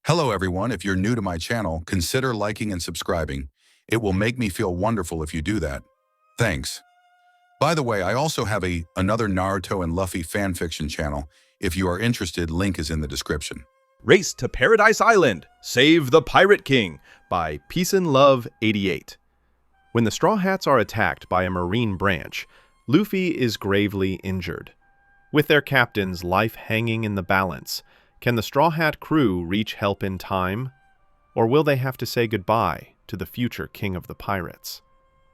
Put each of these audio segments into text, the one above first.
Hello everyone, if you're new to my channel, consider liking and subscribing. It will make me feel wonderful if you do that. Thanks. By the way, I also have another Naruto and Luffy fanfiction channel. If you are interested, link is in the description. Race to Paradise Island, Save the Pirate King by Peace and Love 88. When the Straw Hats are attacked by a marine branch, Luffy is gravely injured. With their captain's life hanging in the balance, can the Straw Hat crew reach help in time? Or will they have to say goodbye to the future king of the pirates?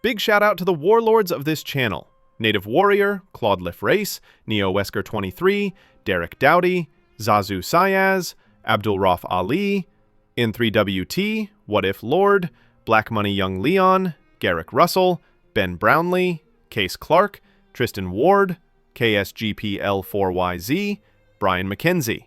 Big shout out to the warlords of this channel: Native Warrior, Claude Liff Race, Neo Wesker 23, Derek Dowdy, Zazu Sayaz, Abdul Rauf Ali, In3WT, What If Lord, Black Money Young Leon, Garrick Russell, Ben Brownlee, Case Clark, Tristan Ward, KSGPL4YZ, Brian McKenzie.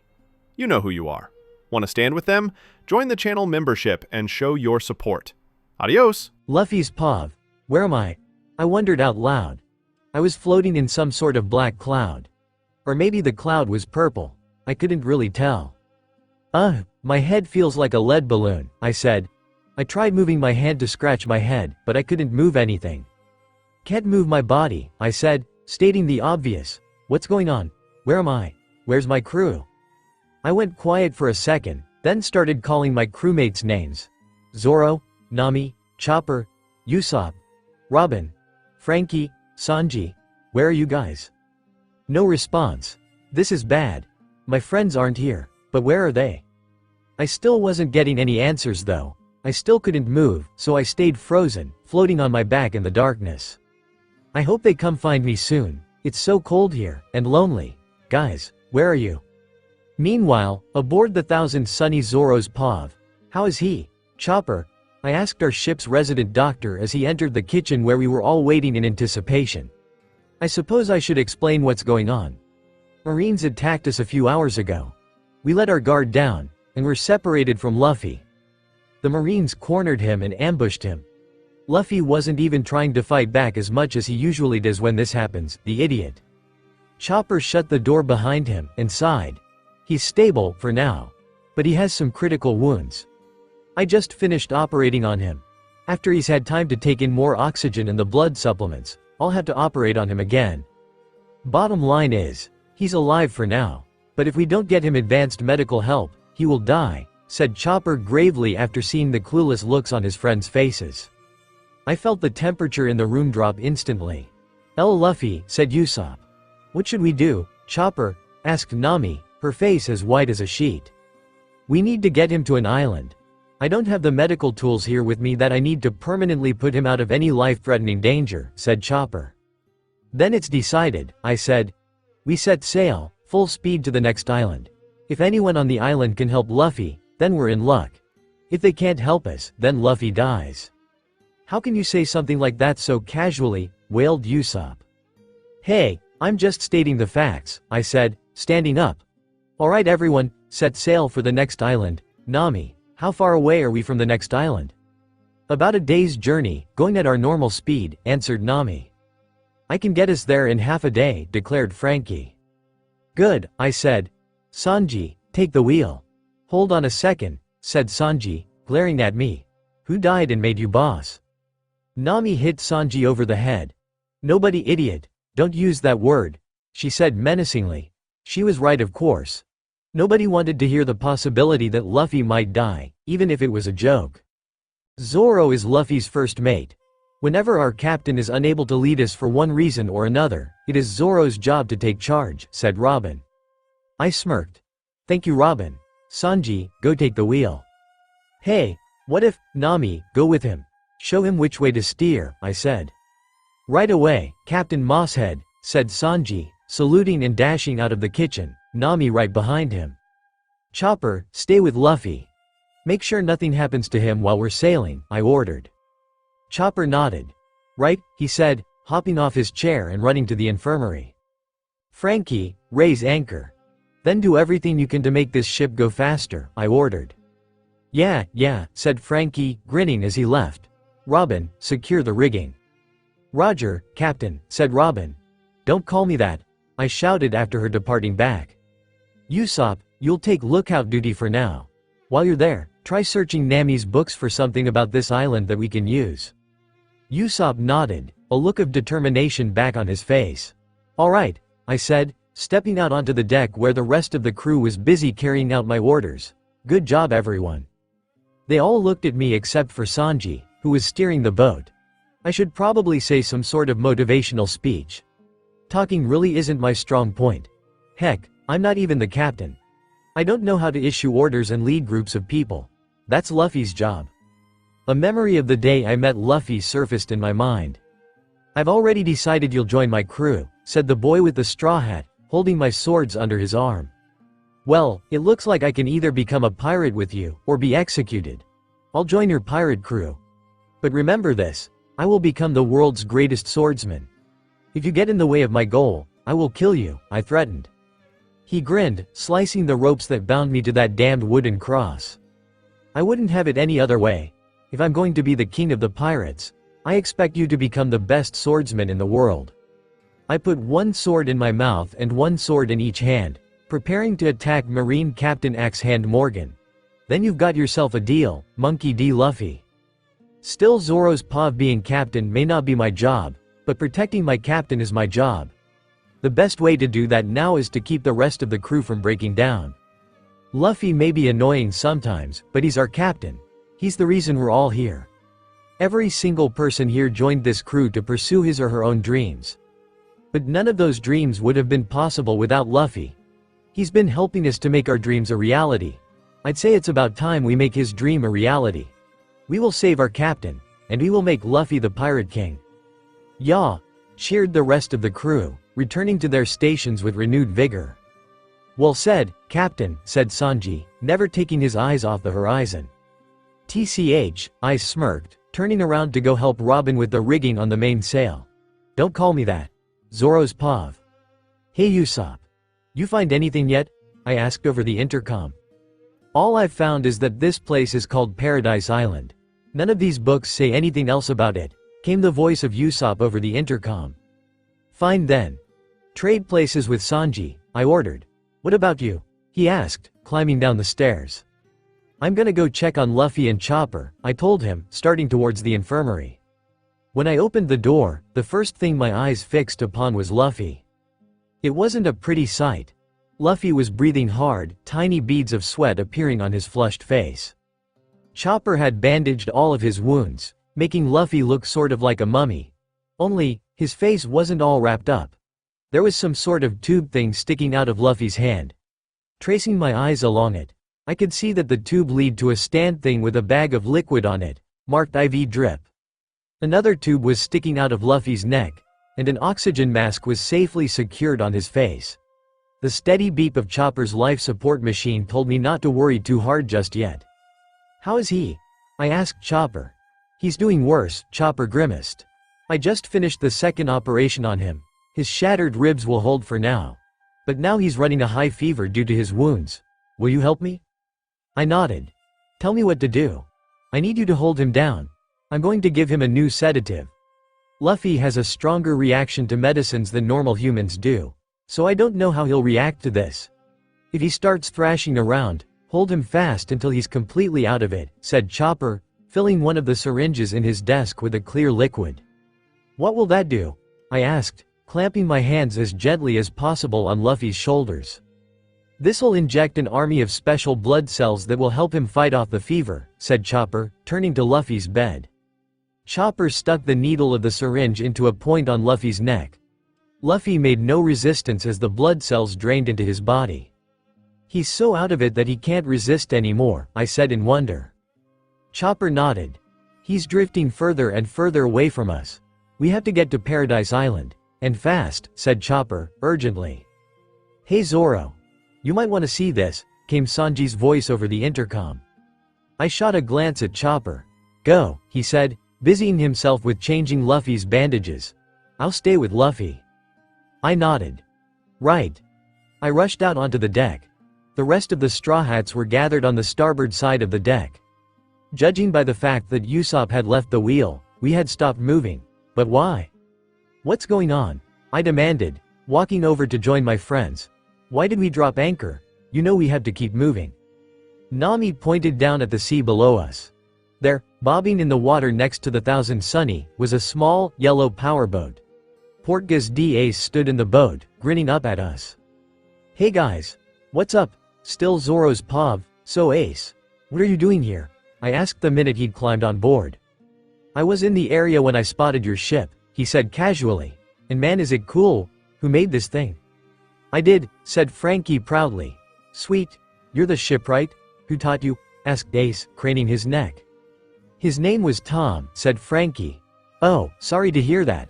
You know who you are. Want to stand with them? Join the channel membership and show your support. Adios! Luffy's Pav. Where am I? I wondered out loud. I was floating in some sort of black cloud. Or maybe the cloud was purple. I couldn't really tell. My head feels like a lead balloon, I said. I tried moving my hand to scratch my head, but I couldn't move anything. Can't move my body, I said, stating the obvious. What's going on? Where am I? Where's my crew? I went quiet for a second, then started calling my crewmates names. Zoro, Nami, Chopper, Usopp, Robin, Frankie, Sanji. Where are you guys? No response. This is bad. My friends aren't here, but where are they? I still wasn't getting any answers though. I still couldn't move, so I stayed frozen, floating on my back in the darkness. I hope they come find me soon. It's so cold here, and lonely. Guys, where are you? Meanwhile, aboard the Thousand Sunny Zoro's Pav. How is he? Chopper? I asked our ship's resident doctor as he entered the kitchen where we were all waiting in anticipation. I suppose I should explain what's going on. Marines attacked us a few hours ago. We let our guard down, and were separated from Luffy. The Marines cornered him and ambushed him. Luffy wasn't even trying to fight back as much as he usually does when this happens, the idiot. Chopper shut the door behind him and sighed. He's stable, for now. But he has some critical wounds. I just finished operating on him. After he's had time to take in more oxygen and the blood supplements, I'll have to operate on him again. Bottom line is, he's alive for now. But if we don't get him advanced medical help, he will die, said Chopper gravely after seeing the clueless looks on his friends' faces. I felt the temperature in the room drop instantly. Luffy, said Usopp. What should we do, Chopper? Asked Nami, her face as white as a sheet. We need to get him to an island. I don't have the medical tools here with me that I need to permanently put him out of any life-threatening danger, said Chopper. Then it's decided, I said. We set sail, full speed to the next island. If anyone on the island can help Luffy, then we're in luck. If they can't help us, then Luffy dies. How can you say something like that so casually? Wailed Usopp. Hey, I'm just stating the facts, I said, standing up. Alright everyone, set sail for the next island. Nami, how far away are we from the next island? About a day's journey, going at our normal speed, answered Nami. I can get us there in half a day, declared Frankie. Good, I said. Sanji, take the wheel. Hold on a second, said Sanji, glaring at me. Who died and made you boss? Nami hit Sanji over the head. Nobody, idiot. Don't use that word, she said menacingly. She was right, of course. Nobody wanted to hear the possibility that Luffy might die, even if it was a joke. Zoro is Luffy's first mate. Whenever our captain is unable to lead us for one reason or another, it is Zoro's job to take charge, said Robin. I smirked. Thank you, Robin. Sanji, go take the wheel. Hey, what if, Nami, go with him. Show him which way to steer, I said. Right away, Captain Mosshead, said Sanji, saluting and dashing out of the kitchen, Nami right behind him. Chopper, stay with Luffy. Make sure nothing happens to him while we're sailing, I ordered. Chopper nodded. Right, he said, hopping off his chair and running to the infirmary. Frankie, raise anchor. Then do everything you can to make this ship go faster, I ordered. Yeah, said Frankie, grinning as he left. Robin, secure the rigging. Roger, Captain, said Robin. Don't call me that, I shouted after her departing back. Usopp, you'll take lookout duty for now. While you're there, try searching Nami's books for something about this island that we can use." Usopp nodded, a look of determination back on his face. "All right," I said, stepping out onto the deck where the rest of the crew was busy carrying out my orders. "Good job, everyone." They all looked at me except for Sanji, who was steering the boat. I should probably say some sort of motivational speech. Talking really isn't my strong point. Heck, I'm not even the captain. I don't know how to issue orders and lead groups of people. That's Luffy's job. A memory of the day I met Luffy surfaced in my mind. "I've already decided you'll join my crew," said the boy with the straw hat, holding my swords under his arm. "Well, it looks like I can either become a pirate with you, or be executed. I'll join your pirate crew. But remember this, I will become the world's greatest swordsman. If you get in the way of my goal, I will kill you," I threatened. He grinned, slicing the ropes that bound me to that damned wooden cross. "I wouldn't have it any other way. If I'm going to be the king of the pirates, I expect you to become the best swordsman in the world." I put one sword in my mouth and one sword in each hand, preparing to attack Marine Captain Axe-Hand Morgan. "Then you've got yourself a deal, Monkey D. Luffy." Still, Zoro's POV being captain may not be my job, but protecting my captain is my job. The best way to do that now is to keep the rest of the crew from breaking down. Luffy may be annoying sometimes, but he's our captain. He's the reason we're all here. Every single person here joined this crew to pursue his or her own dreams. But none of those dreams would have been possible without Luffy. He's been helping us to make our dreams a reality. I'd say it's about time we make his dream a reality. We will save our captain, and we will make Luffy the Pirate King. "Yah!" cheered the rest of the crew, returning to their stations with renewed vigor. "Well said, Captain," said Sanji, never taking his eyes off the horizon. "TCH," I smirked, turning around to go help Robin with the rigging on the mainsail. "Don't call me that." Zoro's POV. "Hey Usopp. You find anything yet?" I asked over the intercom. "All I've found is that this place is called Paradise Island. None of these books say anything else about it," came the voice of Usopp over the intercom. "Fine then. Trade places with Sanji," I ordered. "What about you?" he asked, climbing down the stairs. "I'm gonna go check on Luffy and Chopper," I told him, starting towards the infirmary. When I opened the door, the first thing my eyes fixed upon was Luffy. It wasn't a pretty sight. Luffy was breathing hard, tiny beads of sweat appearing on his flushed face. Chopper had bandaged all of his wounds, making Luffy look sort of like a mummy. Only, his face wasn't all wrapped up. There was some sort of tube thing sticking out of Luffy's hand. Tracing my eyes along it, I could see that the tube led to a stand thing with a bag of liquid on it, marked IV drip. Another tube was sticking out of Luffy's neck, and an oxygen mask was safely secured on his face. The steady beep of Chopper's life support machine told me not to worry too hard just yet. "How is he?" I asked Chopper. "He's doing worse," Chopper grimaced. "I just finished the second operation on him. His shattered ribs will hold for now. But now he's running a high fever due to his wounds. Will you help me?" I nodded. "Tell me what to do." "I need you to hold him down. I'm going to give him a new sedative. Luffy has a stronger reaction to medicines than normal humans do, so I don't know how he'll react to this. If he starts thrashing around, hold him fast until he's completely out of it," said Chopper, filling one of the syringes in his desk with a clear liquid. "What will that do?" I asked, clamping my hands as gently as possible on Luffy's shoulders. "This'll inject an army of special blood cells that will help him fight off the fever," said Chopper, turning to Luffy's bed. Chopper stuck the needle of the syringe into a point on Luffy's neck. Luffy made no resistance as the blood cells drained into his body. "He's so out of it that he can't resist anymore," I said in wonder. Chopper nodded. "He's drifting further and further away from us. We have to get to Paradise Island, and fast," said Chopper, urgently. "Hey Zoro. You might want to see this," came Sanji's voice over the intercom. I shot a glance at Chopper. "Go," he said, busying himself with changing Luffy's bandages. "I'll stay with Luffy." I nodded. "Right." I rushed out onto the deck. The rest of the Straw Hats were gathered on the starboard side of the deck. Judging by the fact that Usopp had left the wheel, we had stopped moving. But why? "What's going on?" I demanded, walking over to join my friends. "Why did we drop anchor? You know we have to keep moving." Nami pointed down at the sea below us. There, bobbing in the water next to the Thousand Sunny, was a small, yellow powerboat. Portgas D. Ace stood in the boat, grinning up at us. "Hey guys. What's up?" Still Zoro's pov, "So Ace. What are you doing here?" I asked the minute he'd climbed on board. "I was in the area when I spotted your ship," he said casually. "And man is it cool. Who made this thing?" "I did," said Frankie proudly. "Sweet. You're the shipwright? Who taught you?" asked Ace, craning his neck. "His name was Tom," said Frankie. "Oh, sorry to hear that.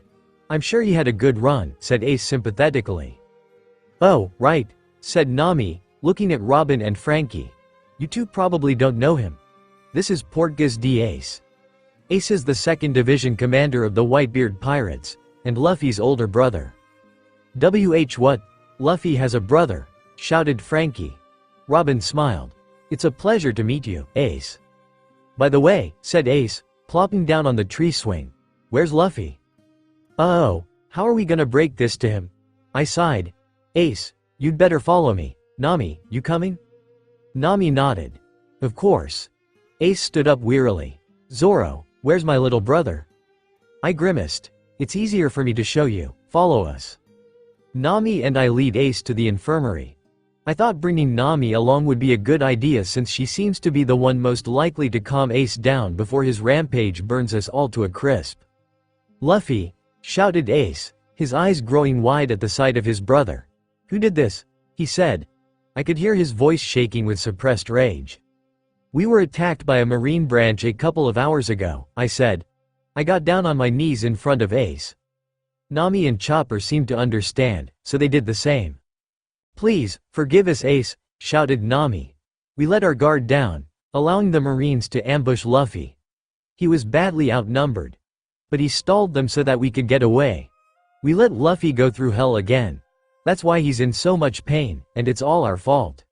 I'm sure he had a good run," said Ace sympathetically. "Oh, right," said Nami, looking at Robin and Frankie. "You two probably don't know him. This is Portgas D. Ace. Ace is the 2nd Division commander of the Whitebeard Pirates, and Luffy's older brother." What? Luffy has a brother?" shouted Frankie. Robin smiled. "It's a pleasure to meet you, Ace." "By the way," said Ace, plopping down on the tree swing. "Where's Luffy?" "Oh, how are we gonna break this to him?" I sighed. "Ace, you'd better follow me. Nami, you coming?" Nami nodded. "Of course." Ace stood up wearily. "Zoro, where's my little brother?" I grimaced. "It's easier for me to show you. Follow us." Nami and I lead Ace to the infirmary. I thought bringing Nami along would be a good idea since she seems to be the one most likely to calm Ace down before his rampage burns us all to a crisp. "Luffy!" shouted Ace, his eyes growing wide at the sight of his brother. "Who did this?" he said. I could hear his voice shaking with suppressed rage. "We were attacked by a marine branch a couple of hours ago," I said. I got down on my knees in front of Ace. Nami and Chopper seemed to understand, so they did the same. "Please, forgive us Ace," shouted Nami. "We let our guard down, allowing the marines to ambush Luffy. He was badly outnumbered. But he stalled them so that we could get away. We let Luffy go through hell again. That's why he's in so much pain, and it's all our fault.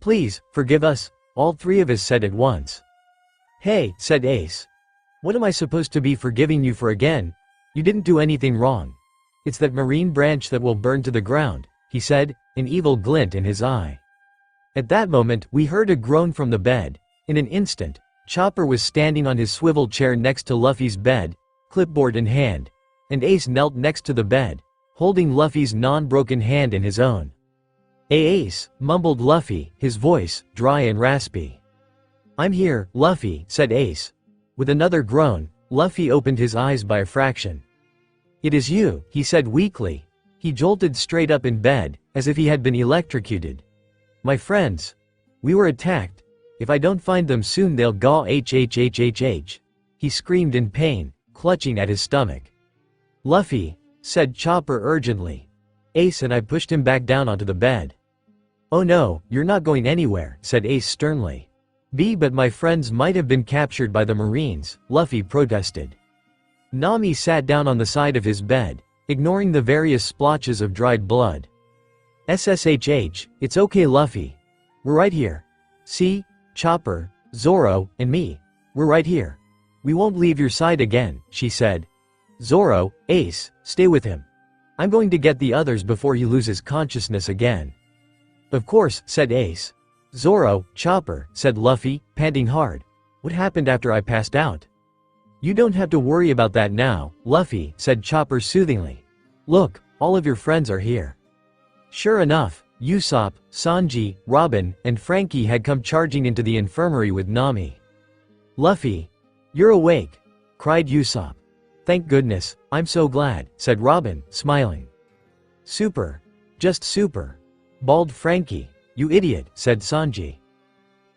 Please, forgive us," all three of us said at once. "Hey," said Ace. "What am I supposed to be forgiving you for again? You didn't do anything wrong. It's that marine branch that will burn to the ground," he said, an evil glint in his eye. At that moment, we heard a groan from the bed. In an instant, Chopper was standing on his swivel chair next to Luffy's bed, clipboard in hand, and Ace knelt next to the bed, holding Luffy's non-broken hand in his own. Ace," mumbled Luffy, his voice dry and raspy. "I'm here, Luffy," said Ace. With another groan, Luffy opened his eyes by a fraction. "It is you," he said weakly. He jolted straight up in bed, as if he had been electrocuted. "My friends. We were attacked. If I don't find them soon they'll go hhhhhh. He screamed in pain, clutching at his stomach. "Luffy," said Chopper urgently. Ace and I pushed him back down onto the bed. "Oh no, you're not going anywhere," said Ace sternly. But my friends might have been captured by the marines," Luffy protested. Nami sat down on the side of his bed, ignoring the various splotches of dried blood. "SSHH, it's okay Luffy. We're right here. See, Chopper, Zoro, and me. We're right here. We won't leave your side again," she said. "Zoro, Ace, stay with him. I'm going to get the others before he loses consciousness again." "Of course," said Ace. "Zoro, Chopper," said Luffy, panting hard. "What happened after I passed out?" "You don't have to worry about that now, Luffy," said Chopper soothingly. "Look, all of your friends are here." Sure enough, Usopp, Sanji, Robin, and Frankie had come charging into the infirmary with Nami. "Luffy, you're awake," cried Usopp. "Thank goodness, I'm so glad," said Robin, smiling. "Super. Just super," bawled Frankie. "You idiot," said Sanji.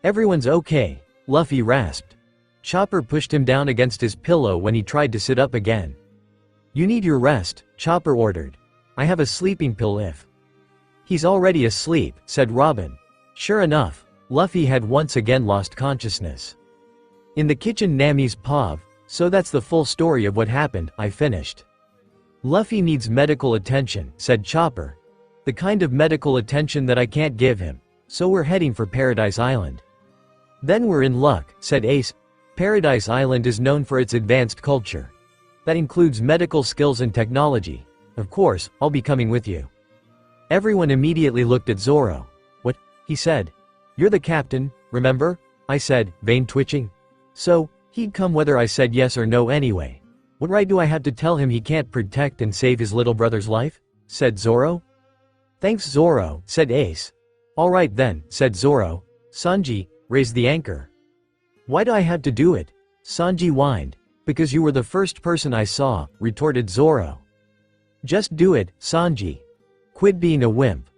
"Everyone's okay," Luffy rasped. Chopper pushed him down against his pillow when he tried to sit up again. "You need your rest," Chopper ordered. "I have a sleeping pill if—" "He's already asleep," said Robin. Sure enough, Luffy had once again lost consciousness. In the kitchen Nami's pov, so that's the full story of what happened, I finished. "Luffy needs medical attention," said Chopper. "The kind of medical attention that I can't give him, so we're heading for Paradise Island." "Then we're in luck," said Ace. "Paradise Island is known for its advanced culture. That includes medical skills and technology. Of course, I'll be coming with you." Everyone immediately looked at Zoro. "What?" he said. "You're the captain, remember? I said, vein twitching. So, he'd come whether I said yes or no anyway. What right do I have to tell him he can't protect and save his little brother's life? Said Zoro. Thanks Zoro, said Ace. Alright then, said Zoro. Sanji, raise the anchor. Why do I have to do it? Sanji whined. Because you were the first person I saw, retorted Zoro. Just do it, Sanji. Quit being a wimp.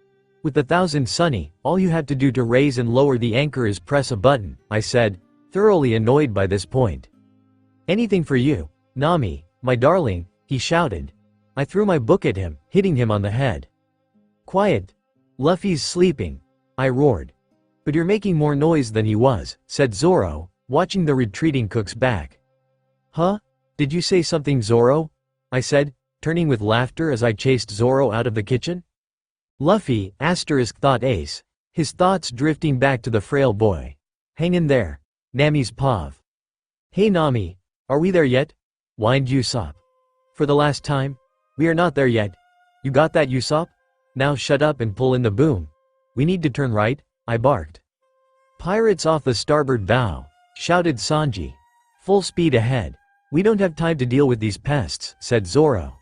With the 1,000 Sunny, all you have to do to raise and lower the anchor is press a button, I said, thoroughly annoyed by this point. Anything for you, Nami, my darling, he shouted. I threw my book at him, hitting him on the head. Quiet. Luffy's sleeping, I roared. But you're making more noise than he was, said Zoro, watching the retreating cook's back. Huh? Did you say something, Zoro? I said, turning with laughter as I chased Zoro out of the kitchen. Luffy, thought Ace, his thoughts drifting back to the frail boy. Hang in there, Nami's pav. Hey Nami, are we there yet? Whined Usopp. For the last time? We are not there yet. You got that, Usopp? Now shut up and pull in the boom. We need to turn right, I barked. Pirates off the starboard bow, shouted Sanji. Full speed ahead. We don't have time to deal with these pests, said Zoro.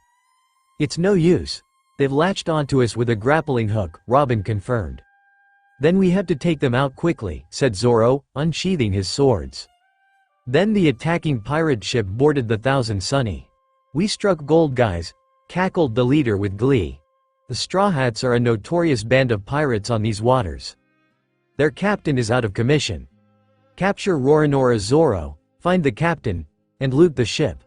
It's no use. They've latched onto us with a grappling hook, Robin confirmed. Then we have to take them out quickly, said Zoro, unsheathing his swords. Then the attacking pirate ship boarded the 1,000 Sunny. We struck gold, guys, cackled the leader with glee. The Straw Hats are a notorious band of pirates on these waters. Their captain is out of commission. Capture Roronoa Zoro, find the captain, and loot the ship.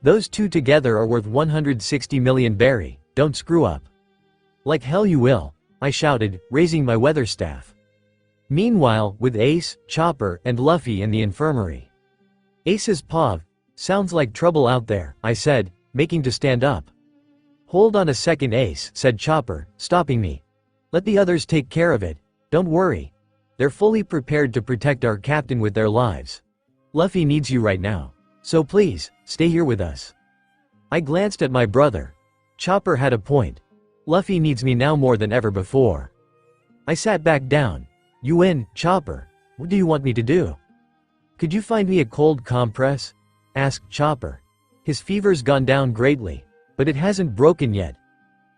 Those two together are worth 160 million berry, don't screw up. Like hell you will, I shouted, raising my weather staff. Meanwhile, with Ace, Chopper, and Luffy in the infirmary. Ace's pav, sounds like trouble out there, I said, making to stand up. Hold on a second, Ace, said Chopper, stopping me. Let the others take care of it, don't worry. They're fully prepared to protect our captain with their lives. Luffy needs you right now. So please, stay here with us. I glanced at my brother. Chopper had a point. Luffy needs me now more than ever before. I sat back down. You win, Chopper. What do you want me to do? Could you find me a cold compress? Asked Chopper. His fever's gone down greatly, but it hasn't broken yet.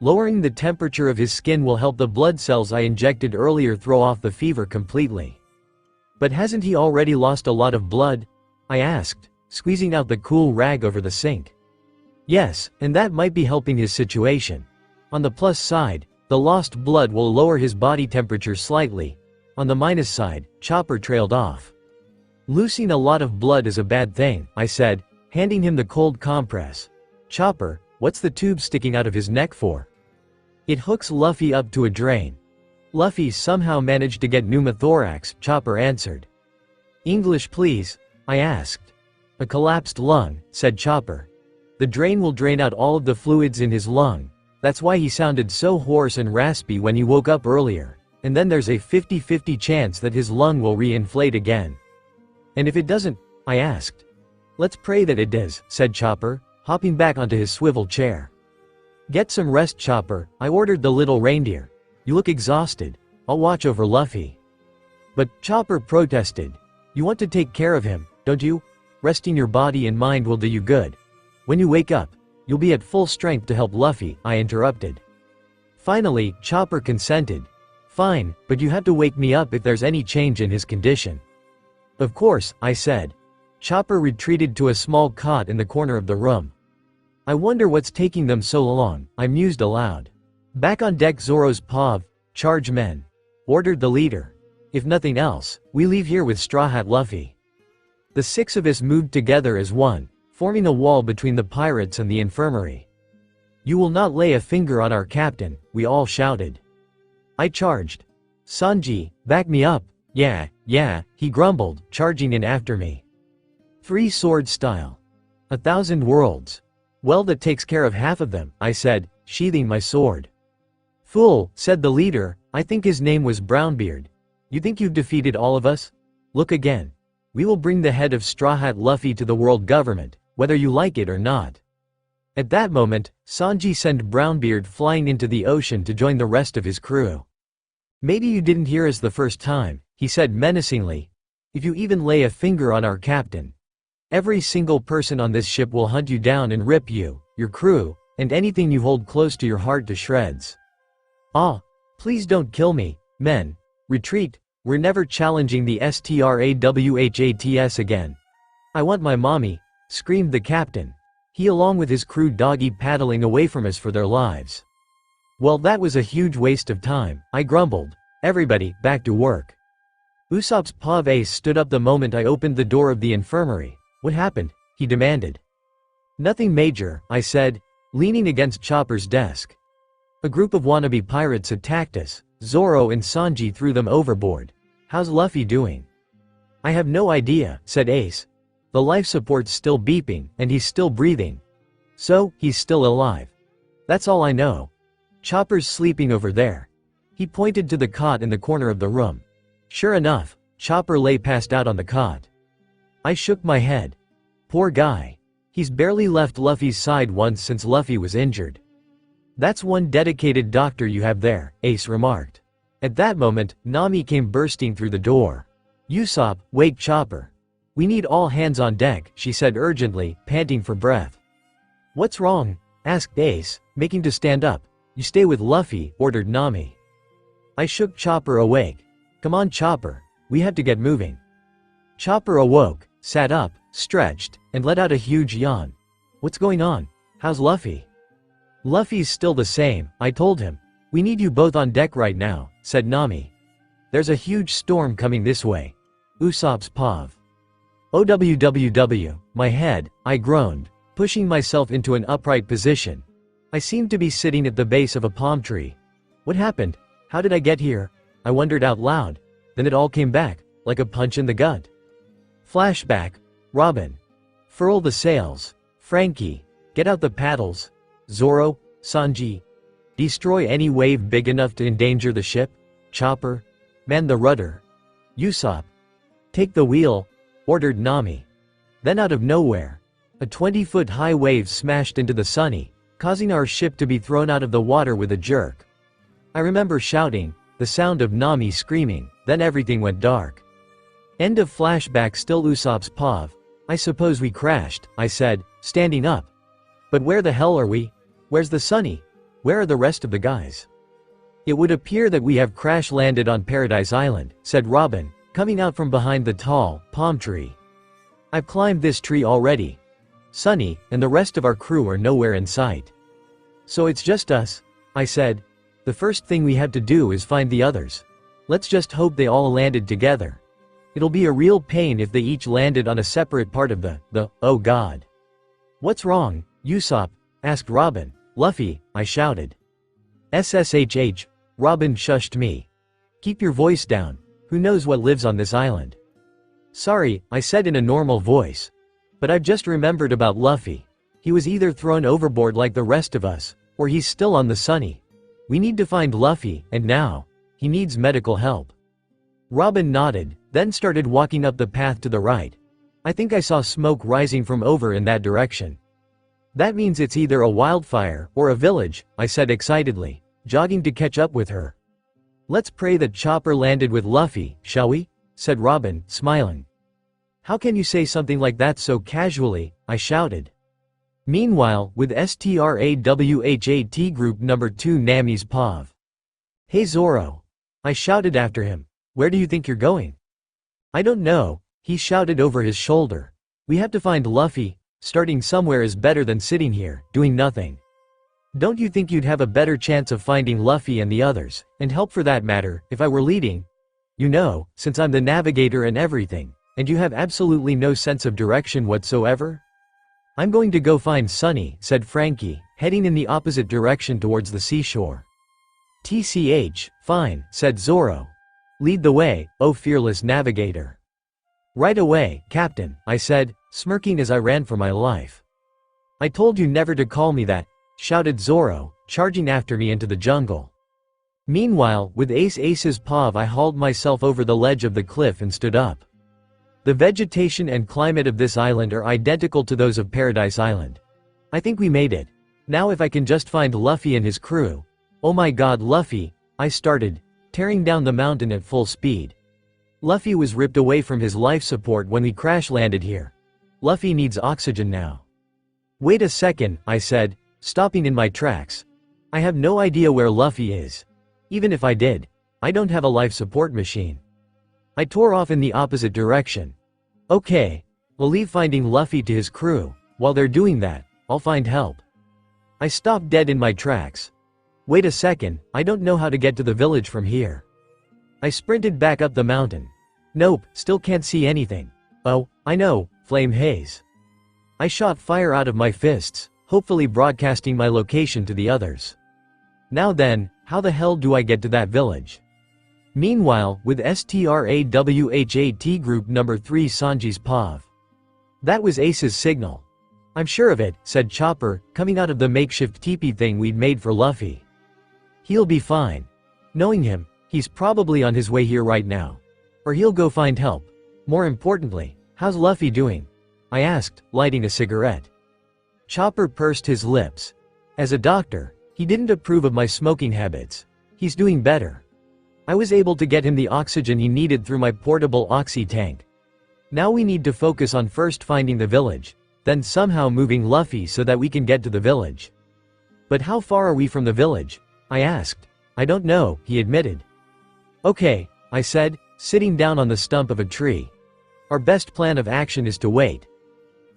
Lowering the temperature of his skin will help the blood cells I injected earlier throw off the fever completely. But hasn't he already lost a lot of blood? I asked, squeezing out the cool rag over the sink. Yes, and that might be helping his situation. On the plus side, the lost blood will lower his body temperature slightly. On the minus side, Chopper trailed off. Losing a lot of blood is a bad thing, I said, handing him the cold compress. Chopper, what's the tube sticking out of his neck for? It hooks Luffy up to a drain. Luffy somehow managed to get pneumothorax, Chopper answered. English please, I asked. A collapsed lung, said Chopper. The drain will drain out all of the fluids in his lung. That's why he sounded so hoarse and raspy when he woke up earlier. And then there's a 50-50 chance that his lung will re-inflate again. And if it doesn't? I asked. Let's pray that it does, said Chopper, hopping back onto his swivel chair. Get some rest, Chopper, I ordered the little reindeer. You look exhausted. I'll watch over Luffy. But, Chopper protested. You want to take care of him, don't you? Resting your body and mind will do you good. When you wake up, you'll be at full strength to help Luffy, I interrupted. Finally, Chopper consented. Fine, but you have to wake me up if there's any change in his condition. Of course, I said. Chopper retreated to a small cot in the corner of the room. I wonder what's taking them so long, I mused aloud. Back on deck, Zoro's pav, charge men. Ordered the leader. If nothing else, we leave here with Straw Hat Luffy. The six of us moved together as one, forming a wall between the pirates and the infirmary. You will not lay a finger on our captain, we all shouted. I charged. Sanji, back me up. Yeah, he grumbled, charging in after me. 3 sword style. 1,000 worlds. Well, that takes care of half of them, I said, sheathing my sword. Fool, said the leader, I think his name was Brownbeard. You think you've defeated all of us? Look again. We will bring the head of Straw Hat Luffy to the world government, whether you like it or not. At that moment, Sanji sent Brownbeard flying into the ocean to join the rest of his crew. Maybe you didn't hear us the first time, he said menacingly. "If you even lay a finger on our captain, every single person on this ship will hunt you down and rip you, your crew, and anything you hold close to your heart to shreds. Ah, please don't kill me, men. Retreat, we're never challenging the STRAWHATS again. I want my mommy," screamed the captain. He along with his crew doggy paddling away from us for their lives. "Well, that was a huge waste of time," I grumbled. "Everybody, back to work." Usopp's pav ace stood up the moment I opened the door of the infirmary. "What happened?" he demanded. "Nothing major," I said, leaning against Chopper's desk. "A group of wannabe pirates attacked us. Zoro and Sanji threw them overboard. How's Luffy doing?" "I have no idea," said Ace. "The life support's still beeping, and he's still breathing. So, he's still alive. That's all I know. Chopper's sleeping over there." He pointed to the cot in the corner of the room. Sure enough, Chopper lay passed out on the cot. I shook my head. Poor guy. He's barely left Luffy's side once since Luffy was injured. "That's one dedicated doctor you have there," Ace remarked. At that moment, Nami came bursting through the door. "Usopp, wake Chopper. We need all hands on deck," she said urgently, panting for breath. "What's wrong?" asked Ace, making to stand up. "You stay with Luffy," ordered Nami. I shook Chopper awake. "Come on, Chopper. We have to get moving." Chopper awoke, sat up, stretched, and let out a huge yawn. "What's going on? How's Luffy?" "Luffy's still the same," I told him. "We need you both on deck right now," said Nami. "There's a huge storm coming this way." Usopp's pav. "OWWW, my head," I groaned, pushing myself into an upright position. I seemed to be sitting at the base of a palm tree. What happened? How did I get here? I wondered out loud. Then it all came back, like a punch in the gut. Flashback. Robin. Furl the sails. Frankie. Get out the paddles. Zoro. Sanji. Destroy any wave big enough to endanger the ship. Chopper. Man the rudder. Usopp. Take the wheel, ordered Nami. Then out of nowhere, a 20-foot high wave smashed into the Sunny, causing our ship to be thrown out of the water with a jerk. I remember shouting, the sound of Nami screaming, then everything went dark. End of flashback. Still Usopp's pav. "I suppose we crashed," I said, standing up. "But where the hell are we? Where's the Sunny? Where are the rest of the guys?" "It would appear that we have crash landed on Paradise Island," said Robin, coming out from behind the tall, palm tree. "I've climbed this tree already. Sunny and the rest of our crew are nowhere in sight." "So it's just us," I said. "The first thing we have to do is find the others. Let's just hope they all landed together. It'll be a real pain if they each landed on a separate part of the, oh god." "What's wrong, Usopp?" asked Robin. "Luffy," I shouted. "SSHH, Robin shushed me. "Keep your voice down. Who knows what lives on this island?" "Sorry," I said in a normal voice. "But I've just remembered about Luffy. He was either thrown overboard like the rest of us, or he's still on the Sunny. We need to find Luffy, and now. He needs medical help." Robin nodded, then started walking up the path to the right. I think I saw smoke rising from over in that direction. "That means it's either a wildfire, or a village," I said excitedly, jogging to catch up with her. "Let's pray that Chopper landed with Luffy, shall we?" said Robin, smiling. "How can you say something like that so casually?" I shouted. Meanwhile, with STRAWHAT group number 2 Nami's pav. "Hey Zoro!" I shouted after him. "Where do you think you're going?" "I don't know," he shouted over his shoulder. "We have to find Luffy. Starting somewhere is better than sitting here, doing nothing. Don't you think you'd have a better chance of finding Luffy and the others, and help for that matter, if I were leading? You know, since I'm the navigator and everything, and you have absolutely no sense of direction whatsoever?" "I'm going to go find Sunny," said Frankie, heading in the opposite direction towards the seashore. "TCH, fine," said Zoro. "Lead the way, oh fearless navigator." "Right away, Captain," I said, smirking as I ran for my life. "I told you never to call me that," shouted Zoro, charging after me into the jungle. Meanwhile, with Ace's pav I hauled myself over the ledge of the cliff and stood up. The vegetation and climate of this island are identical to those of Paradise Island. I think we made it. Now if I can just find Luffy and his crew. Oh my god, Luffy, I started, tearing down the mountain at full speed. Luffy was ripped away from his life support when we crash landed here. Luffy needs oxygen now. Wait a second, I said, stopping in my tracks. I have no idea where Luffy is. Even if I did, I don't have a life support machine. I tore off in the opposite direction. Okay, we'll leave finding Luffy to his crew. While they're doing that, I'll find help. I stopped dead in my tracks. Wait a second, I don't know how to get to the village from here. I sprinted back up the mountain. Nope, still can't see anything. Oh, I know, flame haze. I shot fire out of my fists, hopefully broadcasting my location to the others. Now then, how the hell do I get to that village? Meanwhile, with STRAWHAT group number 3 Sanji's POV. That was Ace's signal. I'm sure of it, said Chopper, coming out of the makeshift teepee thing we'd made for Luffy. He'll be fine. Knowing him, he's probably on his way here right now. Or he'll go find help. More importantly, how's Luffy doing? I asked, lighting a cigarette. Chopper pursed his lips. As a doctor, he didn't approve of my smoking habits. He's doing better. I was able to get him the oxygen he needed through my portable oxy tank. Now we need to focus on first finding the village, then somehow moving Luffy so that we can get to the village. But how far are we from the village? I asked. I don't know, he admitted. Okay, I said, sitting down on the stump of a tree. Our best plan of action is to wait.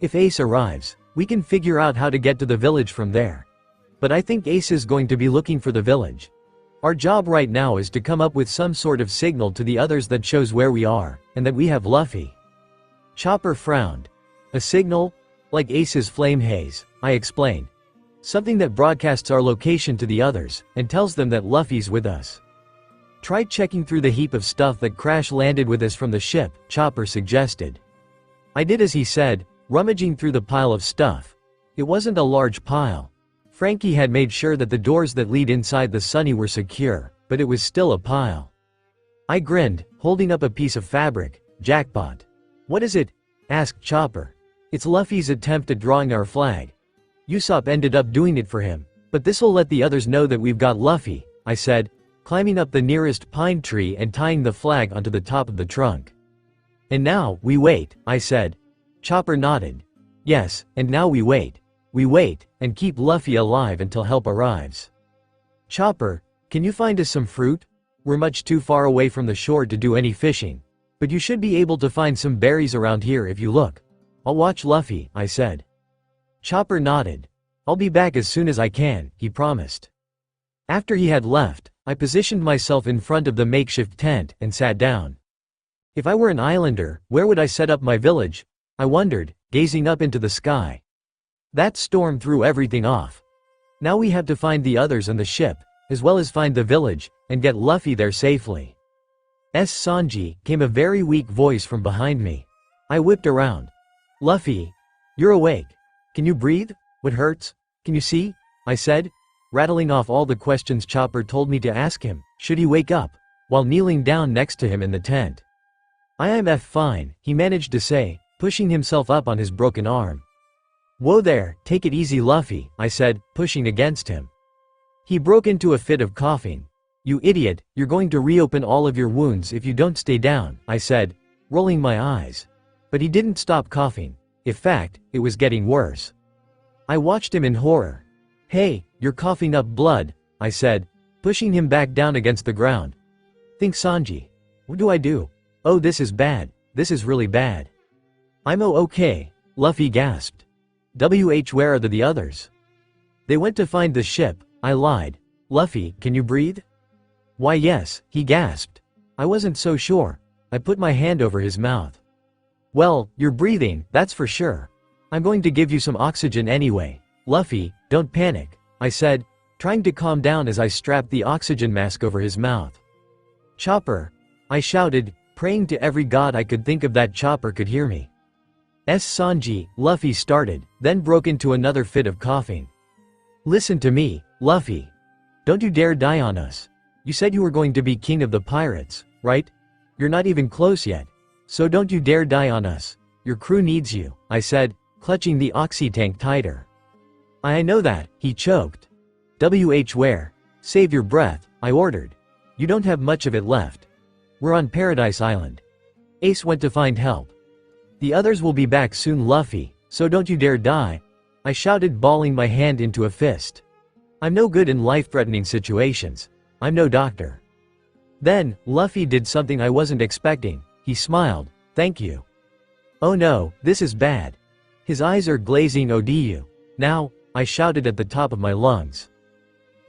If Ace arrives, we can figure out how to get to the village from there. But I think Ace is going to be looking for the village. Our job right now is to come up with some sort of signal to the others that shows where we are, and that we have Luffy. Chopper frowned. A signal? Like Ace's flame haze, I explained. Something that broadcasts our location to the others, and tells them that Luffy's with us. Try checking through the heap of stuff that crash landed with us from the ship, Chopper suggested. I did as he said, rummaging through the pile of stuff. It wasn't a large pile. Frankie had made sure that the doors that lead inside the Sunny were secure, but it was still a pile. I grinned, holding up a piece of fabric. Jackpot. What is it? Asked Chopper. It's Luffy's attempt at drawing our flag. Usopp ended up doing it for him, but this'll let the others know that we've got Luffy, I said, climbing up the nearest pine tree and tying the flag onto the top of the trunk. And now, we wait, I said. Chopper nodded. Yes, and now we wait. We wait, and keep Luffy alive until help arrives. Chopper, can you find us some fruit? We're much too far away from the shore to do any fishing. But you should be able to find some berries around here if you look. I'll watch Luffy, I said. Chopper nodded. I'll be back as soon as I can, he promised. After he had left, I positioned myself in front of the makeshift tent and sat down. If I were an islander, where would I set up my village? I wondered, gazing up into the sky. That storm threw everything off. Now we have to find the others and the ship, as well as find the village, and get Luffy there safely. Sanji, came a very weak voice from behind me. I whipped around. Luffy, you're awake. Can you breathe? What hurts? Can you see? I said, rattling off all the questions Chopper told me to ask him, should he wake up, while kneeling down next to him in the tent. I am fine, he managed to say, pushing himself up on his broken arm. Whoa there, take it easy Luffy, I said, pushing against him. He broke into a fit of coughing. You idiot, you're going to reopen all of your wounds if you don't stay down, I said, rolling my eyes. But he didn't stop coughing. In fact, it was getting worse. I watched him in horror. Hey, you're coughing up blood, I said, pushing him back down against the ground. Think Sanji. What do I do? Oh, this is bad. This is really bad. I'm okay, Luffy gasped. Where are the others? They went to find the ship, I lied. Luffy, can you breathe? Why yes, he gasped. I wasn't so sure. I put my hand over his mouth. Well, you're breathing, that's for sure. I'm going to give you some oxygen anyway. Luffy, don't panic, I said, trying to calm down as I strapped the oxygen mask over his mouth. Chopper, I shouted, praying to every god I could think of that Chopper could hear me. Sanji, Luffy started, then broke into another fit of coughing. Listen to me, Luffy. Don't you dare die on us. You said you were going to be king of the pirates, right? You're not even close yet. So don't you dare die on us. Your crew needs you, I said, clutching the oxy tank tighter. I know that, he choked. Where? Save your breath, I ordered. You don't have much of it left. We're on Paradise Island. Ace went to find help. The others will be back soon, Luffy, so don't you dare die. I shouted, balling my hand into a fist. I'm no good in life-threatening situations. I'm no doctor. Then, Luffy did something I wasn't expecting. He smiled. Thank you. Oh no, this is bad. His eyes are glazing. Odu. Now, I shouted at the top of my lungs.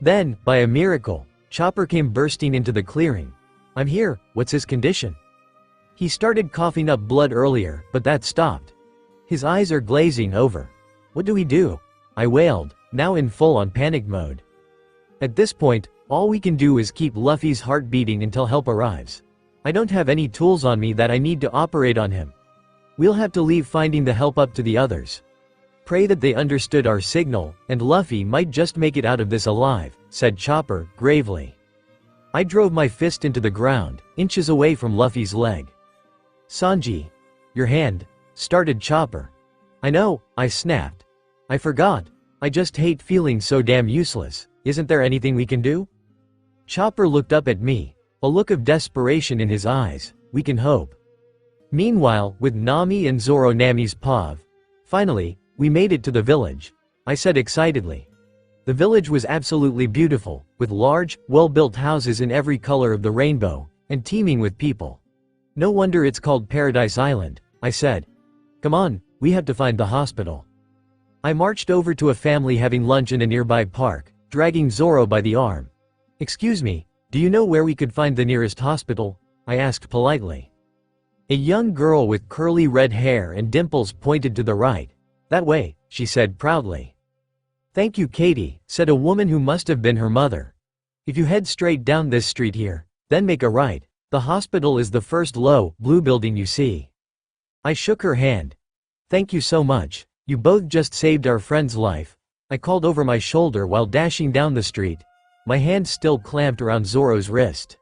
Then, by a miracle, Chopper came bursting into the clearing. I'm here, what's his condition? He started coughing up blood earlier, but that stopped. His eyes are glazing over. What do we do? I wailed, now in full-on panic mode. At this point, all we can do is keep Luffy's heart beating until help arrives. I don't have any tools on me that I need to operate on him. We'll have to leave finding the help up to the others. Pray that they understood our signal, and Luffy might just make it out of this alive, said Chopper, gravely. I drove my fist into the ground, inches away from Luffy's leg. Sanji. Your hand, started Chopper. I know, I snapped. I forgot. I just hate feeling so damn useless. Isn't there anything we can do? Chopper looked up at me, a look of desperation in his eyes. We can hope. Meanwhile, with Nami and Zoro Nami's pav. Finally, we made it to the village. I said excitedly. The village was absolutely beautiful, with large, well-built houses in every color of the rainbow, and teeming with people. No wonder it's called Paradise Island, I said. Come on, we have to find the hospital. I marched over to a family having lunch in a nearby park, dragging Zoro by the arm. Excuse me, do you know where we could find the nearest hospital? I asked politely. A young girl with curly red hair and dimples pointed to the right. That way, she said proudly. Thank you, Katie, said a woman who must have been her mother. If you head straight down this street here, then make a right. The hospital is the first low, blue building you see. I shook her hand. Thank you so much. You both just saved our friend's life. I called over my shoulder while dashing down the street, my hand still clamped around Zoro's wrist.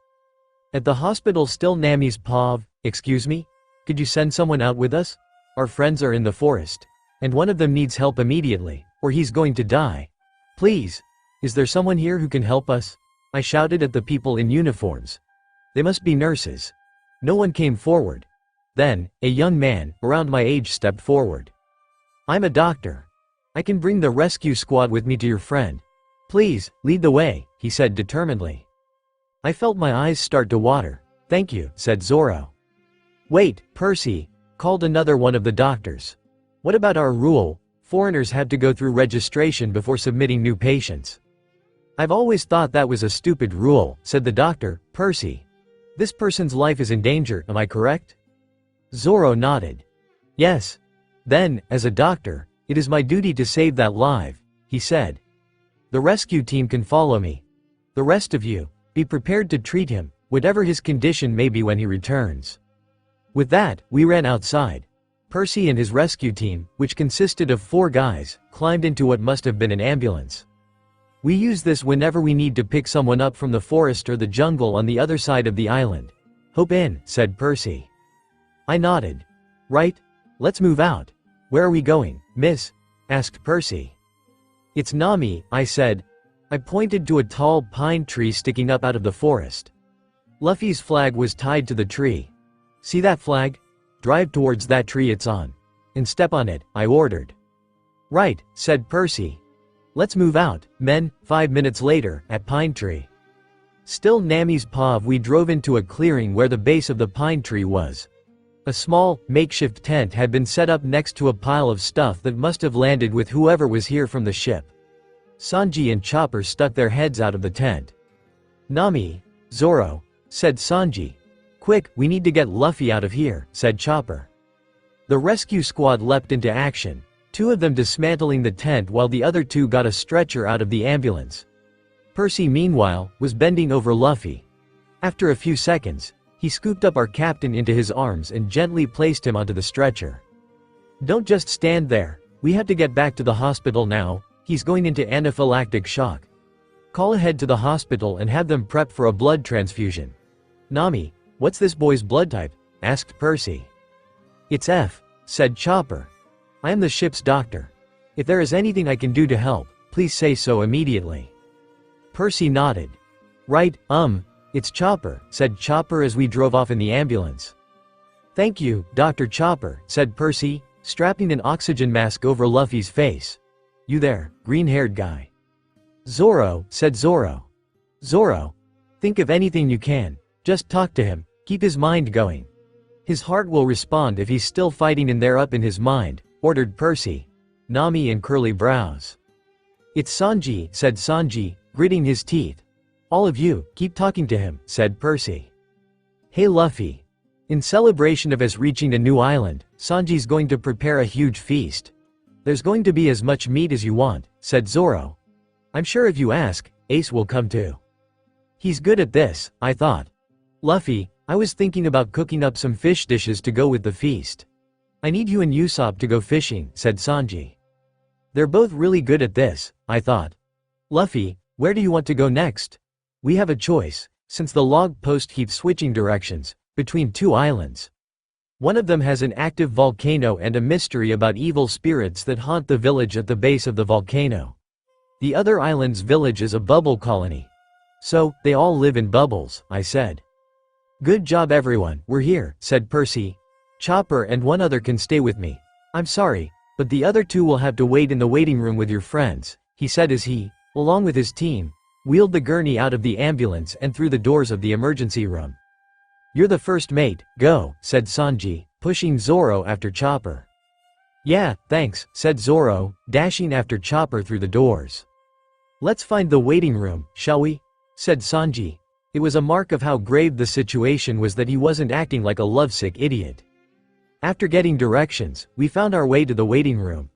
At the hospital, still Nami's pav. Excuse me? Could you send someone out with us? Our friends are in the forest, and one of them needs help immediately, or he's going to die. Please. Is there someone here who can help us? I shouted at the people in uniforms. They must be nurses. No one came forward. Then, a young man, around my age, stepped forward. I'm a doctor. I can bring the rescue squad with me to your friend. Please, lead the way, he said determinedly. I felt my eyes start to water. Thank you, said Zoro. Wait, Percy, called another one of the doctors. What about our rule? Foreigners have to go through registration before submitting new patients. I've always thought that was a stupid rule, said the doctor. Percy. This person's life is in danger, am I correct? Zoro nodded. Yes. Then, as a doctor, it is my duty to save that life, he said. The rescue team can follow me. The rest of you, be prepared to treat him, whatever his condition may be when he returns. With that, we ran outside. Percy and his rescue team, which consisted of 4 guys, climbed into what must have been an ambulance. We use this whenever we need to pick someone up from the forest or the jungle on the other side of the island. Hope in, said Percy. I nodded. Right? Let's move out. Where are we going, miss? Asked Percy. It's Nami, I said. I pointed to a tall pine tree sticking up out of the forest. Luffy's flag was tied to the tree. See that flag? Drive towards that tree it's on. And step on it, I ordered. Right, said Percy. Let's move out, men. 5 minutes later, at Pine Tree. Still Nami's pav, we drove into a clearing where the base of the pine tree was. A small, makeshift tent had been set up next to a pile of stuff that must have landed with whoever was here from the ship. Sanji and Chopper stuck their heads out of the tent. Nami, Zoro, said Sanji. Quick, we need to get Luffy out of here, said Chopper. The rescue squad leapt into action, 2 of them dismantling the tent while the other 2 got a stretcher out of the ambulance. Percy, meanwhile, was bending over Luffy. After a few seconds, he scooped up our captain into his arms and gently placed him onto the stretcher. Don't just stand there, we have to get back to the hospital now, he's going into anaphylactic shock. Call ahead to the hospital and have them prep for a blood transfusion. Nami, what's this boy's blood type? Asked Percy. It's F, said Chopper. I am the ship's doctor. If there is anything I can do to help, please say so immediately. Percy nodded. Right, it's Chopper, said Chopper as we drove off in the ambulance. Thank you, Dr. Chopper, said Percy, strapping an oxygen mask over Luffy's face. You there, green-haired guy. Zoro, said Zoro. Zoro. Think of anything you can. Just talk to him, keep his mind going. His heart will respond if he's still fighting in there up in his mind, ordered Percy. Nami and curly brows. It's Sanji, said Sanji, gritting his teeth. All of you, keep talking to him, said Percy. Hey Luffy. In celebration of us reaching a new island, Sanji's going to prepare a huge feast. There's going to be as much meat as you want, said Zoro. I'm sure if you ask, Ace will come too. He's good at this, I thought. Luffy, I was thinking about cooking up some fish dishes to go with the feast. I need you and Usopp to go fishing, said Sanji. They're both really good at this, I thought. Luffy, where do you want to go next? We have a choice, since the log post keeps switching directions, between two islands. One of them has an active volcano and a mystery about evil spirits that haunt the village at the base of the volcano. The other island's village is a bubble colony. So, they all live in bubbles, I said. Good job everyone, we're here, said Percy. Chopper and one other can stay with me. I'm sorry, but the other two will have to wait in the waiting room with your friends, he said as he, along with his team, wheeled the gurney out of the ambulance and through the doors of the emergency room. You're the first mate, go, said Sanji, pushing Zoro after Chopper. Yeah, thanks, said Zoro, dashing after Chopper through the doors. Let's find the waiting room, shall we? Said Sanji. It was a mark of how grave the situation was that he wasn't acting like a lovesick idiot. After getting directions, we found our way to the waiting room.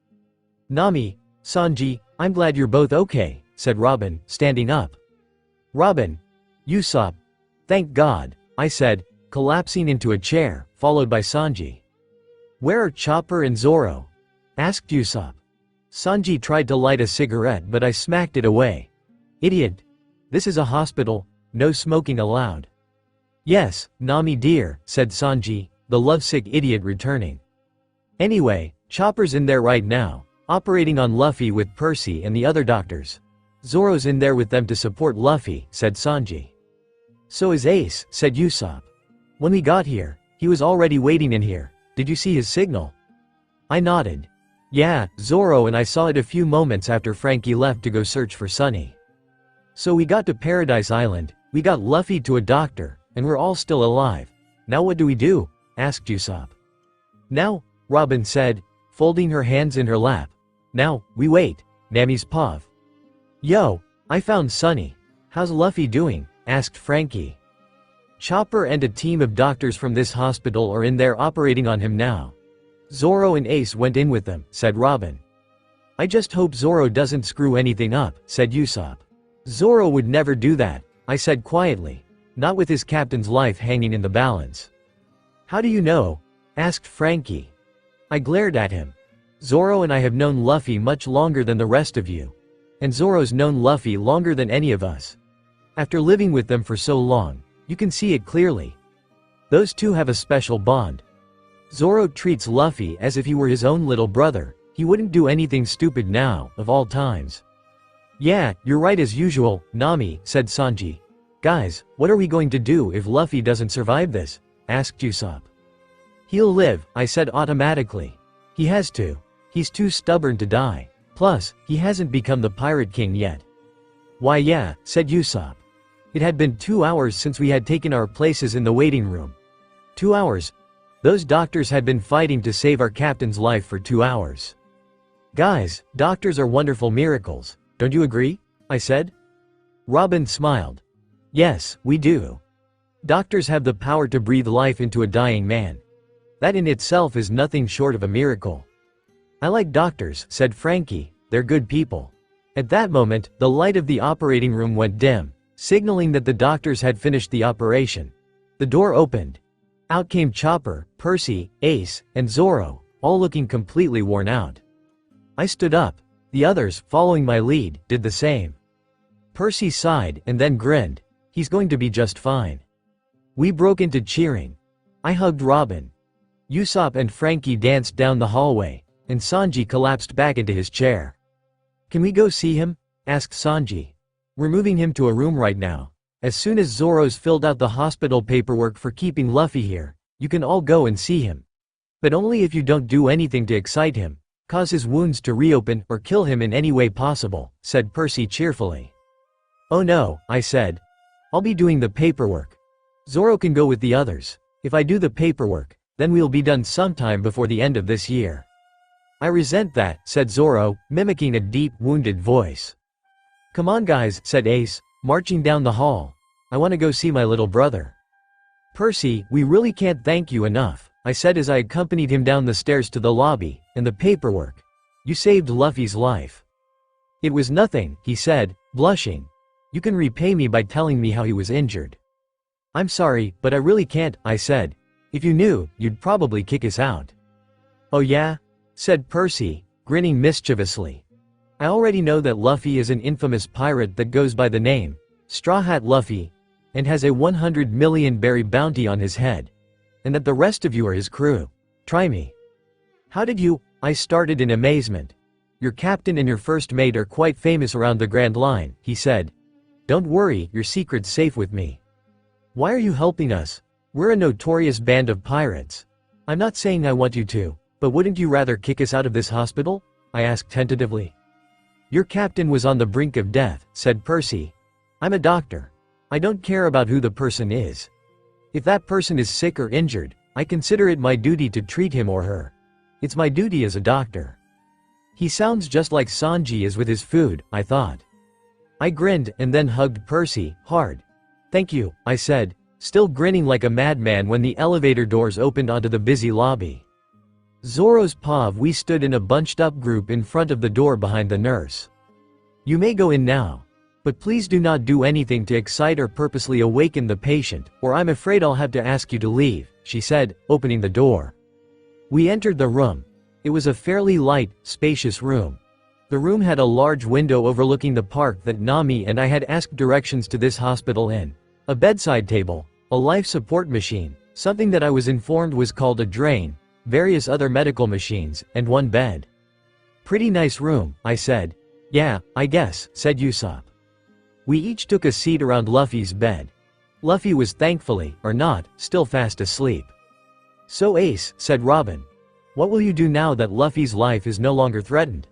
Nami, Sanji, I'm glad you're both okay, said Robin, standing up. Robin. Usopp. Thank God, I said, collapsing into a chair, followed by Sanji. Where are Chopper and Zoro? Asked Usopp. Sanji tried to light a cigarette but I smacked it away. Idiot. This is a hospital, no smoking allowed. Yes, Nami dear, said Sanji, the lovesick idiot returning. Anyway, Chopper's in there right now, operating on Luffy with Percy and the other doctors. Zoro's in there with them to support Luffy, said Sanji. So is Ace, said Usopp. When we got here, he was already waiting in here. Did you see his signal? I nodded. Yeah, Zoro and I saw it a few moments after Frankie left to go search for Sunny. So we got to Paradise Island, we got Luffy to a doctor, and we're all still alive. Now what do we do? Asked Usopp. Now, Robin said, folding her hands in her lap. Now, we wait. Nami's pav. Yo, I found Sunny. How's Luffy doing? Asked Frankie. Chopper and a team of doctors from this hospital are in there operating on him now. Zoro and Ace went in with them, said Robin. I just hope Zoro doesn't screw anything up, said Usopp. Zoro would never do that, I said quietly. Not with his captain's life hanging in the balance. How do you know? Asked Frankie. I glared at him. Zoro and I have known Luffy much longer than the rest of you. And Zoro's known Luffy longer than any of us. After living with them for so long, you can see it clearly. Those two have a special bond. Zoro treats Luffy as if he were his own little brother. He wouldn't do anything stupid now, of all times. Yeah, you're right as usual, Nami, said Sanji. Guys, what are we going to do if Luffy doesn't survive this? Asked Usopp. He'll live, I said automatically. He has to. He's too stubborn to die. Plus, he hasn't become the Pirate King yet. Why yeah, said Usopp. It had been 2 hours since we had taken our places in the waiting room. 2 hours. Those doctors had been fighting to save our captain's life for 2 hours. Guys, doctors are wonderful miracles. Don't you agree? I said. Robin smiled. Yes, we do. Doctors have the power to breathe life into a dying man. That in itself is nothing short of a miracle. I like doctors, said Frankie, they're good people. At that moment, the light of the operating room went dim, signaling that the doctors had finished the operation. The door opened. Out came Chopper, Percy, Ace, and Zoro, all looking completely worn out. I stood up. The others, following my lead, did the same. Percy sighed and then grinned. He's going to be just fine. We broke into cheering. I hugged Robin. Usopp and Frankie danced down the hallway, and Sanji collapsed back into his chair. Can we go see him? Asked Sanji. We're moving him to a room right now. As soon as Zoro's filled out the hospital paperwork for keeping Luffy here, You can all go and see him. But only if you don't do anything to excite him, cause his wounds to reopen, or kill him in any way possible," said Percy cheerfully. "Oh no," I said. "I'll be doing the paperwork. Zoro can go with the others. If I do the paperwork, then we'll be done sometime before the end of this year." "I resent that," said Zoro, mimicking a deep, wounded voice. "Come on guys," said Ace, marching down the hall. "I want to go see my little brother." "Percy, we really can't thank you enough," I said as I accompanied him down the stairs to the lobby, "and the paperwork. You saved Luffy's life." "It was nothing," he said, blushing. "You can repay me by telling me how he was injured." "I'm sorry, but I really can't," I said. "If you knew, you'd probably kick us out." "Oh yeah?" said Percy, grinning mischievously. "I already know that Luffy is an infamous pirate that goes by the name Straw Hat Luffy, and has a 100 million berry bounty on his head, and that the rest of you are his crew. Try me." "How did you—" I started in amazement. "Your captain and your first mate are quite famous around the Grand Line," he said. "Don't worry, your secret's safe with me." "Why are you helping us? We're a notorious band of pirates." "I'm not saying I want you to, but wouldn't you rather kick us out of this hospital?" I asked tentatively. "Your captain was on the brink of death," said Percy. "I'm a doctor. I don't care about who the person is. If that person is sick or injured, I consider it my duty to treat him or her. It's my duty as a doctor." He sounds just like Sanji is with his food, I thought. I grinned and then hugged Percy, hard. "Thank you," I said, still grinning like a madman when the elevator doors opened onto the busy lobby. Zoro's POV. We stood in a bunched-up group in front of the door behind the nurse. "You may go in now. But please do not do anything to excite or purposely awaken the patient, or I'm afraid I'll have to ask you to leave," she said, opening the door. We entered the room. It was a fairly light, spacious room. The room had a large window overlooking the park that Nami and I had asked directions to this hospital in. A bedside table, a life support machine, something that I was informed was called a drain, various other medical machines, and one bed. "Pretty nice room," I said. "Yeah, I guess," said Usopp. We each took a seat around Luffy's bed. Luffy was thankfully, or not, still fast asleep. "So Ace," said Robin. "What will you do now that Luffy's life is no longer threatened?"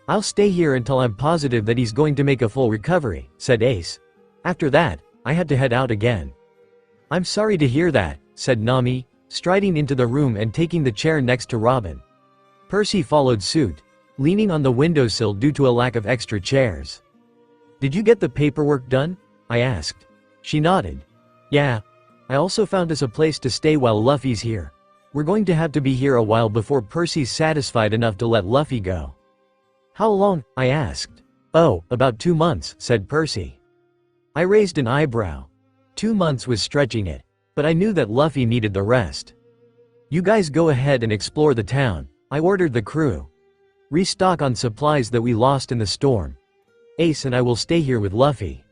"I'll stay here until I'm positive that he's going to make a full recovery," said Ace. "After that, I had to head out again." "I'm sorry to hear that," said Nami, striding into the room and taking the chair next to Robin. Percy followed suit, leaning on the windowsill due to a lack of extra chairs. "Did you get the paperwork done?" I asked. She nodded. "Yeah. I also found us a place to stay while Luffy's here. We're going to have to be here a while before Percy's satisfied enough to let Luffy go." "How long?" I asked. "Oh, about 2 months," said Percy. I raised an eyebrow. 2 months was stretching it, but I knew that Luffy needed the rest. "You guys go ahead and explore the town," I ordered the crew. "Restock on supplies that we lost in the storm. Ace and I will stay here with Luffy."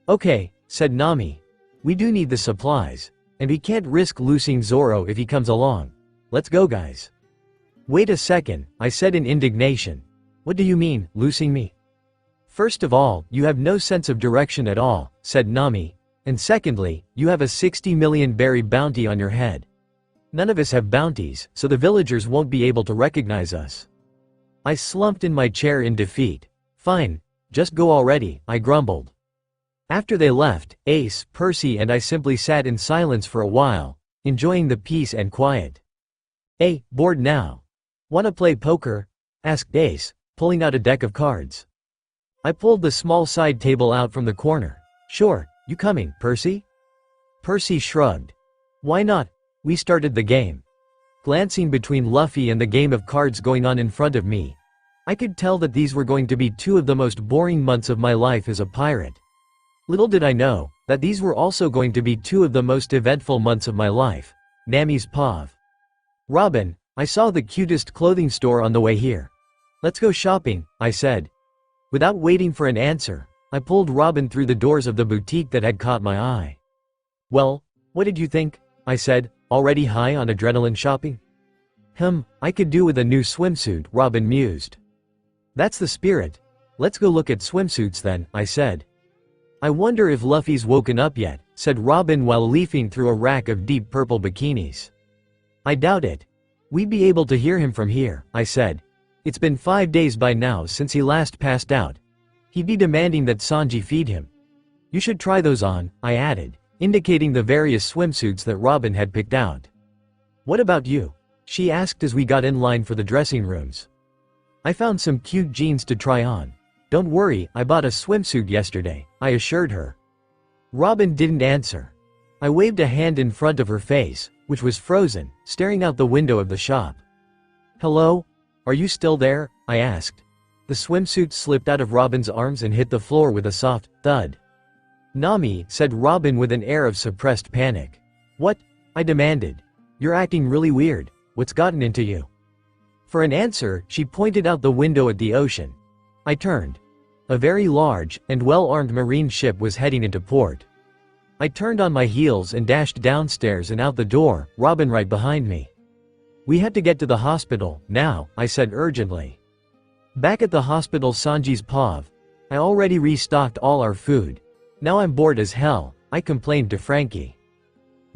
"Okay," said Nami. "We do need the supplies, and we can't risk losing Zoro if he comes along. Let's go guys." "Wait a second," I said in indignation. "What do you mean, losing me?" "First of all, you have no sense of direction at all," said Nami. "And secondly, you have a 60 million berry bounty on your head. None of us have bounties, so the villagers won't be able to recognize us." I slumped in my chair in defeat. "Fine. Just go already," I grumbled. After they left, Ace, Percy and I simply sat in silence for a while, enjoying the peace and quiet. "Hey, bored now? Wanna play poker?" asked Ace, pulling out a deck of cards. I pulled the small side table out from the corner. "Sure, you coming, Percy?" Percy shrugged. "Why not?" We started the game. Glancing between Luffy and the game of cards going on in front of me, I could tell that these were going to be 2 of the most boring months of my life as a pirate. Little did I know that these were also going to be 2 of the most eventful months of my life. Nami's POV. "Robin, I saw the cutest clothing store on the way here. Let's go shopping," I said. Without waiting for an answer, I pulled Robin through the doors of the boutique that had caught my eye. "Well, what did you think?" I said, already high on adrenaline shopping. I could do with a new swimsuit," Robin mused. "That's the spirit. Let's go look at swimsuits then," I said. I wonder if Luffy's woken up yet, said Robin while leafing through a rack of deep purple bikinis. I doubt it. We'd be able to hear him from here, I said. It's been 5 days by now since he last passed out. He'd be demanding that Sanji feed him. You should try those on, I added, indicating the various swimsuits that Robin had picked out. What about you? She asked as we got in line for the dressing rooms. I found some cute jeans to try on. Don't worry, I bought a swimsuit yesterday, I assured her. Robin didn't answer. I waved a hand in front of her face, which was frozen, staring out the window of the shop. Hello? Are you still there? I asked. The swimsuit slipped out of Robin's arms and hit the floor with a soft thud. Nami, said Robin with an air of suppressed panic. What? I demanded. You're acting really weird. What's gotten into you? For an answer, she pointed out the window at the ocean. I turned. A very large and well-armed marine ship was heading into port. I turned on my heels and dashed downstairs and out the door, Robin right behind me. We had to get to the hospital, now, I said urgently. Back at the hospital Sanji's POV. I already restocked all our food. Now I'm bored as hell, I complained to Frankie.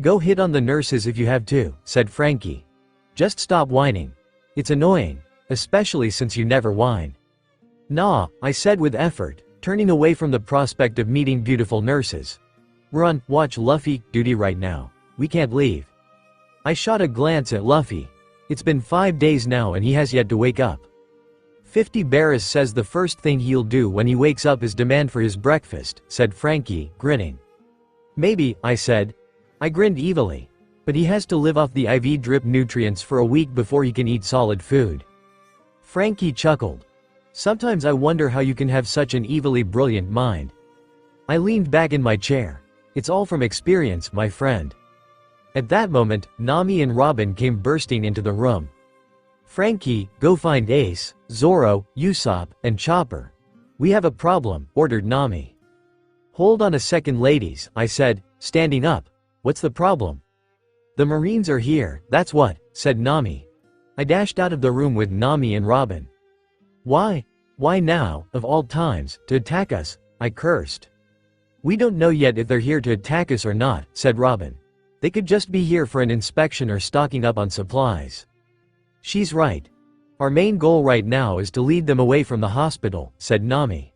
Go hit on the nurses if you have to, said Frankie. Just stop whining. It's annoying, especially since you never whine. Nah, I said with effort, turning away from the prospect of meeting beautiful nurses. We're on watch Luffy duty right now. We can't leave. I shot a glance at Luffy. It's been 5 days now and he has yet to wake up. 50 Barris says the first thing he'll do when he wakes up is demand for his breakfast, said Frankie, grinning. Maybe, I said. I grinned evilly. But he has to live off the IV drip nutrients for a week before he can eat solid food. Frankie chuckled. Sometimes I wonder how you can have such an evilly brilliant mind. I leaned back in my chair. It's all from experience, my friend. At that moment, Nami and Robin came bursting into the room. Frankie, go find Ace, Zoro, Usopp, and Chopper. We have a problem, ordered Nami. Hold on a second ladies, I said, standing up. What's the problem? The Marines are here, that's what, said Nami. I dashed out of the room with Nami and Robin. Why? Why now, of all times, to attack us? I cursed. We don't know yet if they're here to attack us or not, said Robin. They could just be here for an inspection or stocking up on supplies. She's right. Our main goal right now is to lead them away from the hospital, said Nami.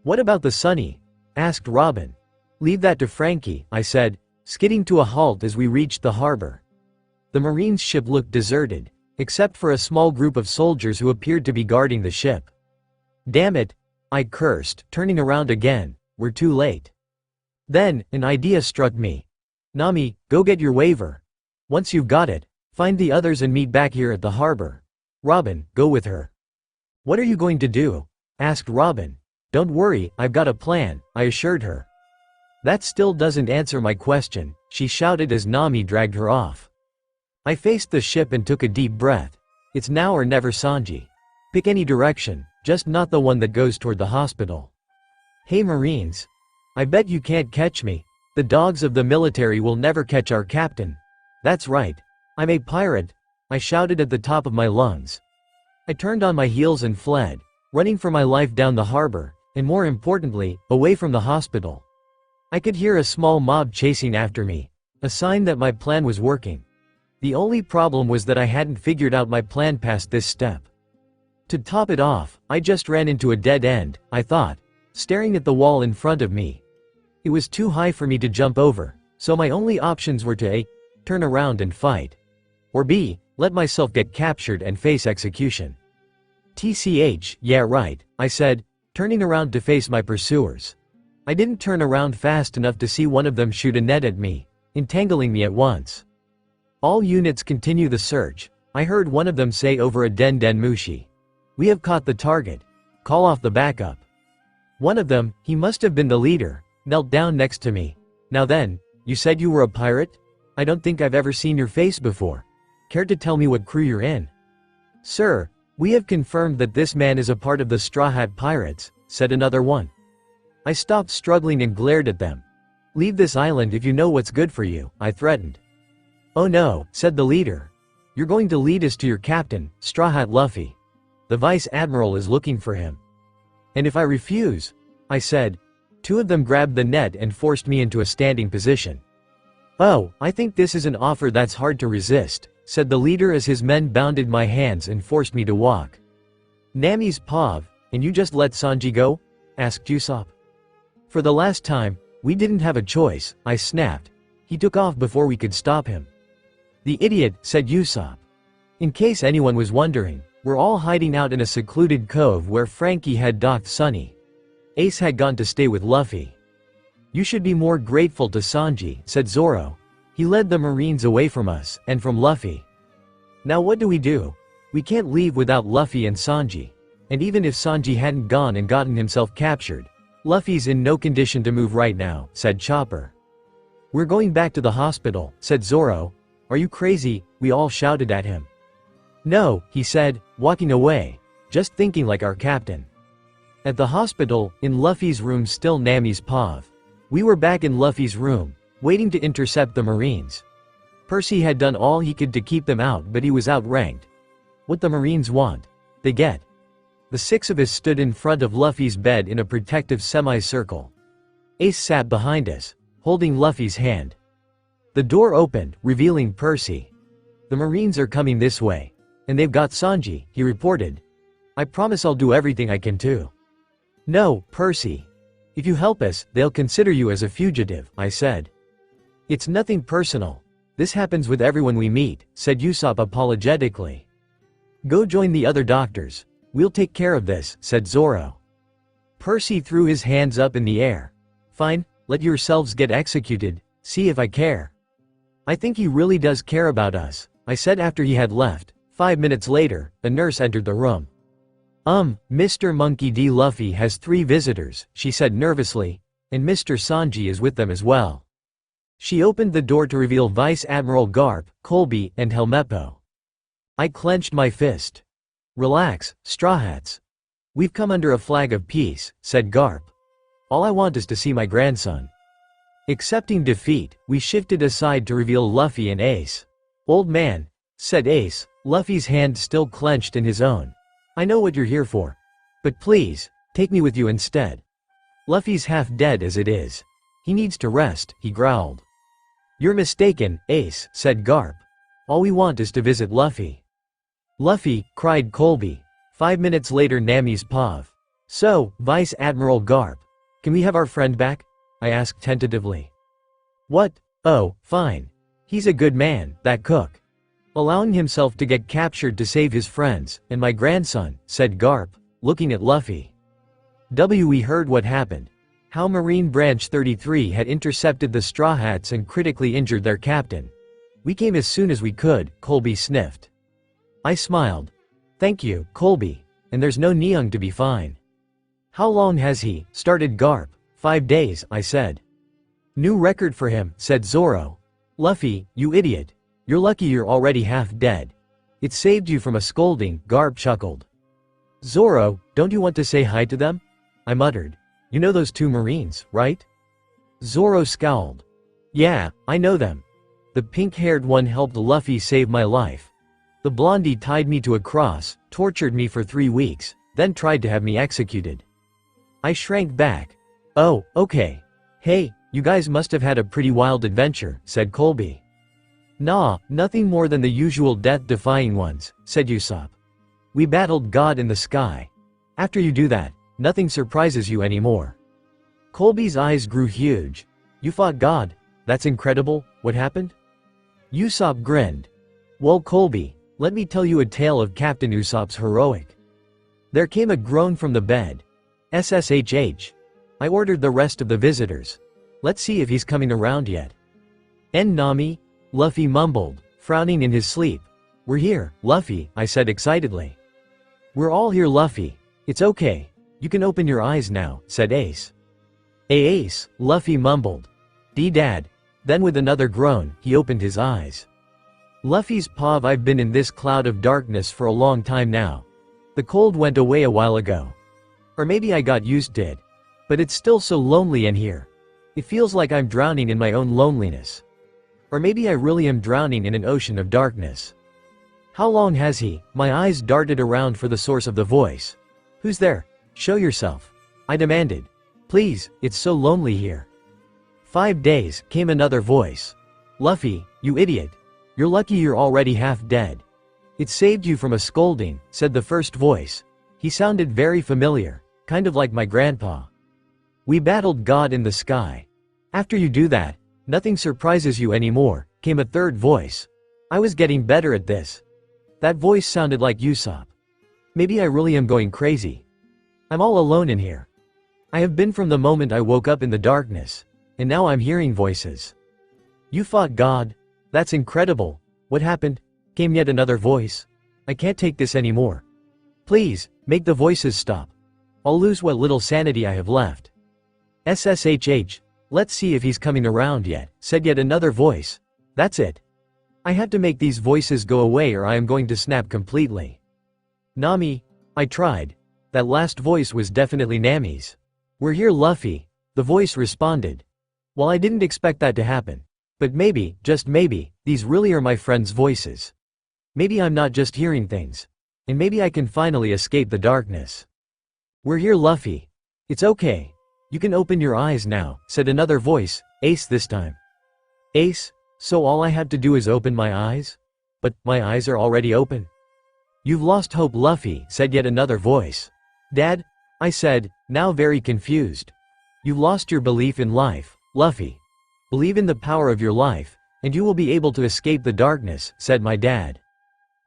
What about the Sunny? Asked Robin. Leave that to Frankie, I said, skidding to a halt as we reached the harbor. The Marines' ship looked deserted, except for a small group of soldiers who appeared to be guarding the ship. Damn it, I cursed, turning around again, we're too late. Then, an idea struck me. Nami, go get your waiver. Once you've got it, find the others and meet back here at the harbor. Robin, go with her. What are you going to do? Asked Robin. Don't worry, I've got a plan, I assured her. That still doesn't answer my question, she shouted as Nami dragged her off. I faced the ship and took a deep breath. It's now or never, Sanji. Pick any direction, just not the one that goes toward the hospital. Hey Marines. I bet you can't catch me. The dogs of the military will never catch our captain. That's right. I'm a pirate, I shouted at the top of my lungs. I turned on my heels and fled, running for my life down the harbor, and more importantly, away from the hospital. I could hear a small mob chasing after me, a sign that my plan was working. The only problem was that I hadn't figured out my plan past this step. To top it off, I just ran into a dead end, I thought, staring at the wall in front of me. It was too high for me to jump over, so my only options were to A. Turn around and fight. Or B. Let myself get captured and face execution. TCH, yeah right, I said, turning around to face my pursuers. I didn't turn around fast enough to see one of them shoot a net at me, entangling me at once. All units continue the search, I heard one of them say over a den mushi. We have caught the target. Call off the backup. One of them, he must have been the leader, knelt down next to me. Now then, you said you were a pirate? I don't think I've ever seen your face before. Care to tell me what crew you're in? Sir, we have confirmed that this man is a part of the Straw Hat Pirates, said another one. I stopped struggling and glared at them. Leave this island if you know what's good for you, I threatened. Oh no, said the leader. You're going to lead us to your captain, Straw Hat Luffy. The Vice Admiral is looking for him. And if I refuse? I said. Two of them grabbed the net and forced me into a standing position. "Oh, I think this is an offer that's hard to resist," said the leader as his men bounded my hands and forced me to walk. "Nami's Pav, and you just let Sanji go?" asked Usopp. "For the last time, we didn't have a choice," I snapped. "He took off before we could stop him." "The idiot," said Usopp. "In case anyone was wondering, we're all hiding out in a secluded cove where Frankie had docked Sunny. Ace had gone to stay with Luffy." "You should be more grateful to Sanji," said Zoro. "He led the Marines away from us, and from Luffy. Now what do? We can't leave without Luffy and Sanji. And even if Sanji hadn't gone and gotten himself captured, Luffy's in no condition to move right now," said Chopper. "We're going back to the hospital," said Zoro. "Are you crazy?" we all shouted at him. "No," he said, walking away, "just thinking like our captain." At the hospital, in Luffy's room, still Nami's Pav. We were back in Luffy's room, waiting to intercept the Marines. Percy had done all he could to keep them out, but he was outranked. What the Marines want, they get. The six of us stood in front of Luffy's bed in a protective semicircle. Ace sat behind us, holding Luffy's hand. The door opened, revealing Percy. "The Marines are coming this way. And they've got Sanji," he reported. "I promise I'll do everything I can too." "No, Percy. If you help us, they'll consider you as a fugitive," I said. "It's nothing personal. This happens with everyone we meet," said Usopp apologetically. "Go join the other doctors. We'll take care of this," said Zoro. Percy threw his hands up in the air. "Fine, let yourselves get executed, see if I care." "I think he really does care about us," I said after he had left. 5 minutes later, a nurse entered the room. Mr. Monkey D. Luffy has 3 visitors," she said nervously, "and Mr. Sanji is with them as well." She opened the door to reveal Vice Admiral Garp, Colby, and Helmeppo. I clenched my fist. "Relax, Straw Hats. We've come under a flag of peace," said Garp. "All I want is to see my grandson." Accepting defeat, we shifted aside to reveal Luffy and Ace. "Old man," said Ace, Luffy's hand still clenched in his own. "I know what you're here for. But please, take me with you instead. Luffy's half dead as it is. He needs to rest," he growled. "You're mistaken, Ace," said Garp. "All we want is to visit Luffy." "Luffy," cried Colby. 5 minutes later, Nami's Pav. "So, Vice Admiral Garp, can we have our friend back?" I asked tentatively. "What? Oh, fine. He's a good man, that cook. Allowing himself to get captured to save his friends, and my grandson," said Garp, looking at Luffy. We heard what happened. How Marine Branch 33 had intercepted the Straw Hats and critically injured their captain. "We came as soon as we could," Colby sniffed. I smiled. "Thank you, Colby. And there's no Neung to be fine." "How long has he?" started Garp. 5 days, I said. "New record for him," said Zoro. "Luffy, you idiot. You're lucky you're already half dead. It saved you from a scolding," Garp chuckled. "Zoro, don't you want to say hi to them?" I muttered. "You know those 2 Marines, right?" Zoro scowled. "Yeah, I know them. The pink-haired one helped Luffy save my life. The blondie tied me to a cross, tortured me for 3 weeks, then tried to have me executed." I shrank back. "Oh, okay. Hey, you guys must have had a pretty wild adventure," said Colby. "Nah, nothing more than the usual death-defying ones," said Usopp. "We battled God in the sky. After you do that, nothing surprises you anymore." Colby's eyes grew huge. "You fought God? That's incredible. What happened?" Usopp grinned. "Well, Colby, let me tell you a tale of Captain Usopp's heroic." There came a groan from the bed. "SSHH. I ordered the rest of the visitors. Let's see if he's coming around yet." "Nami?" Luffy mumbled, frowning in his sleep. "We're here, Luffy," I said excitedly. "We're all here, Luffy. It's okay. You can open your eyes now," said Ace. Ace," Luffy mumbled. "Dad." Then with another groan, he opened his eyes. Luffy's Pav, "I've been in this cloud of darkness for a long time now. The cold went away a while ago. Or maybe I got used to it. But it's still so lonely in here. It feels like I'm drowning in my own loneliness. Or maybe I really am drowning in an ocean of darkness." "How long has he?" My eyes darted around for the source of the voice. "Who's there? Show yourself," I demanded. Please, it's so lonely here. 5 days, came another voice. Luffy, you idiot. You're lucky you're already half dead. It saved you from a scolding, said the first voice. He sounded very familiar, kind of like my grandpa. We battled God in the sky. After you do that, nothing surprises you anymore, came a third voice. I was getting better at this. That voice sounded like Usopp. Maybe I really am going crazy. I'm all alone in here. I have been from the moment I woke up in the darkness, and now I'm hearing voices. You fought God? That's incredible. What happened? Came yet another voice. I can't take this anymore. Please, make the voices stop. I'll lose what little sanity I have left. SSHH, let's see if he's coming around yet, said yet another voice. That's it. I have to make these voices go away or I am going to snap completely. Nami, I tried. That last voice was definitely Nami's. We're here, Luffy, the voice responded. Well, I didn't expect that to happen. But maybe, just maybe, these really are my friends' voices. Maybe I'm not just hearing things. And maybe I can finally escape the darkness. We're here, Luffy. It's okay. You can open your eyes now, said another voice, Ace this time. Ace, so all I have to do is open my eyes? But, my eyes are already open. You've lost hope, Luffy, said yet another voice. Dad? I said, now very confused. You've lost your belief in life, Luffy. Believe in the power of your life, and you will be able to escape the darkness, said my dad.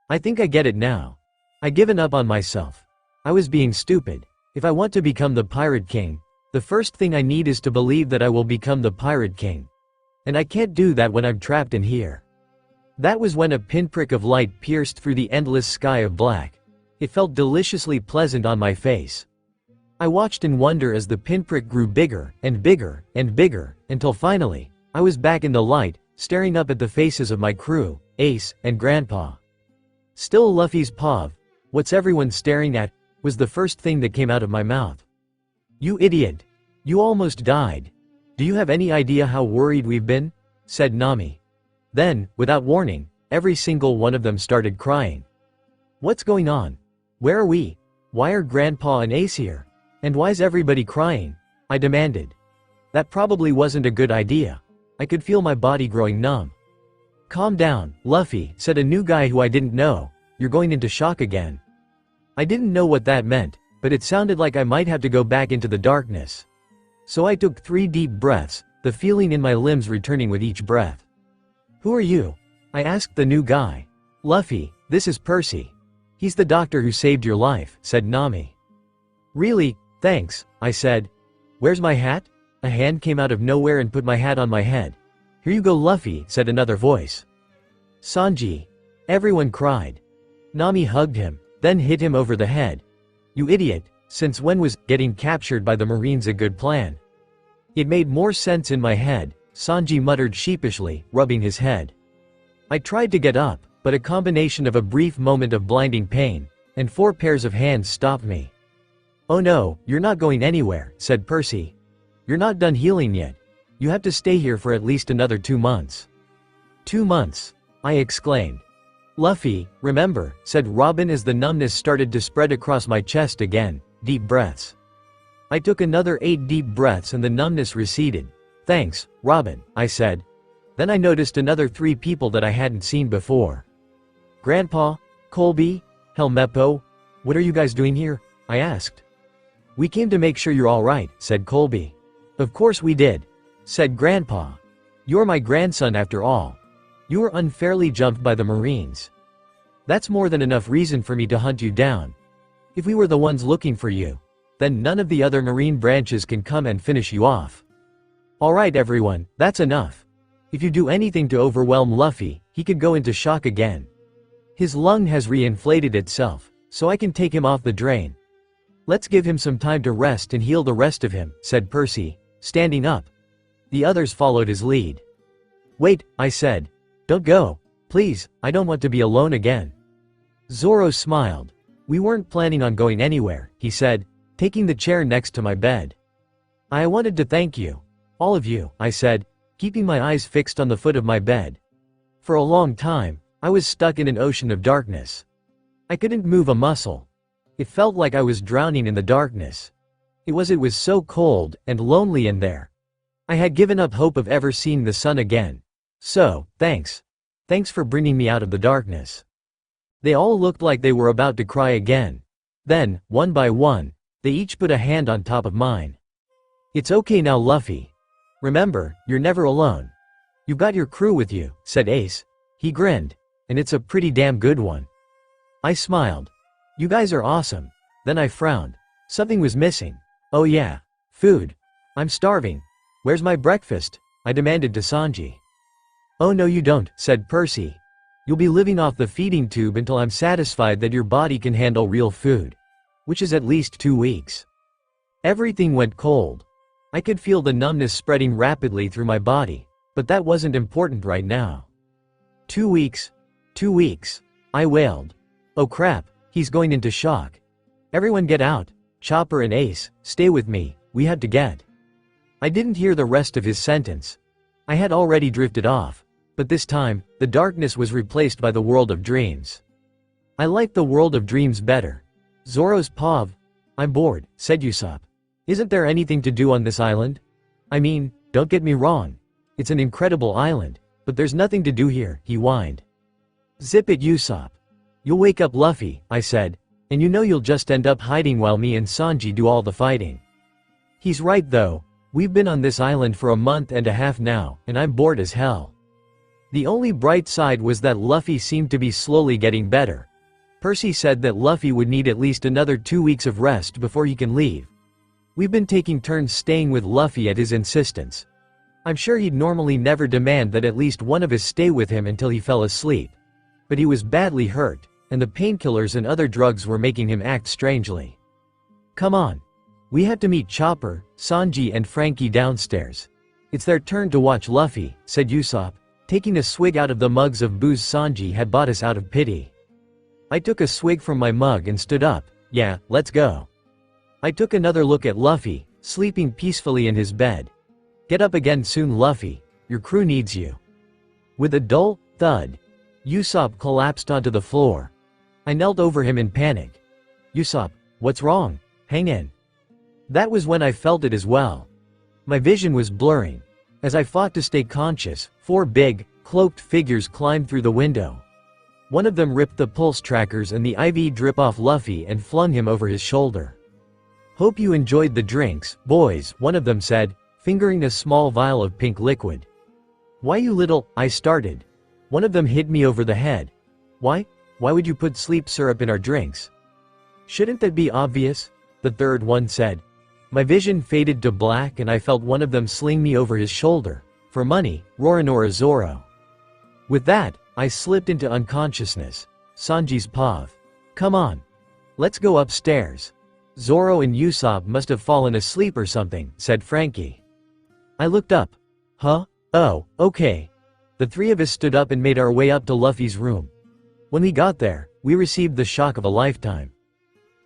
I think I get it now. I've given up on myself. I was being stupid. If I want to become the Pirate King, the first thing I need is to believe that I will become the Pirate King. And I can't do that when I'm trapped in here. That was when a pinprick of light pierced through the endless sky of black. It felt deliciously pleasant on my face. I watched in wonder as the pinprick grew bigger and bigger and bigger, until finally, I was back in the light, staring up at the faces of my crew, Ace and Grandpa. Still Luffy's paw, what's everyone staring at, was the first thing that came out of my mouth. You idiot. You almost died. Do you have any idea how worried we've been? Said Nami. Then, without warning, every single one of them started crying. What's going on? Where are we? Why are Grandpa and Ace here? And why's everybody crying? I demanded. That probably wasn't a good idea. I could feel my body growing numb. Calm down, Luffy, said a new guy who I didn't know. You're going into shock again. I didn't know what that meant, but it sounded like I might have to go back into the darkness. So I took 3 deep breaths, the feeling in my limbs returning with each breath. Who are you? I asked the new guy. Luffy, this is Percy. He's the doctor who saved your life, said Nami. Really? Thanks, I said. Where's my hat? A hand came out of nowhere and put my hat on my head. Here you go, Luffy, said another voice. Sanji. Everyone cried. Nami hugged him, then hit him over the head. You idiot, since when was getting captured by the Marines a good plan? It made more sense in my head, Sanji muttered sheepishly, rubbing his head. I tried to get up, but a combination of a brief moment of blinding pain and 4 pairs of hands stopped me. Oh no, you're not going anywhere, said Percy. You're not done healing yet. You have to stay here for at least another 2 months. 2 months, I exclaimed. Luffy, remember, said Robin as the numbness started to spread across my chest again. Deep breaths. I took another 8 deep breaths and the numbness receded. Thanks, Robin, I said. Then I noticed another 3 people that I hadn't seen before. Grandpa, Colby, Helmeppo, what are you guys doing here? I asked. We came to make sure you're alright, said Colby. Of course we did, said Grandpa. You're my grandson after all. You were unfairly jumped by the Marines. That's more than enough reason for me to hunt you down. If we were the ones looking for you, then none of the other Marine branches can come and finish you off. Alright everyone, that's enough. If you do anything to overwhelm Luffy, he could go into shock again. His lung has reinflated itself, so I can take him off the drain. Let's give him some time to rest and heal the rest of him, said Percy, standing up. The others followed his lead. Wait, I said. Don't go. Please, I don't want to be alone again. Zoro smiled. We weren't planning on going anywhere, he said, taking the chair next to my bed. I wanted to thank you. All of you, I said, keeping my eyes fixed on the foot of my bed. For a long time, I was stuck in an ocean of darkness. I couldn't move a muscle. It felt like I was drowning in the darkness. It was so cold and lonely in there. I had given up hope of ever seeing the sun again. So, thanks. Thanks for bringing me out of the darkness. They all looked like they were about to cry again. Then, one by one, they each put a hand on top of mine. It's okay now, Luffy. Remember, you're never alone. You've got your crew with you, said Ace. He grinned. And it's a pretty damn good one. I smiled. You guys are awesome. Then I frowned. Something was missing. Oh yeah. Food. I'm starving. Where's my breakfast? I demanded to Sanji. Oh no you don't, said Percy. You'll be living off the feeding tube until I'm satisfied that your body can handle real food. Which is at least 2 weeks. Everything went cold. I could feel the numbness spreading rapidly through my body, but that wasn't important right now. 2 weeks. 2 weeks. I wailed. Oh crap, he's going into shock. Everyone get out. Chopper and Ace, stay with me, we have to get. I didn't hear the rest of his sentence. I had already drifted off, but this time, the darkness was replaced by the world of dreams. I liked the world of dreams better. Zoro's paw. I'm bored, said Usopp. Isn't there anything to do on this island? I mean, don't get me wrong. It's an incredible island, but there's nothing to do here, he whined. Zip it, Usopp. You'll wake up Luffy, I said, and you know you'll just end up hiding while me and Sanji do all the fighting. He's right though. We've been on this island for a month and a half now, and I'm bored as hell. The only bright side was that Luffy seemed to be slowly getting better. Percy said that Luffy would need at least another 2 weeks of rest before he can leave. We've been taking turns staying with Luffy at his insistence. I'm sure he'd normally never demand that at least one of us stay with him until he fell asleep. But he was badly hurt, and the painkillers and other drugs were making him act strangely. Come on. We have to meet Chopper, Sanji and Frankie downstairs. It's their turn to watch Luffy, said Usopp, taking a swig out of the mugs of booze Sanji had bought us out of pity. I took a swig from my mug and stood up. Yeah, let's go. I took another look at Luffy, sleeping peacefully in his bed. Get up again soon, Luffy. Your crew needs you. With a dull thud, Usopp collapsed onto the floor. I knelt over him in panic. Usopp, what's wrong? Hang in. That was when I felt it as well. My vision was blurring. As I fought to stay conscious, 4 big, cloaked figures climbed through the window. One of them ripped the pulse trackers and the IV drip off Luffy and flung him over his shoulder. Hope you enjoyed the drinks, boys, one of them said, fingering a small vial of pink liquid. Why you little, I started. One of them hit me over the head. Why would you put sleep syrup in our drinks? Shouldn't that be obvious? The third one said. My vision faded to black and I felt one of them sling me over his shoulder. For money, Roronoa Zoro. With that, I slipped into unconsciousness. Sanji's paw. Come on. Let's go upstairs. Zoro and Usopp must have fallen asleep or something, said Frankie. I looked up. Huh? Oh, okay. The 3 of us stood up and made our way up to Luffy's room. When we got there, we received the shock of a lifetime.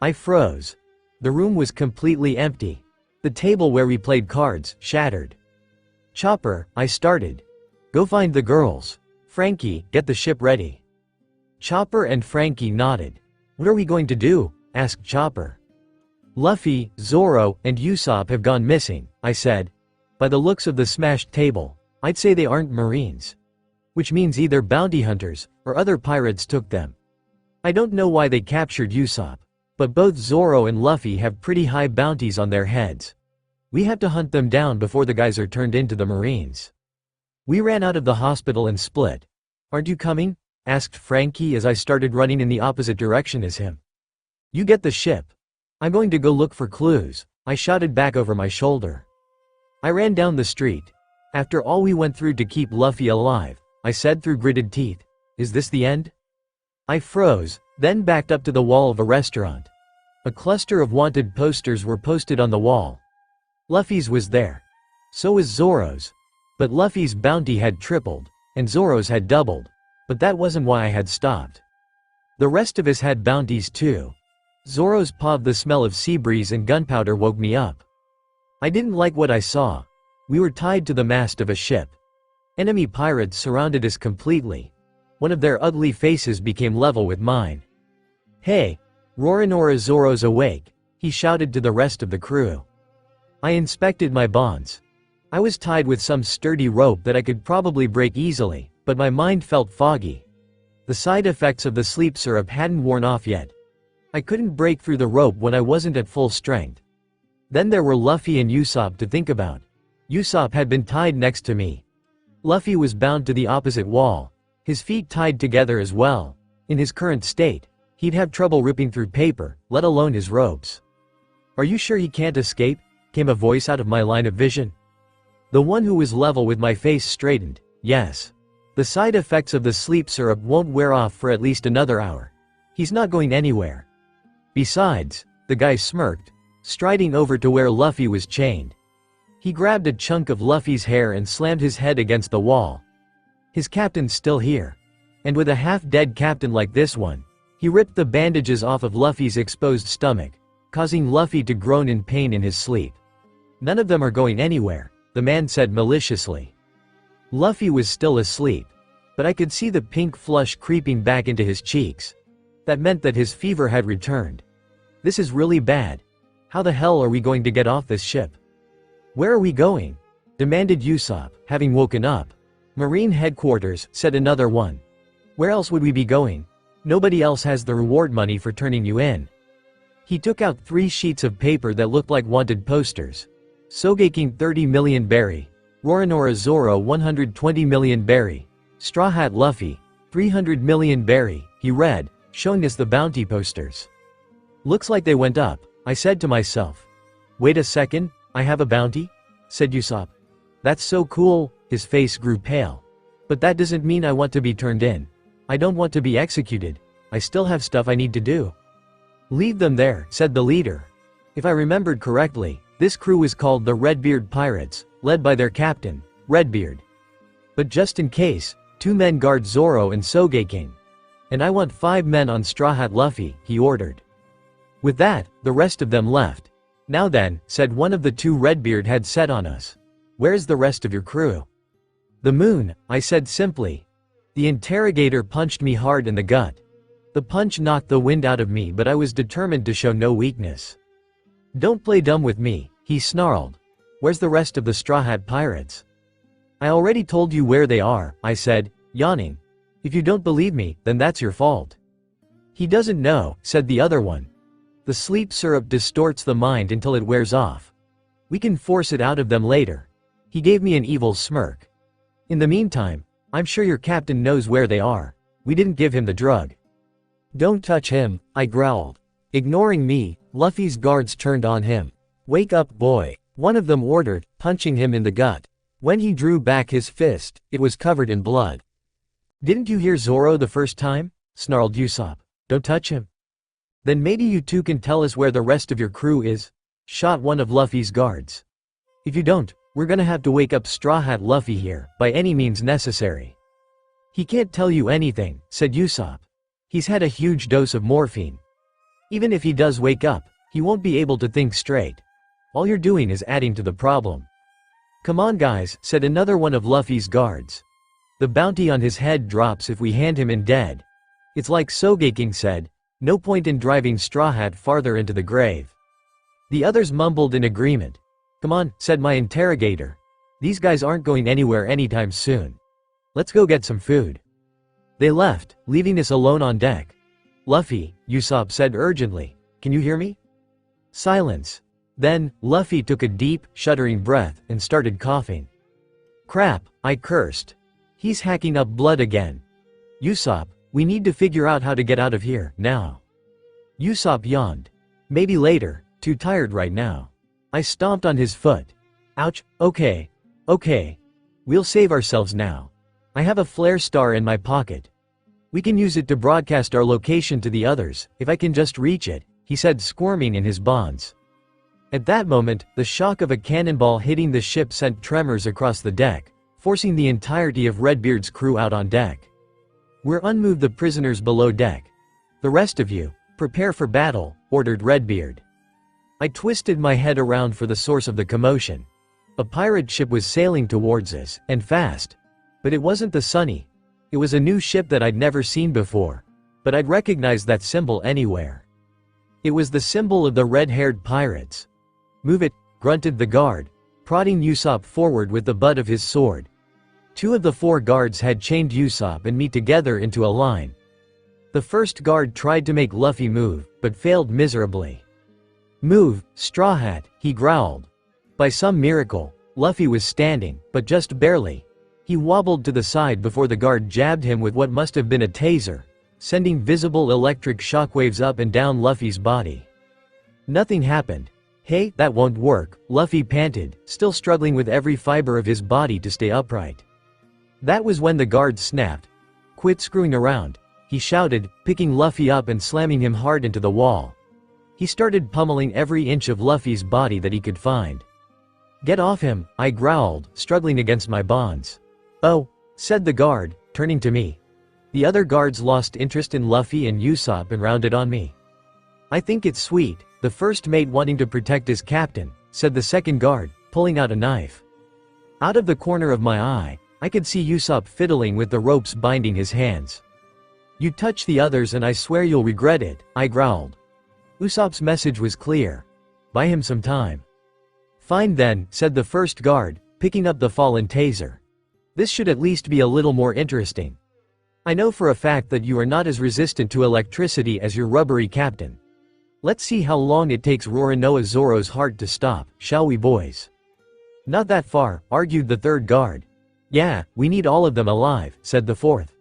I froze. The room was completely empty. The table where we played cards, shattered. Chopper, I started. Go find the girls. Frankie, get the ship ready. Chopper and Frankie nodded. What are we going to do? Asked Chopper. Luffy, Zoro, and Usopp have gone missing, I said. By the looks of the smashed table, I'd say they aren't Marines. Which means either bounty hunters, or other pirates took them. I don't know why they captured Usopp. But both Zoro and Luffy have pretty high bounties on their heads. We have to hunt them down before the guys are turned into the Marines. We ran out of the hospital and split. Aren't you coming? Asked Frankie as I started running in the opposite direction as him. You get the ship. I'm going to go look for clues, I shouted back over my shoulder. I ran down the street. After all we went through to keep Luffy alive, I said through gritted teeth, is this the end? I froze, then backed up to the wall of a restaurant. A cluster of wanted posters were posted on the wall. Luffy's was there. So was Zoro's. But Luffy's bounty had tripled, and Zoro's had doubled. But that wasn't why I had stopped. The rest of us had bounties too. Zoro's paw. The smell of sea breeze and gunpowder woke me up. I didn't like what I saw. We were tied to the mast of a ship. Enemy pirates surrounded us completely. One of their ugly faces became level with mine. Hey, Roronoa Zoro's awake, he shouted to the rest of the crew. I inspected my bonds. I was tied with some sturdy rope that I could probably break easily, but my mind felt foggy. The side effects of the sleep syrup hadn't worn off yet. I couldn't break through the rope when I wasn't at full strength. Then there were Luffy and Usopp to think about. Usopp had been tied next to me. Luffy was bound to the opposite wall, his feet tied together as well. In his current state, he'd have trouble ripping through paper, let alone his ropes. "Are you sure he can't escape?" came a voice out of my line of vision. The one who was level with my face straightened. "Yes. The side effects of the sleep syrup won't wear off for at least another hour. He's not going anywhere." Besides, the guy smirked, striding over to where Luffy was chained. He grabbed a chunk of Luffy's hair and slammed his head against the wall. His captain's still here. And with a half-dead captain like this one, he ripped the bandages off of Luffy's exposed stomach, causing Luffy to groan in pain in his sleep. "None of them are going anywhere," the man said maliciously. Luffy was still asleep, but I could see the pink flush creeping back into his cheeks. That meant that his fever had returned. "This is really bad. How the hell are we going to get off this ship?" "Where are we going?" demanded Usopp, having woken up. "Marine headquarters," said another one. "Where else would we be going? Nobody else has the reward money for turning you in." He took out 3 sheets of paper that looked like wanted posters. Sogeking 30 million berry. Roronoa Zoro 120 million berry. Straw Hat Luffy 300 million berry, he read, showing us the bounty posters. "Looks like they went up," I said to myself. "Wait a second, I have a bounty?" said Usopp. "That's so cool," his face grew pale. "But that doesn't mean I want to be turned in. I don't want to be executed. I still have stuff I need to do." "Leave them there," said the leader. If I remembered correctly, this crew was called the Redbeard Pirates, led by their captain, Redbeard. "But just in case, 2 men guard Zoro and Sogeking. And I want 5 men on Straw Hat Luffy," he ordered. With that, the rest of them left. "Now then," said one of the 2 Redbeard had set on us. "Where's the rest of your crew?" "The moon," I said simply. The interrogator punched me hard in the gut. The punch knocked the wind out of me, but I was determined to show no weakness. "Don't play dumb with me," he snarled. "Where's the rest of the Straw Hat Pirates?" "I already told you where they are," I said, yawning. "If you don't believe me, then that's your fault." "He doesn't know," said the other one. "The sleep syrup distorts the mind until it wears off. We can force it out of them later." He gave me an evil smirk. "In the meantime, I'm sure your captain knows where they are. We didn't give him the drug." "Don't touch him," I growled. Ignoring me, Luffy's guards turned on him. "Wake up, boy," one of them ordered, punching him in the gut. When he drew back his fist, it was covered in blood. "Didn't you hear Zoro the first time?" snarled Usopp. "Don't touch him." "Then maybe you two can tell us where the rest of your crew is," shot one of Luffy's guards. "If you don't, we're gonna have to wake up Straw Hat Luffy here, by any means necessary." "He can't tell you anything," said Usopp. "He's had a huge dose of morphine. Even if he does wake up, he won't be able to think straight. All you're doing is adding to the problem." "Come on guys," said another one of Luffy's guards. "The bounty on his head drops if we hand him in dead. It's like Sogeking said, no point in driving Straw Hat farther into the grave." The others mumbled in agreement. "Come on," said my interrogator. "These guys aren't going anywhere anytime soon. Let's go get some food." They left, leaving us alone on deck. "Luffy," Usopp said urgently, "can you hear me?" Silence. Then, Luffy took a deep, shuddering breath and started coughing. "Crap," I cursed. "He's hacking up blood again. Usopp, we need to figure out how to get out of here, now." Usopp yawned. "Maybe later, too tired right now." I stomped on his foot. "Ouch, okay. We'll save ourselves now. I have a flare star in my pocket. We can use it to broadcast our location to the others, if I can just reach it," he said, squirming in his bonds. At that moment, the shock of a cannonball hitting the ship sent tremors across the deck, forcing the entirety of Redbeard's crew out on deck. "We're unmoved the prisoners below deck. The rest of you, prepare for battle," ordered Redbeard. I twisted my head around for the source of the commotion. A pirate ship was sailing towards us, and fast. But it wasn't the Sunny. It was a new ship that I'd never seen before. But I'd recognize that symbol anywhere. It was the symbol of the red-haired pirates. "Move it," grunted the guard, prodding Usopp forward with the butt of his sword. 2 of the 4 guards had chained Usopp and me together into a line. The first guard tried to make Luffy move, but failed miserably. "Move, Straw Hat," he growled. By some miracle, Luffy was standing, but just barely. He wobbled to the side before the guard jabbed him with what must have been a taser, sending visible electric shockwaves up and down Luffy's body. Nothing happened. "Hey, that won't work," Luffy panted, still struggling with every fiber of his body to stay upright. That was when the guard snapped. "Quit screwing around," he shouted, picking Luffy up and slamming him hard into the wall. He started pummeling every inch of Luffy's body that he could find. "Get off him," I growled, struggling against my bonds. "Oh," said the guard, turning to me. The other guards lost interest in Luffy and Usopp and rounded on me. "I think it's sweet, the first mate wanting to protect his captain," said the second guard, pulling out a knife. Out of the corner of my eye, I could see Usopp fiddling with the ropes binding his hands. "You touch the others and I swear you'll regret it," I growled. Usopp's message was clear. Buy him some time. "Fine then," said the first guard, picking up the fallen taser. "This should at least be a little more interesting. I know for a fact that you are not as resistant to electricity as your rubbery captain. Let's see how long it takes Roronoa Zoro's heart to stop, shall we, boys?" "Not that far," argued the third guard. "Yeah, we need all of them alive," said the fourth.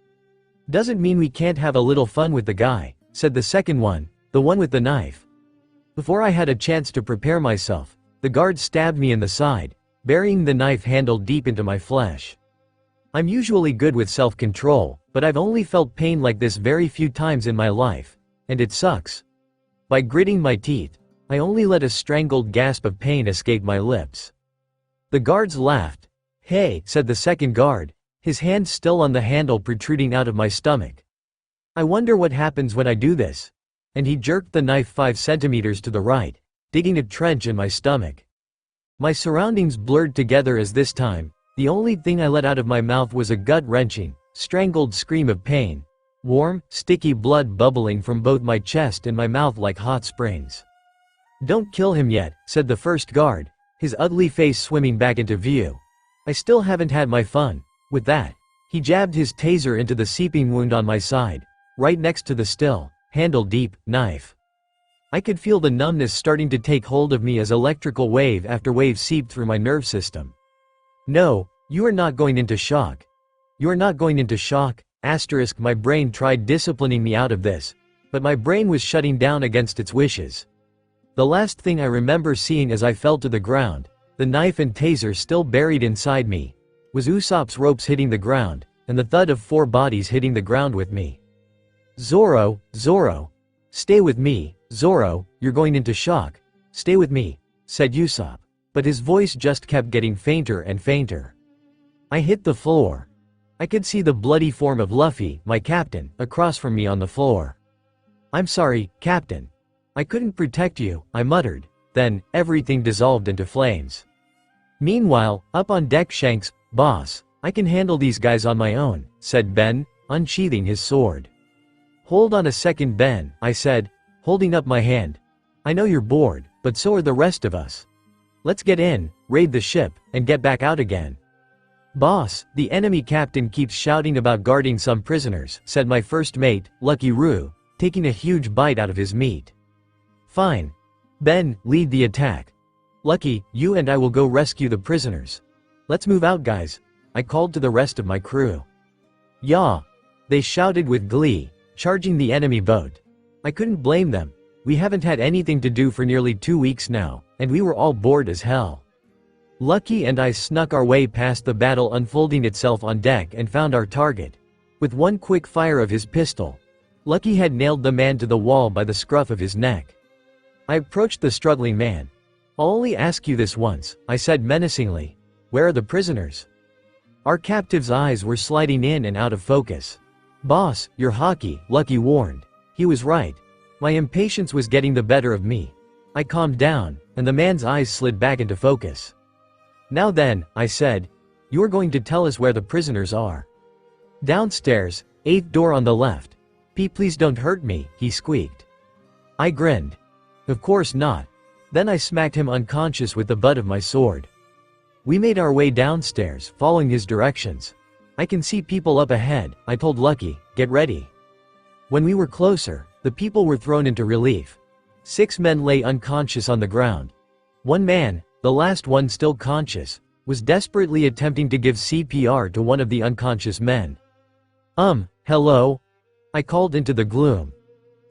"Doesn't mean we can't have a little fun with the guy," said the second one, the one with the knife. Before I had a chance to prepare myself, the guard stabbed me in the side, burying the knife handle deep into my flesh. I'm usually good with self-control, but I've only felt pain like this very few times in my life, and it sucks. By gritting my teeth, I only let a strangled gasp of pain escape my lips. The guards laughed. "Hey," said the second guard, his hand still on the handle protruding out of my stomach. "I wonder what happens when I do this." And he jerked the knife 5 centimeters to the right, digging a trench in my stomach. My surroundings blurred together as this time, the only thing I let out of my mouth was a gut-wrenching, strangled scream of pain. Warm, sticky blood bubbling from both my chest and my mouth like hot springs. "Don't kill him yet," said the first guard, his ugly face swimming back into view. "I still haven't had my fun." With that, he jabbed his taser into the seeping wound on my side, right next to the still, handle-deep, knife. I could feel the numbness starting to take hold of me as electrical wave after wave seeped through my nerve system. "No, you are not going into shock. You are not going into shock, asterisk." My brain tried disciplining me out of this, but my brain was shutting down against its wishes. The last thing I remember seeing as I fell to the ground, the knife and taser still buried inside me, was Usopp's ropes hitting the ground, and the thud of 4 bodies hitting the ground with me. "Zoro, Zoro. Stay with me, Zoro, you're going into shock. Stay with me," said Usopp, but his voice just kept getting fainter and fainter. I hit the floor. I could see the bloody form of Luffy, my captain, across from me on the floor. "I'm sorry, Captain. I couldn't protect you," I muttered. Then, everything dissolved into flames. Meanwhile, up on deck, Shanks, "Boss, I can handle these guys on my own," said Ben, unsheathing his sword. "Hold on a second, Ben," I said, holding up my hand. "I know you're bored, but so are the rest of us. Let's get in, raid the ship, and get back out again." "Boss, the enemy captain keeps shouting about guarding some prisoners," said my first mate, Lucky Roo, taking a huge bite out of his meat. "Fine. Ben, lead the attack. Lucky, you and I will go rescue the prisoners. Let's move out, guys," I called to the rest of my crew. "Yaw!" they shouted with glee, charging the enemy boat. I couldn't blame them. We haven't had anything to do for nearly 2 weeks now, and we were all bored as hell. Lucky and I snuck our way past the battle unfolding itself on deck and found our target. With one quick fire of his pistol, Lucky had nailed the man to the wall by the scruff of his neck. I approached the struggling man. "I'll only ask you this once," I said menacingly. "Where are the prisoners?" Our captive's eyes were sliding in and out of focus. "Boss, you're hockey," Lucky warned. He was right. My impatience was getting the better of me. I calmed down, and the man's eyes slid back into focus. "Now then," I said, "you are going to tell us where the prisoners are." "Downstairs, 8th door on the left. Pete, please don't hurt me," he squeaked. I grinned. "Of course not. Then I smacked him unconscious with the butt of my sword. We made our way downstairs, following his directions. I can see people up ahead, I told Lucky, get ready. When we were closer, the people were thrown into relief. 6 men lay unconscious on the ground. One man, the last one still conscious, was desperately attempting to give CPR to one of the unconscious men. Hello? I called into the gloom.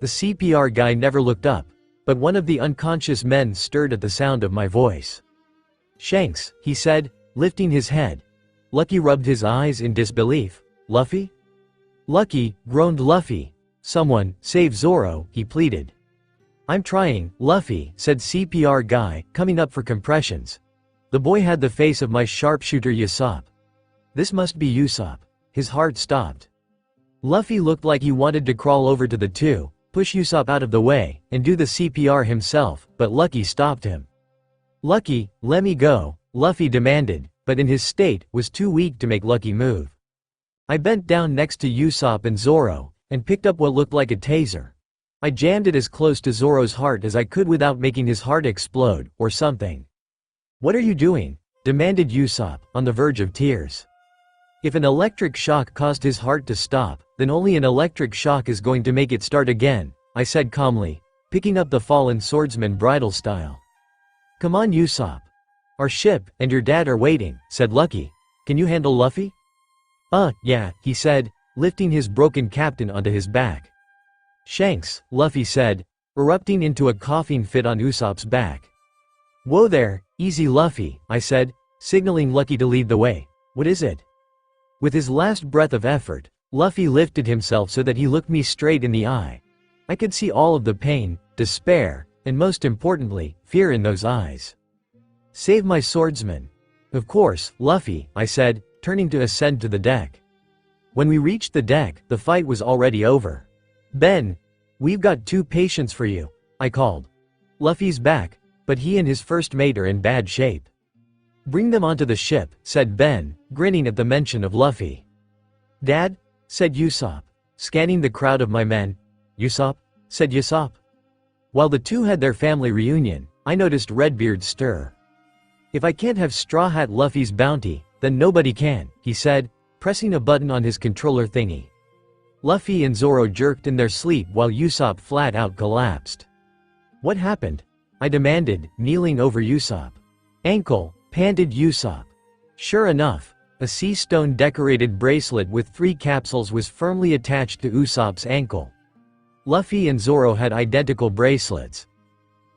The CPR guy never looked up, but one of the unconscious men stirred at the sound of my voice. Shanks, he said, lifting his head. Lucky rubbed his eyes in disbelief. Luffy? Lucky, groaned Luffy. Someone, save Zoro, he pleaded. I'm trying, Luffy, said CPR guy, coming up for compressions. The boy had the face of my sharpshooter Usopp. This must be Usopp. His heart stopped. Luffy looked like he wanted to crawl over to the two, push Usopp out of the way, and do the CPR himself, but Lucky stopped him. Lucky, let me go, Luffy demanded, but in his state, was too weak to make Lucky move. I bent down next to Usopp and Zoro, and picked up what looked like a taser. I jammed it as close to Zoro's heart as I could without making his heart explode, or something. What are you doing? Demanded Usopp, on the verge of tears. If an electric shock caused his heart to stop, then only an electric shock is going to make it start again, I said calmly, picking up the fallen swordsman bridle style. Come on Usopp. Our ship, and your dad are waiting, said Lucky. Can you handle Luffy? Yeah, he said, lifting his broken captain onto his back. Shanks, Luffy said, erupting into a coughing fit on Usopp's back. Whoa there, easy Luffy, I said, signaling Lucky to lead the way. What is it? With his last breath of effort, Luffy lifted himself so that he looked me straight in the eye. I could see all of the pain, despair, and most importantly, fear in those eyes. Save my swordsman. Of course, Luffy, I said, turning to ascend to the deck. When we reached the deck, the fight was already over. Ben, we've got 2 patients for you, I called. Luffy's back, but he and his first mate are in bad shape. Bring them onto the ship, said Ben, grinning at the mention of Luffy. Dad? Said Usopp, scanning the crowd of my men. Usopp? Said Usopp. While the two had their family reunion, I noticed Redbeard stir. If I can't have Straw Hat Luffy's bounty, then nobody can, he said, pressing a button on his controller thingy. Luffy and Zoro jerked in their sleep while Usopp flat out collapsed. What happened? I demanded, kneeling over Usopp. Ankle, panted Usopp. Sure enough, a sea stone decorated bracelet with 3 capsules was firmly attached to Usopp's ankle. Luffy and Zoro had identical bracelets.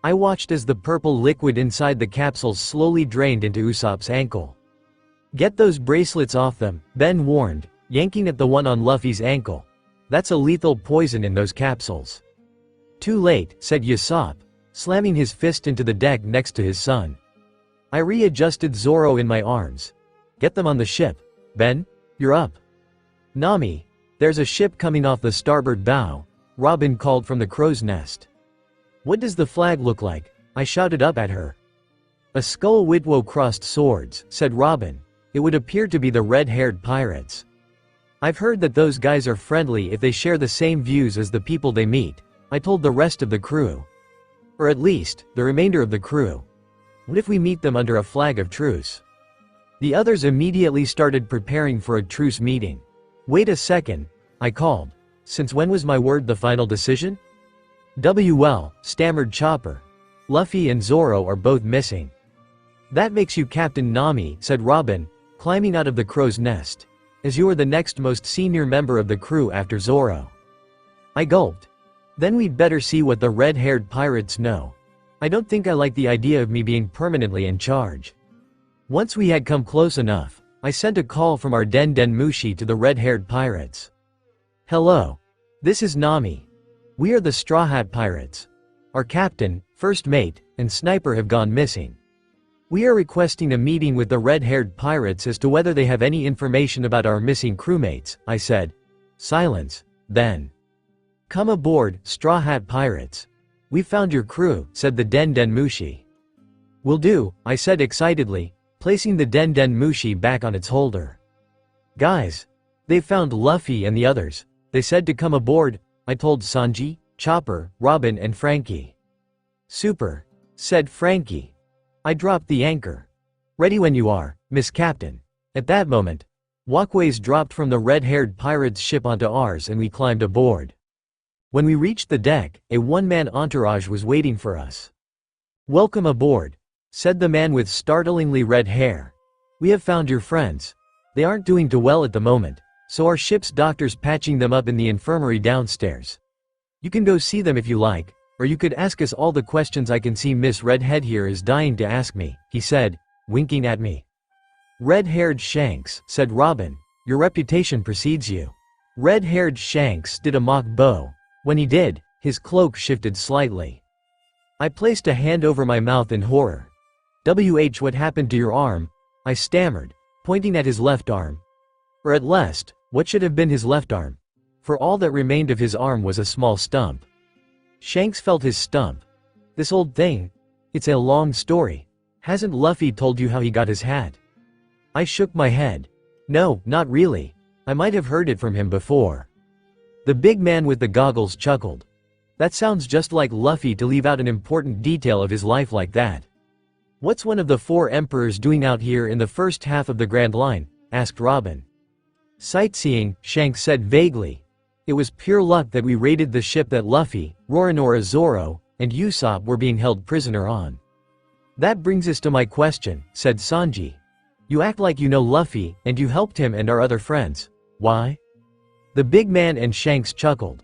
I watched as the purple liquid inside the capsules slowly drained into Usopp's ankle. Get those bracelets off them, Ben warned, yanking at the one on Luffy's ankle. That's a lethal poison in those capsules. Too late, said Usopp, slamming his fist into the deck next to his son. I readjusted Zoro in my arms. Get them on the ship. Ben, you're up. Nami, there's a ship coming off the starboard bow, Robin called from the crow's nest. What does the flag look like? I shouted up at her. A skull Witwo crossed swords, said Robin. It would appear to be the red-haired pirates. I've heard that those guys are friendly if they share the same views as the people they meet, I told the rest of the crew. Or at least, the remainder of the crew. What if we meet them under a flag of truce? The others immediately started preparing for a truce meeting. Wait a second, I called. Since when was my word the final decision? Well, stammered Chopper. Luffy and Zoro are both missing. That makes you Captain Nami, said Robin, climbing out of the crow's nest. As you are the next most senior member of the crew after Zoro. I gulped. Then we'd better see what the red-haired pirates know. I don't think I like the idea of me being permanently in charge. Once we had come close enough, I sent a call from our Den Mushi to the red-haired pirates. Hello. This is Nami. We are the Straw Hat Pirates. Our captain, first mate, and sniper have gone missing. We are requesting a meeting with the red-haired pirates as to whether they have any information about our missing crewmates, I said. Silence, then. Come aboard, Straw Hat Pirates. We found your crew, said the Den Mushi. Will do, I said excitedly, placing the Den Mushi back on its holder. Guys. They've found Luffy and the others. They said to come aboard, I told Sanji, Chopper, Robin and Frankie. Super. said Frankie. I dropped the anchor. Ready when you are, Miss Captain. At that moment, walkways dropped from the red-haired pirate's ship onto ours and we climbed aboard. When we reached the deck, a one-man entourage was waiting for us. Welcome aboard, said the man with startlingly red hair. We have found your friends. They aren't doing too well at the moment, so our ship's doctor's patching them up in the infirmary downstairs. You can go see them if you like, or you could ask us all the questions I can see Miss Redhead here is dying to ask me, he said, winking at me. Red-haired Shanks, said Robin, your reputation precedes you. Red-haired Shanks did a mock bow. When he did, his cloak shifted slightly. I placed a hand over my mouth in horror. What happened to your arm? I stammered, pointing at his left arm. Or at least, what should have been his left arm? For all that remained of his arm was a small stump. Shanks felt his stump. This old thing? It's a long story. Hasn't Luffy told you how he got his hat? I shook my head. No, not really. I might have heard it from him before. The big man with the goggles chuckled. That sounds just like Luffy to leave out an important detail of his life like that. What's one of the 4 emperors doing out here in the first half of the Grand Line? Asked Robin. Sightseeing, Shanks said vaguely. It was pure luck that we raided the ship that Luffy, Roronoa Zoro, and Usopp were being held prisoner on. That brings us to my question, said Sanji. You act like you know Luffy, and you helped him and our other friends. Why? The big man and Shanks chuckled.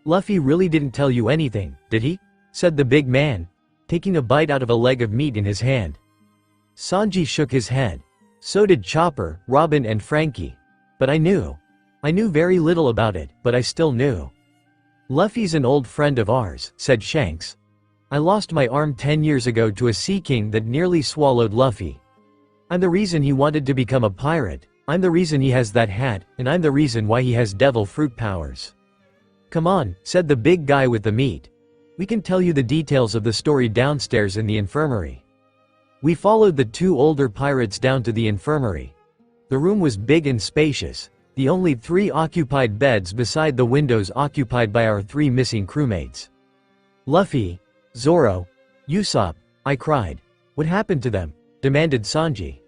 Luffy really didn't tell you anything, did he? Said the big man, taking a bite out of a leg of meat in his hand. Sanji shook his head. So did Chopper, Robin and Frankie. But I knew. I knew very little about it, but I still knew. Luffy's an old friend of ours, said Shanks. I lost my arm 10 years ago to a sea king that nearly swallowed Luffy. I'm the reason he wanted to become a pirate, I'm the reason he has that hat, and I'm the reason why he has devil fruit powers. Come on, said the big guy with the meat. We can tell you the details of the story downstairs in the infirmary. We followed the 2 older pirates down to the infirmary. The room was big and spacious, the only 3 occupied beds beside the windows occupied by our 3 missing crewmates. Luffy, Zoro, Usopp, I cried. What happened to them? Demanded Sanji.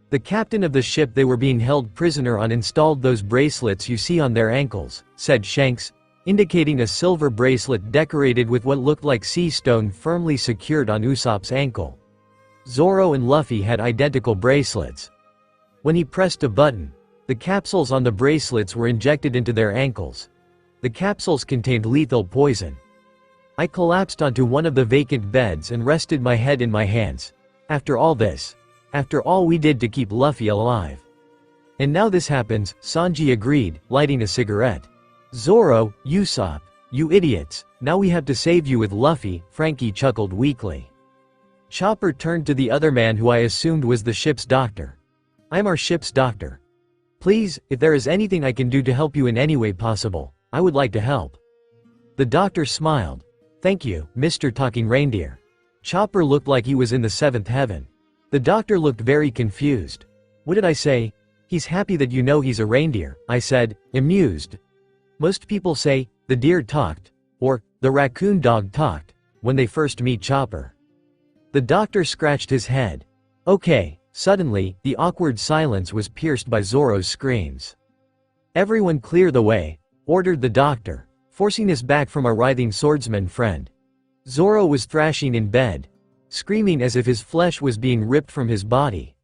The captain of the ship they were being held prisoner on installed those bracelets you see on their ankles, said Shanks, indicating a silver bracelet decorated with what looked like sea stone firmly secured on Usopp's ankle. Zoro and Luffy had identical bracelets. When he pressed a button, the capsules on the bracelets were injected into their ankles. The capsules contained lethal poison. I collapsed onto one of the vacant beds and rested my head in my hands. After all this, after all we did to keep Luffy alive. And now this happens, Sanji agreed, lighting a cigarette. Zoro, Usopp, you idiots, now we have to save you with Luffy, Frankie chuckled weakly. Chopper turned to the other man who I assumed was the ship's doctor. I'm our ship's doctor. Please, if there is anything I can do to help you in any way possible, I would like to help. The doctor smiled. Thank you, Mr. Talking Reindeer. Chopper looked like he was in the 7th heaven. The doctor looked very confused. What did I say? He's happy that you know he's a reindeer, I said, amused. Most people say, the deer talked, or, the raccoon dog talked, when they first meet Chopper. The doctor scratched his head. Okay, suddenly, the awkward silence was pierced by Zoro's screams. Everyone clear the way, ordered the doctor, forcing us back from our writhing swordsman friend. Zoro was thrashing in bed, screaming as if his flesh was being ripped from his body.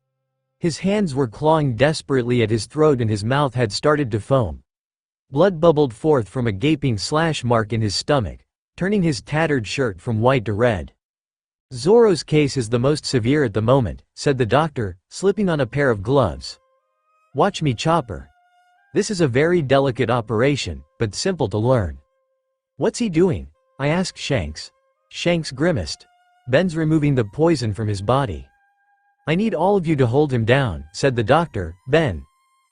His hands were clawing desperately at his throat and his mouth had started to foam. Blood bubbled forth from a gaping slash mark in his stomach, turning his tattered shirt from white to red. Zoro's case is the most severe at the moment, said the doctor, slipping on a pair of gloves. Watch me, Chopper. This is a very delicate operation, but simple to learn. What's he doing? I asked Shanks. Shanks grimaced. Ben's removing the poison from his body. I need all of you to hold him down, said the doctor. Ben.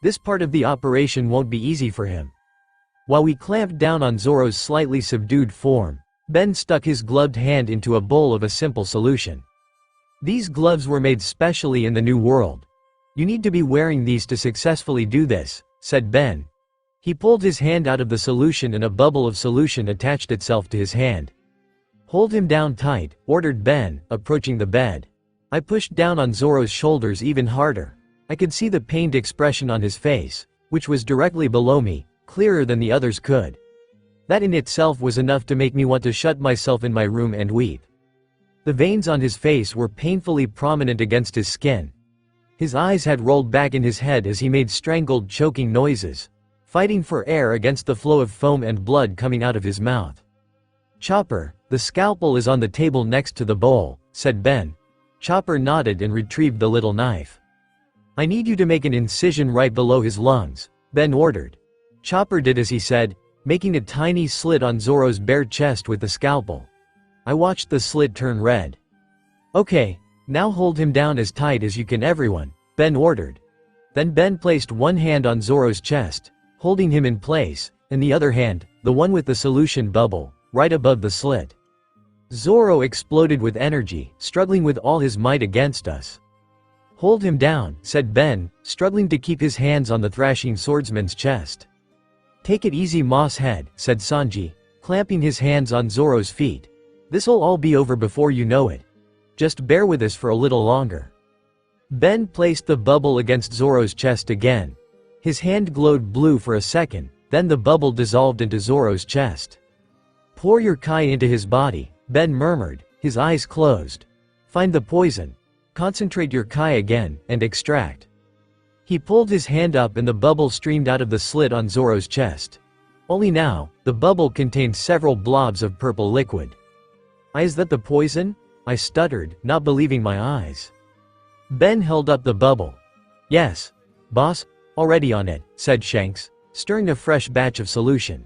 This part of the operation won't be easy for him. While we clamped down on Zoro's slightly subdued form, Ben stuck his gloved hand into a bowl of a simple solution. These gloves were made specially in the New World. You need to be wearing these to successfully do this, said Ben. He pulled his hand out of the solution and a bubble of solution attached itself to his hand. Hold him down tight, ordered Ben, approaching the bed. I pushed down on Zoro's shoulders even harder. I could see the pained expression on his face, which was directly below me, clearer than the others could. That in itself was enough to make me want to shut myself in my room and weep. The veins on his face were painfully prominent against his skin. His eyes had rolled back in his head as he made strangled, choking noises, fighting for air against the flow of foam and blood coming out of his mouth. "Chopper, the scalpel is on the table next to the bowl," said Ben. Chopper nodded and retrieved the little knife. "I need you to make an incision right below his lungs," Ben ordered. Chopper did as he said, making a tiny slit on Zoro's bare chest with the scalpel. I watched the slit turn red. "Okay, now hold him down as tight as you can, everyone," Ben ordered. Then Ben placed one hand on Zoro's chest, holding him in place, and the other hand, the one with the solution bubble, right above the slit. Zoro exploded with energy, struggling with all his might against us. "Hold him down," said Ben, struggling to keep his hands on the thrashing swordsman's chest. "Take it easy, Moss Head," said Sanji, clamping his hands on Zoro's feet. "This'll all be over before you know it. Just bear with us for a little longer." Ben placed the bubble against Zoro's chest again. His hand glowed blue for a second, then the bubble dissolved into Zoro's chest. "Pour your Kai into his body," Ben murmured, his eyes closed. "Find the poison. Concentrate your Kai again, and extract." He pulled his hand up and the bubble streamed out of the slit on Zoro's chest. Only now, the bubble contained several blobs of purple liquid. "Is that the poison?" I stuttered, not believing my eyes. Ben held up the bubble. "Yes, boss, already on it," said Shanks, stirring a fresh batch of solution.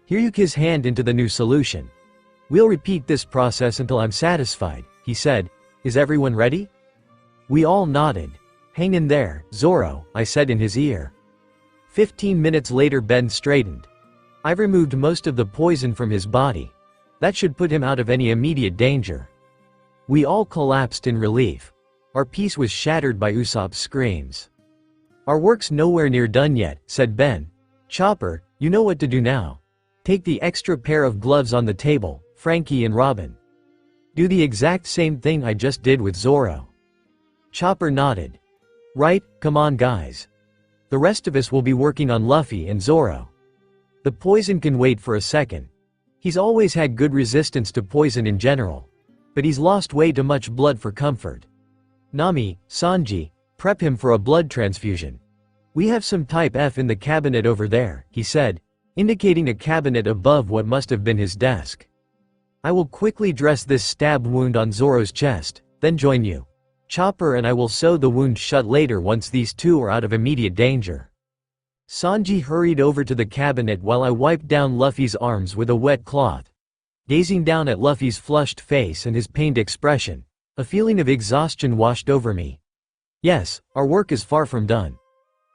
"Here, you his hand into the new solution. We'll repeat this process until I'm satisfied," he said. "Is everyone ready?" We all nodded. "Hang in there, Zoro," I said in his ear. 15 minutes later Ben straightened. "I've removed most of the poison from his body. That should put him out of any immediate danger." We all collapsed in relief. Our peace was shattered by Usopp's screams. "Our work's nowhere near done yet," said Ben. "Chopper, you know what to do now. Take the extra pair of gloves on the table, Frankie and Robin. Do the exact same thing I just did with Zoro." Chopper nodded. "Right, come on guys. The rest of us will be working on Luffy and Zoro. The poison can wait for a second. He's always had good resistance to poison in general. But he's lost way too much blood for comfort. Nami, Sanji, prep him for a blood transfusion. We have some type F in the cabinet over there," he said, indicating a cabinet above what must have been his desk. "I will quickly dress this stab wound on Zoro's chest, then join you. Chopper and I will sew the wound shut later once these two are out of immediate danger." Sanji hurried over to the cabinet while I wiped down Luffy's arms with a wet cloth. Gazing down at Luffy's flushed face and his pained expression, a feeling of exhaustion washed over me. Yes, our work is far from done.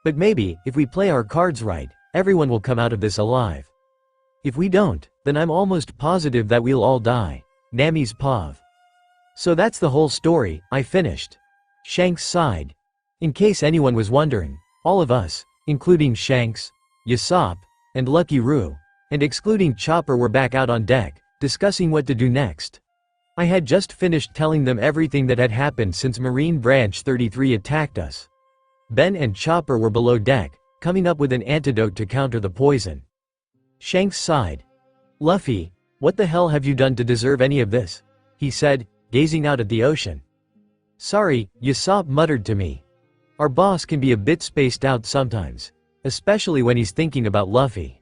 But maybe, if we play our cards right, everyone will come out of this alive. If we don't, then I'm almost positive that we'll all die. Nami's Pav. So that's the whole story, I finished. Shanks sighed. In case anyone was wondering, all of us, including Shanks, Usopp, and Lucky Roo, and excluding Chopper, were back out on deck, discussing what to do next. I had just finished telling them everything that had happened since Marine Branch 33 attacked us. Ben and Chopper were below deck, coming up with an antidote to counter the poison. Shanks sighed. "Luffy, what the hell have you done to deserve any of this?" he said, gazing out at the ocean. "Sorry," Usopp muttered to me. "Our boss can be a bit spaced out sometimes, especially when he's thinking about Luffy."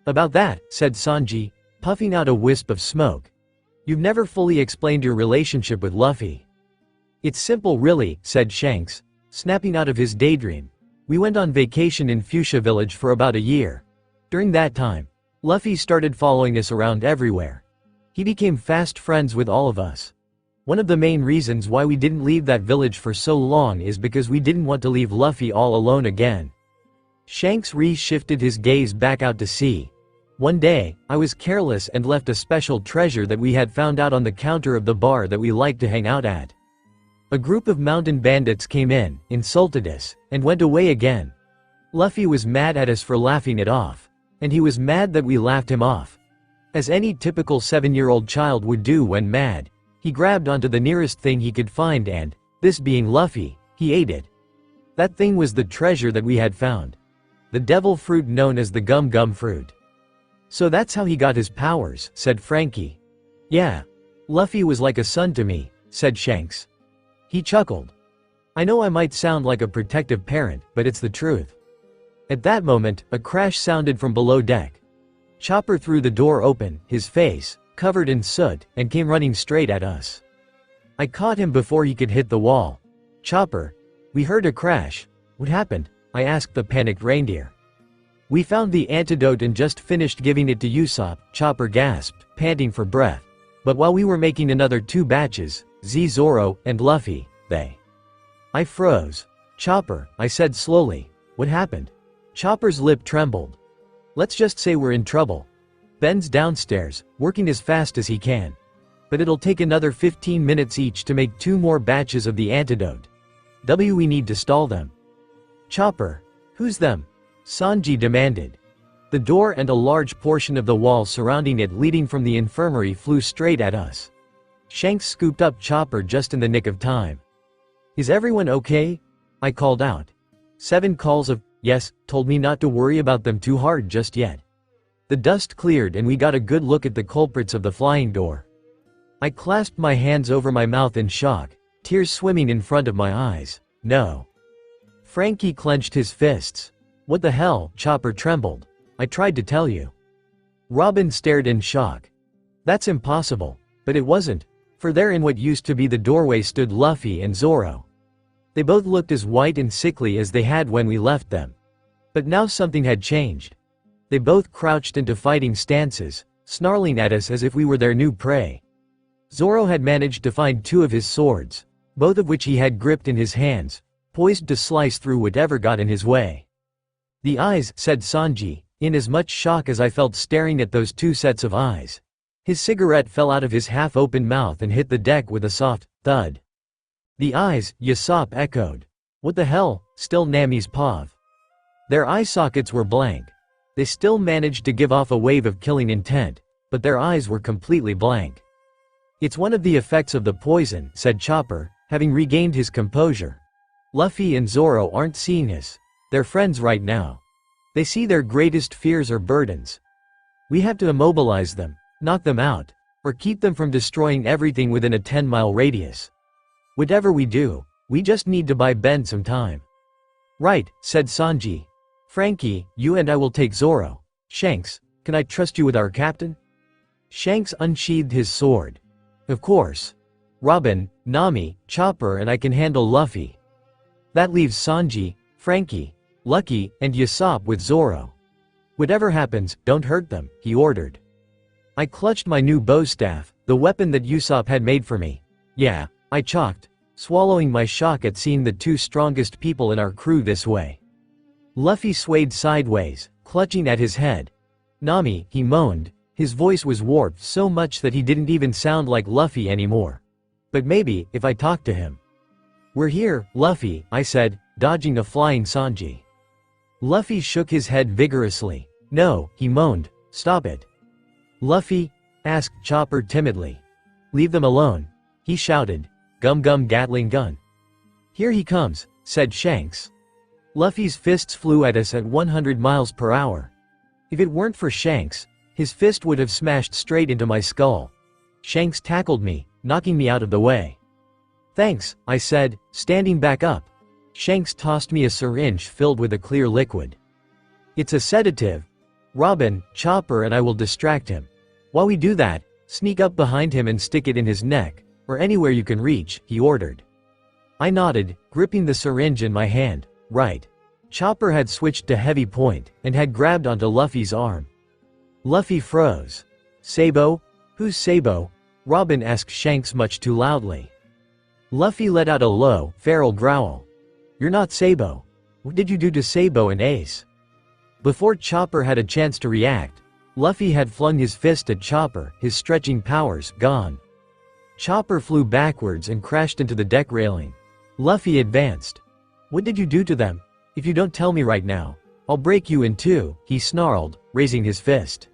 "About that," said Sanji, puffing out a wisp of smoke. "You've never fully explained your relationship with Luffy." "It's simple really," said Shanks, snapping out of his daydream. "We went on vacation in Fuchsia Village for about a year. During that time, Luffy started following us around everywhere. He became fast friends with all of us. One of the main reasons why we didn't leave that village for so long is because we didn't want to leave Luffy all alone again." Shanks shifted his gaze back out to sea. "One day, I was careless and left a special treasure that we had found out on the counter of the bar that we liked to hang out at. A group of mountain bandits came in, insulted us, and went away again. Luffy was mad at us for laughing it off. And he was mad that we laughed him off. As any typical 7-year-old child would do when mad, he grabbed onto the nearest thing he could find and, this being Luffy, he ate it. That thing was the treasure that we had found. The devil fruit known as the gum gum fruit. So that's how he got his powers, said Frankie. Yeah. Luffy was like a son to me, said Shanks. He chuckled. I know I might sound like a protective parent, but it's the truth. At that moment, a crash sounded from below deck. Chopper threw the door open, his face covered in soot, and came running straight at us. I caught him before he could hit the wall. Chopper, we heard a crash. What happened? I asked the panicked reindeer. We found the antidote and just finished giving it to Usopp, Chopper gasped, panting for breath. But while we were making another 2 batches, Zoro, and Luffy, I froze. Chopper, I said slowly, what happened? Chopper's lip trembled. Let's just say we're in trouble. Ben's downstairs, working as fast as he can. But it'll take another 15 minutes each to make 2 more batches of the antidote. We need to stall them. Chopper, who's them? Sanji demanded. The door and a large portion of the wall surrounding it leading from the infirmary flew straight at us. Shanks scooped up Chopper just in the nick of time. Is everyone okay? I called out. 7 calls of yes told me not to worry about them too hard just yet. The dust cleared and we got a good look at the culprits of the flying door. I clasped my hands over my mouth in shock, tears swimming in front of my eyes. No. Frankie clenched his fists. What the hell? Chopper trembled. I tried to tell you. Robin stared in shock. That's impossible. But it wasn't, for there in what used to be the doorway stood Luffy and Zoro. They both looked as white and sickly as they had when we left them. But now something had changed. They both crouched into fighting stances, snarling at us as if we were their new prey. Zoro had managed to find 2 of his swords, both of which he had gripped in his hands, poised to slice through whatever got in his way. The eyes, said Sanji, in as much shock as I felt staring at those 2 sets of eyes. His cigarette fell out of his half-open mouth and hit the deck with a soft thud. The eyes, Usopp echoed. What the hell? Still Nami's paw. Their eye sockets were blank. They still managed to give off a wave of killing intent, but their eyes were completely blank. It's one of the effects of the poison, said Chopper, having regained his composure. Luffy and Zoro aren't seeing us. They're friends right now. They see their greatest fears or burdens. We have to immobilize them, knock them out, or keep them from destroying everything within a 10-mile radius. Whatever we do, we just need to buy Ben some time. Right, said Sanji. Frankie, you and I will take Zoro. Shanks, can I trust you with our captain? Shanks unsheathed his sword. Of course. Robin, Nami, Chopper and I can handle Luffy. That leaves Sanji, Frankie, Lucky, and Usopp with Zoro. Whatever happens, don't hurt them, he ordered. I clutched my new bow staff, the weapon that Usopp had made for me. Yeah, I chalked, swallowing my shock at seeing the 2 strongest people in our crew this way. Luffy swayed sideways, clutching at his head. Nami, he moaned, his voice was warped so much that he didn't even sound like Luffy anymore. But maybe, if I talked to him. We're here, Luffy, I said, dodging a flying Sanji. Luffy shook his head vigorously. No, he moaned, stop it. Luffy? Asked Chopper timidly. Leave them alone, he shouted. Gum gum Gatling gun. Here he comes, said Shanks. Luffy's fists flew at us at 100 miles per hour. If it weren't for Shanks, his fist would have smashed straight into my skull. Shanks tackled me, knocking me out of the way. Thanks, I said, standing back up. Shanks tossed me a syringe filled with a clear liquid. It's a sedative. Robin, Chopper and I will distract him. While we do that, sneak up behind him and stick it in his neck, or anywhere you can reach, he ordered. I nodded, gripping the syringe in my hand. Right. Chopper had switched to heavy point, and had grabbed onto Luffy's arm. Luffy froze. Sabo? Who's Sabo? Robin asked Shanks much too loudly. Luffy let out a low, feral growl. You're not Sabo. What did you do to Sabo and Ace? Before Chopper had a chance to react, Luffy had flung his fist at Chopper, his stretching powers gone. Chopper flew backwards and crashed into the deck railing. Luffy advanced. What did you do to them? If you don't tell me right now, I'll break you in 2, he snarled, raising his fist.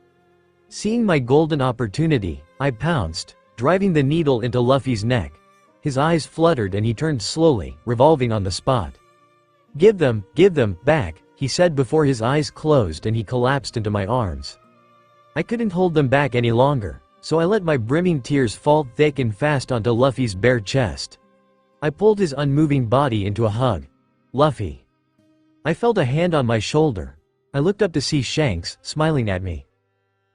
Seeing my golden opportunity, I pounced, driving the needle into Luffy's neck. His eyes fluttered and he turned slowly, revolving on the spot. Give them back," he said before his eyes closed and he collapsed into my arms. I couldn't hold them back any longer, so I let my brimming tears fall thick and fast onto Luffy's bare chest. I pulled his unmoving body into a hug. "Luffy." I felt a hand on my shoulder. I looked up to see Shanks, smiling at me.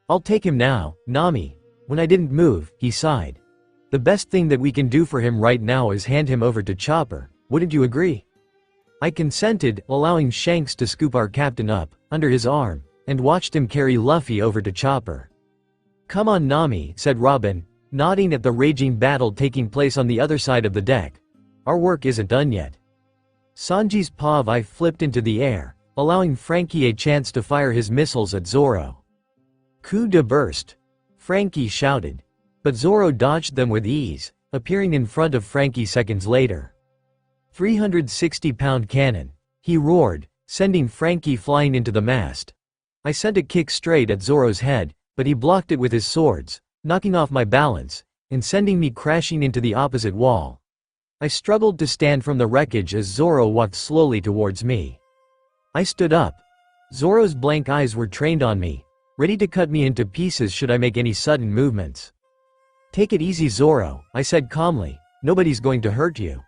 "I'll take him now, Nami." When I didn't move, he sighed. "The best thing that we can do for him right now is hand him over to Chopper, wouldn't you agree?" I consented, allowing Shanks to scoop our captain up, under his arm, and watched him carry Luffy over to Chopper. "Come on Nami," said Robin, nodding at the raging battle taking place on the other side of the deck. "Our work isn't done yet." Sanji's POV flipped into the air, allowing Frankie a chance to fire his missiles at Zoro. "Coup de burst," Frankie shouted. But Zoro dodged them with ease, appearing in front of Frankie seconds later. 360-pound cannon, he roared, sending Frankie flying into the mast. I sent a kick straight at Zoro's head, but he blocked it with his swords, knocking off my balance, and sending me crashing into the opposite wall. I struggled to stand from the wreckage as Zoro walked slowly towards me. I stood up. Zoro's blank eyes were trained on me, ready to cut me into pieces should I make any sudden movements. "Take it easy Zoro," I said calmly, "nobody's going to hurt you."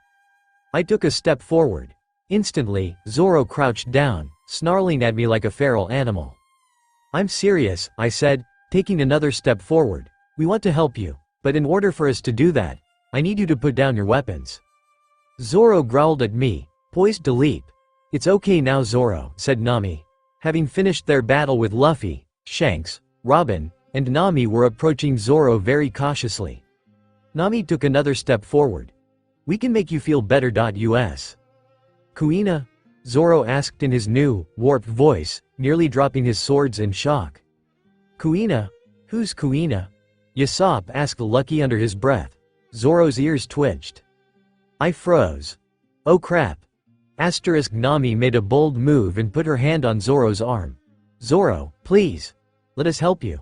I took a step forward. Instantly, Zoro crouched down, snarling at me like a feral animal. "I'm serious," I said, taking another step forward. "We want to help you, but in order for us to do that, I need you to put down your weapons." Zoro growled at me, poised to leap. "It's okay now Zoro," said Nami. Having finished their battle with Luffy, Shanks, Robin, and Nami were approaching Zoro very cautiously. Nami took another step forward. "We can make you feel better. Us. Kuina?" Zoro asked in his new, warped voice, nearly dropping his swords in shock. "Kuina? Who's Kuina?" Usopp asked Lucky under his breath. Zoro's ears twitched. I froze. "Oh crap." Nami made a bold move and put her hand on Zoro's arm. "Zoro, please. Let us help you."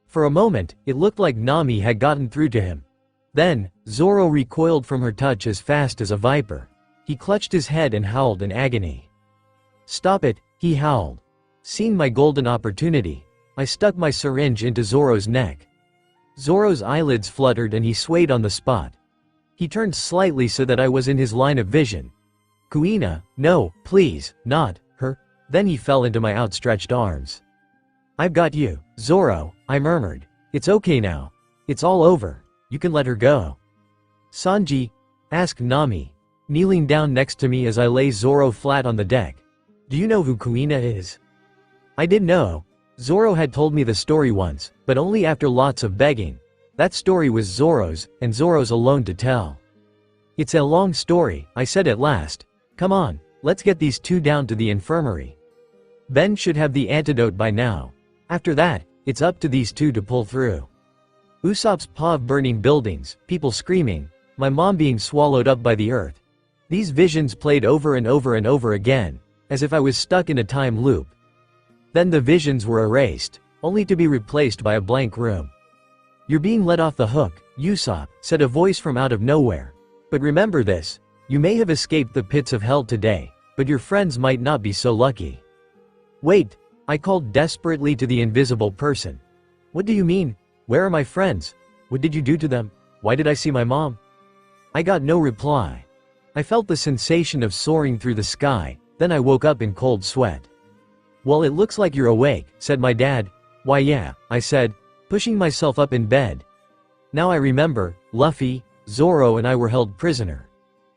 For a moment, it looked like Nami had gotten through to him. Then, Zoro recoiled from her touch as fast as a viper. He clutched his head and howled in agony. "Stop it," he howled. Seeing my golden opportunity, I stuck my syringe into Zoro's neck. Zoro's eyelids fluttered and he swayed on the spot. He turned slightly so that I was in his line of vision. "Kuina, no, please, not her." Then he fell into my outstretched arms. "I've got you, Zoro," I murmured. "It's okay now. It's all over. You can let her go." "Sanji?" asked Nami, kneeling down next to me as I lay Zoro flat on the deck. "Do you know who Kuina is?" I didn't know. Zoro had told me the story once, but only after lots of begging. That story was Zoro's, and Zoro's alone to tell. "It's a long story," I said at last. "Come on, let's get these two down to the infirmary. Ben should have the antidote by now. After that, it's up to these two to pull through." Usopp's POV burning buildings, people screaming, my mom being swallowed up by the earth. These visions played over and over and over again, as if I was stuck in a time loop. Then the visions were erased, only to be replaced by a blank room. "You're being let off the hook, Usopp," said a voice from out of nowhere. "But remember this, you may have escaped the pits of hell today, but your friends might not be so lucky." "Wait," I called desperately to the invisible person. "What do you mean? Where are my friends? What did you do to them? Why did I see my mom?" I got no reply. I felt the sensation of soaring through the sky, then I woke up in cold sweat. "Well, it looks like you're awake," said my dad. "Why yeah," I said, pushing myself up in bed. "Now I remember, Luffy, Zoro and I were held prisoner.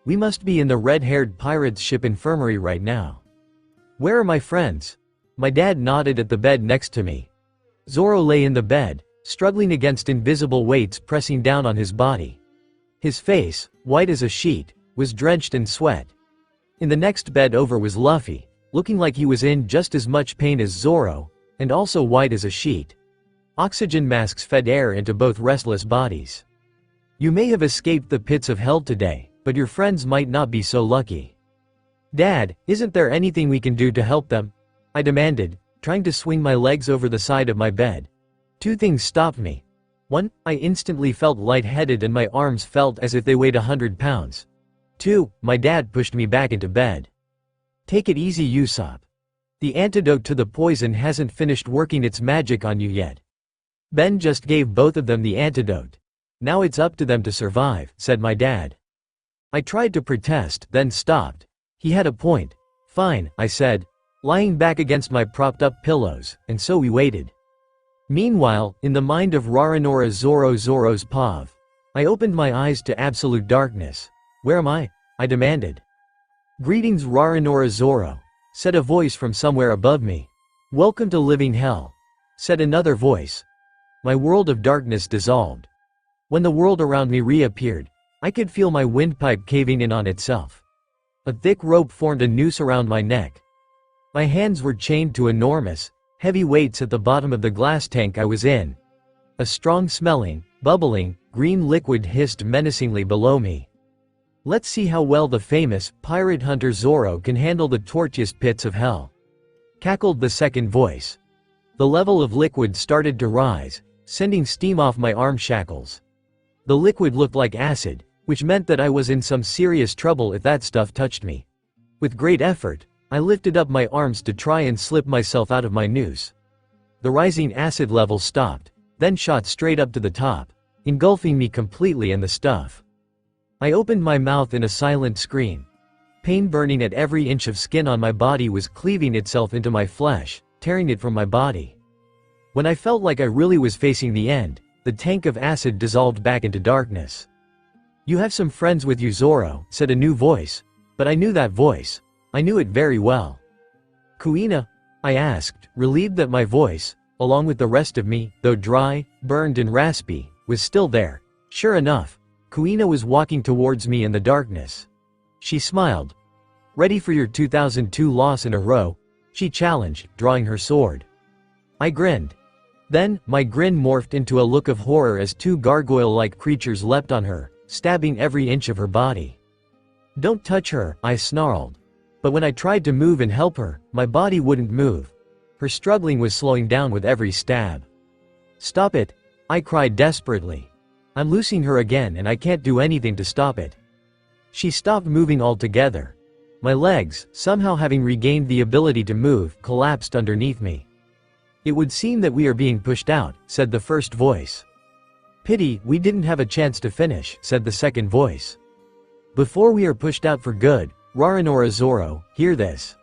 We must be in the red-haired pirate's ship infirmary right now. Where are my friends?" My dad nodded at the bed next to me. Zoro lay in the bed, struggling against invisible weights pressing down on his body. His face, white as a sheet, was drenched in sweat. In the next bed over was Luffy, looking like he was in just as much pain as Zoro, and also white as a sheet. Oxygen masks fed air into both restless bodies. "You may have escaped the pits of hell today, but your friends might not be so lucky." "Dad, isn't there anything we can do to help them?" I demanded, trying to swing my legs over the side of my bed. Two things stopped me. One, I instantly felt lightheaded and my arms felt as if they weighed 100 pounds. Two, my dad pushed me back into bed. Take it easy, Usopp. The antidote to the poison hasn't finished working its magic on you yet. Ben just gave both of them the antidote. Now it's up to them to survive, said my dad. I tried to protest, then stopped. He had a point. Fine, I said, lying back against my propped-up pillows, and so we waited. Meanwhile, in the mind of Roronoa Zoro's Pav, I opened my eyes to absolute darkness. Where am I? I demanded. Greetings, Roronoa Zoro, said a voice from somewhere above me. Welcome to living hell, said another voice. My world of darkness dissolved. When the world around me reappeared, I could feel my windpipe caving in on itself. A thick rope formed a noose around my neck. My hands were chained to enormous, heavy weights at the bottom of the glass tank I was in. A strong-smelling, bubbling, green liquid hissed menacingly below me. Let's see how well the famous pirate hunter Zoro can handle the tortuous pits of hell, cackled the second voice. The level of liquid started to rise, sending steam off my arm shackles. The liquid looked like acid, which meant that I was in some serious trouble if that stuff touched me. With great effort, I lifted up my arms to try and slip myself out of my noose. The rising acid level stopped, then shot straight up to the top, engulfing me completely in the stuff. I opened my mouth in a silent scream. Pain burning at every inch of skin on my body was cleaving itself into my flesh, tearing it from my body. When I felt like I really was facing the end, the tank of acid dissolved back into darkness. You have some friends with you, Zoro, said a new voice, but I knew that voice. I knew it very well. Kuina? I asked, relieved that my voice, along with the rest of me, though dry, burned and raspy, was still there. Sure enough, Kuina was walking towards me in the darkness. She smiled. Ready for your 2002 loss in a row? She challenged, drawing her sword. I grinned. Then, my grin morphed into a look of horror as two gargoyle-like creatures leapt on her, stabbing every inch of her body. Don't touch her, I snarled. But when I tried to move and help her, my body wouldn't move. Her struggling was slowing down with every stab. Stop it, I cried desperately. I'm losing her again and I can't do anything to stop it. She stopped moving altogether. My legs, somehow having regained the ability to move, collapsed underneath me. It would seem that we are being pushed out, said the first voice. Pity, we didn't have a chance to finish, said the second voice. Before we are pushed out for good, Roronoa Zoro, hear this.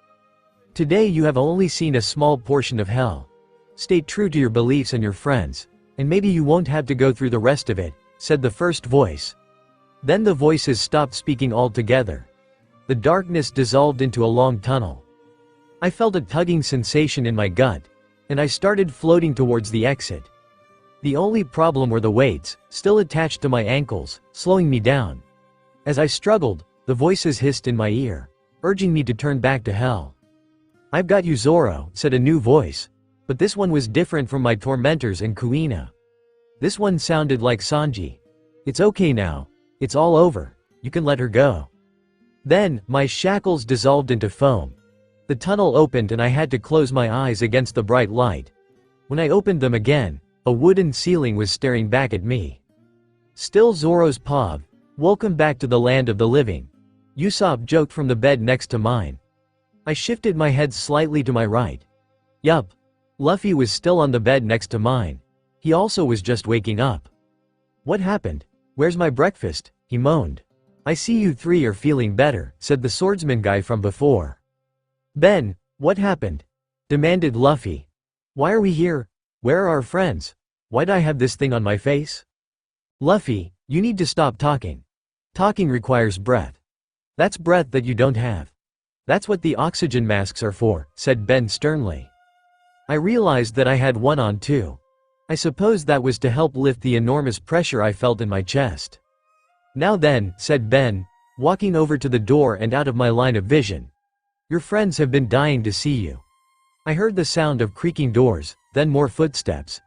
Today you have only seen a small portion of hell. Stay true to your beliefs and your friends, and maybe you won't have to go through the rest of it, said the first voice. Then the voices stopped speaking altogether. The darkness dissolved into a long tunnel. I felt a tugging sensation in my gut, and I started floating towards the exit. The only problem were the weights, still attached to my ankles, slowing me down. As I struggled, the voices hissed in my ear, urging me to turn back to hell. I've got you, Zoro, said a new voice, but this one was different from my tormentors and Kuina. This one sounded like Sanji. It's okay now. It's all over. You can let her go. Then, my shackles dissolved into foam. The tunnel opened and I had to close my eyes against the bright light. When I opened them again, a wooden ceiling was staring back at me. Still Zoro's Pav, welcome back to the land of the living. Usopp joked from the bed next to mine. I shifted my head slightly to my right. Yup. Luffy was still on the bed next to mine. He also was just waking up. What happened? Where's my breakfast? He moaned. I see you three are feeling better, said the swordsman guy from before. Ben, what happened? Demanded Luffy. Why are we here? Where are our friends? Why'd I have this thing on my face? Luffy, you need to stop talking. Talking requires breath. That's breath that you don't have. That's what the oxygen masks are for, said Ben sternly. I realized that I had one on too. I suppose that was to help lift the enormous pressure I felt in my chest. Now then, said Ben, walking over to the door and out of my line of vision. Your friends have been dying to see you. I heard the sound of creaking doors, then more footsteps.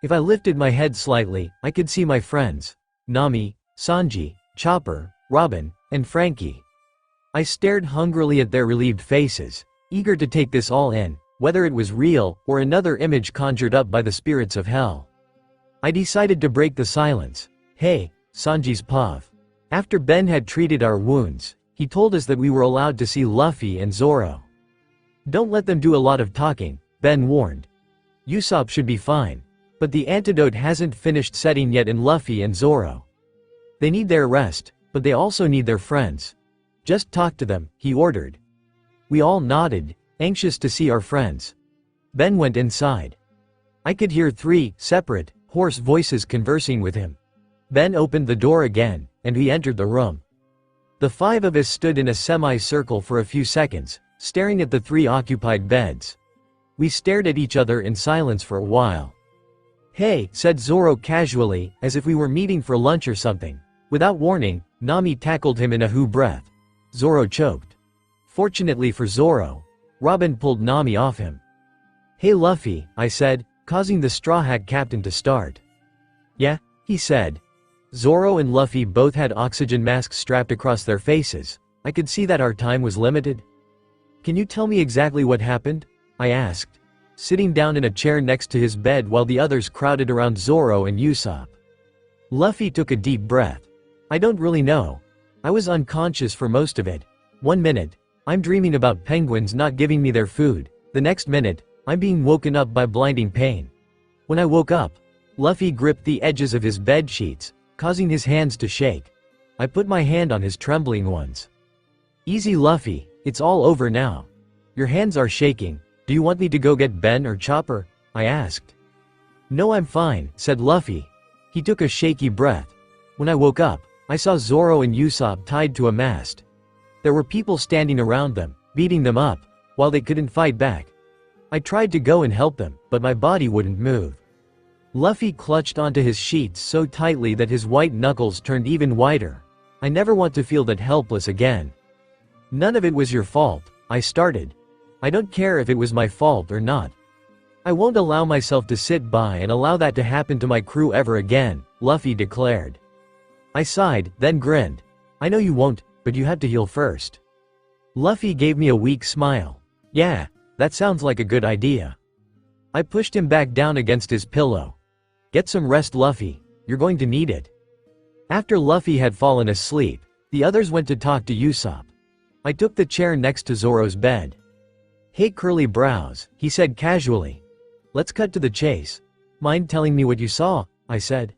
If I lifted my head slightly, I could see my friends, Nami, Sanji, Chopper, Robin, and Frankie. I stared hungrily at their relieved faces, eager to take this all in, whether it was real or another image conjured up by the spirits of hell. I decided to break the silence. Hey, Sanji's pav. After Ben had treated our wounds, he told us that we were allowed to see Luffy and Zoro. Don't let them do a lot of talking, Ben warned. Usopp should be fine. But the antidote hasn't finished setting yet in Luffy and Zoro. They need their rest, but they also need their friends. Just talk to them, he ordered. We all nodded, anxious to see our friends. Ben went inside. I could hear 3 separate, hoarse voices conversing with him. Ben opened the door again, and we entered the room. The 5 of us stood in a semi-circle for a few seconds, staring at the 3 occupied beds. We stared at each other in silence for a while. Hey, said Zoro casually, as if we were meeting for lunch or something. Without warning, Nami tackled him in a who breath. Zoro choked. Fortunately for Zoro, Robin pulled Nami off him. Hey Luffy, I said, causing the Straw Hat captain to start. Yeah, he said. Zoro and Luffy both had oxygen masks strapped across their faces. I could see that our time was limited. Can you tell me exactly what happened? I asked, sitting down in a chair next to his bed while the others crowded around Zoro and Usopp. Luffy took a deep breath. I don't really know. I was unconscious for most of it. 1 minute, I'm dreaming about penguins not giving me their food. The next minute, I'm being woken up by blinding pain. When I woke up, Luffy gripped the edges of his bed sheets, causing his hands to shake. I put my hand on his trembling ones. Easy Luffy, it's all over now. Your hands are shaking. Do you want me to go get Ben or Chopper? I asked. No, I'm fine, said Luffy. He took a shaky breath. When I woke up, I saw Zoro and Usopp tied to a mast. There were people standing around them, beating them up, while they couldn't fight back. I tried to go and help them, but my body wouldn't move. Luffy clutched onto his sheets so tightly that his white knuckles turned even whiter. I never want to feel that helpless again. None of it was your fault, I started. I don't care if it was my fault or not. I won't allow myself to sit by and allow that to happen to my crew ever again, Luffy declared. I sighed, then grinned. I know you won't, but you have to heal first. Luffy gave me a weak smile. Yeah, that sounds like a good idea. I pushed him back down against his pillow. Get some rest, Luffy. You're going to need it. After Luffy had fallen asleep, the others went to talk to Usopp. I took the chair next to Zoro's bed. Hey curly brows, he said casually. Let's cut to the chase. Mind telling me what you saw? I said.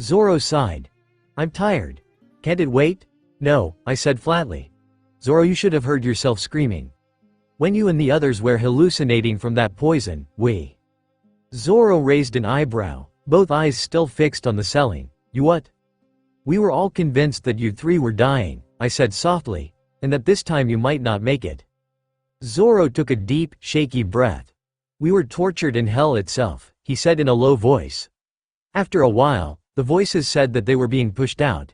Zoro sighed. I'm tired. Can't it wait? No, I said flatly. Zoro, you should have heard yourself screaming. When you and the others were hallucinating from that poison, we. Zoro raised an eyebrow, both eyes still fixed on the ceiling. You what? We were all convinced that you 3 were dying, I said softly, and that this time you might not make it. Zoro took a deep, shaky breath. We were tortured in hell itself, he said in a low voice. After a while, the voices said that they were being pushed out.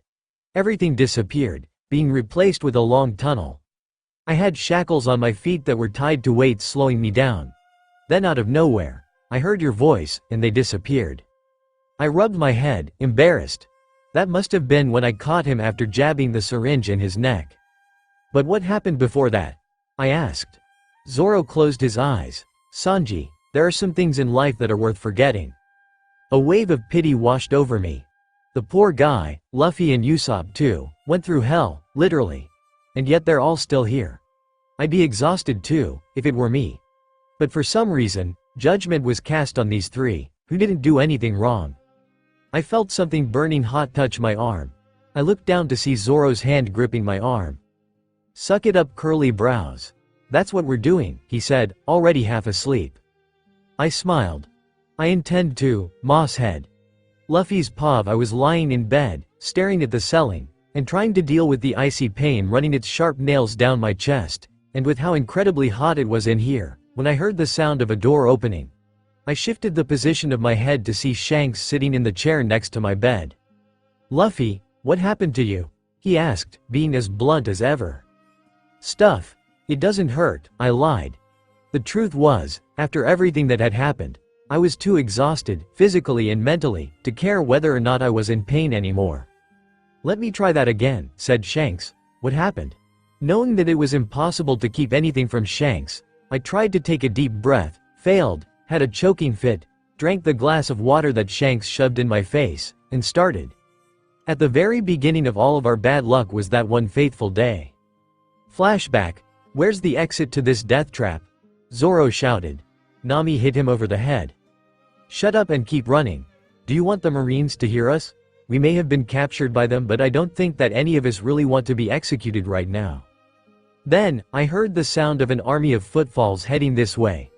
Everything disappeared, being replaced with a long tunnel. I had shackles on my feet that were tied to weights slowing me down. Then out of nowhere, I heard your voice, and they disappeared. I rubbed my head, embarrassed. That must have been when I caught him after jabbing the syringe in his neck. But what happened before that? I asked. Zoro closed his eyes. Sanji, there are some things in life that are worth forgetting. A wave of pity washed over me. The poor guy, Luffy and Usopp too, went through hell, literally. And yet they're all still here. I'd be exhausted too, if it were me. But for some reason, judgment was cast on these 3, who didn't do anything wrong. I felt something burning hot touch my arm. I looked down to see Zoro's hand gripping my arm. Suck it up, curly brows. That's what we're doing, he said, already half asleep. I smiled. I intend to, moss head. Luffy's pav. I was lying in bed, staring at the ceiling, and trying to deal with the icy pain running its sharp nails down my chest, and with how incredibly hot it was in here, when I heard the sound of a door opening. I shifted the position of my head to see Shanks sitting in the chair next to my bed. Luffy, what happened to you? He asked, being as blunt as ever. Stuff. It doesn't hurt, I lied. The truth was, after everything that had happened, I was too exhausted, physically and mentally, to care whether or not I was in pain anymore. Let me try that again, said Shanks. What happened? Knowing that it was impossible to keep anything from Shanks, I tried to take a deep breath, failed, had a choking fit, drank the glass of water that Shanks shoved in my face, and started. At the very beginning of all of our bad luck was that one fateful day. Flashback. Where's the exit to this death trap? Zoro shouted. Nami hit him over the head. Shut up and keep running. Do you want the Marines to hear us? We may have been captured by them, but I don't think that any of us really want to be executed right now. Then, I heard the sound of an army of footfalls heading this way.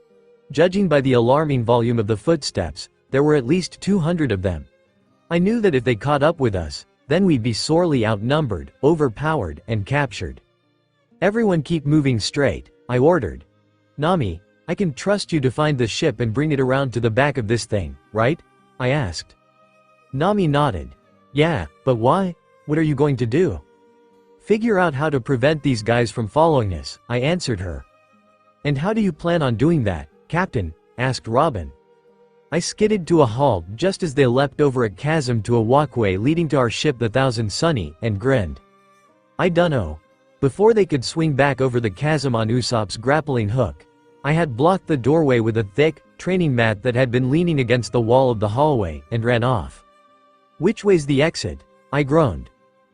Judging by the alarming volume of the footsteps, there were at least 200 of them. I knew that if they caught up with us, then we'd be sorely outnumbered, overpowered, and captured. Everyone keep moving straight, I ordered. Nami, I can trust you to find the ship and bring it around to the back of this thing, right? I asked. Nami nodded. Yeah, but why? What are you going to do? Figure out how to prevent these guys from following us, I answered her. And how do you plan on doing that, Captain? Asked Robin. I skidded to a halt just as they leapt over a chasm to a walkway leading to our ship the Thousand Sunny, and grinned. I dunno. Before they could swing back over the chasm on Usopp's grappling hook, I had blocked the doorway with a thick, training mat that had been leaning against the wall of the hallway, and ran off. Which way's the exit? I groaned.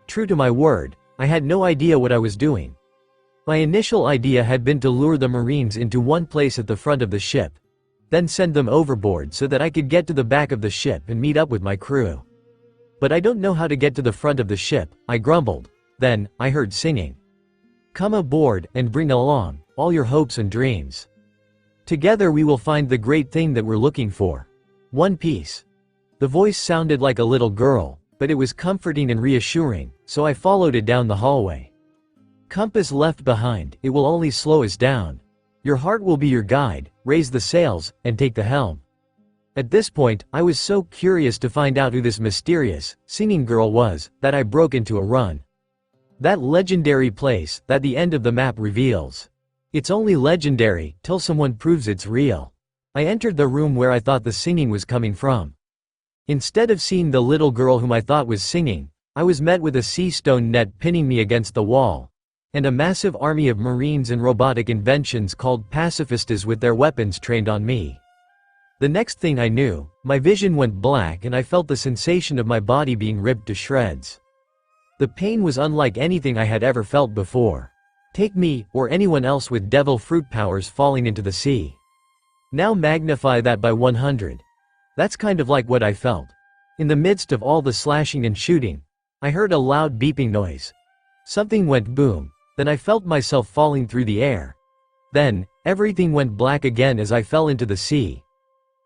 True to my word, I had no idea what I was doing. My initial idea had been to lure the Marines into one place at the front of the ship, then send them overboard so that I could get to the back of the ship and meet up with my crew. But I don't know how to get to the front of the ship, I grumbled. Then, I heard singing. Come aboard, and bring along all your hopes and dreams. Together we will find the great thing that we're looking for. One Piece. The voice sounded like a little girl, but it was comforting and reassuring, so I followed it down the hallway. Compass left behind, it will only slow us down. Your heart will be your guide, raise the sails, and take the helm. At this point, I was so curious to find out who this mysterious, singing girl was, that I broke into a run. That legendary place, that the end of the map reveals. It's only legendary, till someone proves it's real. I entered the room where I thought the singing was coming from. Instead of seeing the little girl whom I thought was singing, I was met with a sea stone net pinning me against the wall, and a massive army of Marines and robotic inventions called pacifistas with their weapons trained on me. The next thing I knew, my vision went black and I felt the sensation of my body being ripped to shreds. The pain was unlike anything I had ever felt before. Take me, or anyone else with devil fruit powers falling into the sea. Now magnify that by 100. That's kind of like what I felt. In the midst of all the slashing and shooting, I heard a loud beeping noise. Something went boom, then I felt myself falling through the air. Then, everything went black again as I fell into the sea.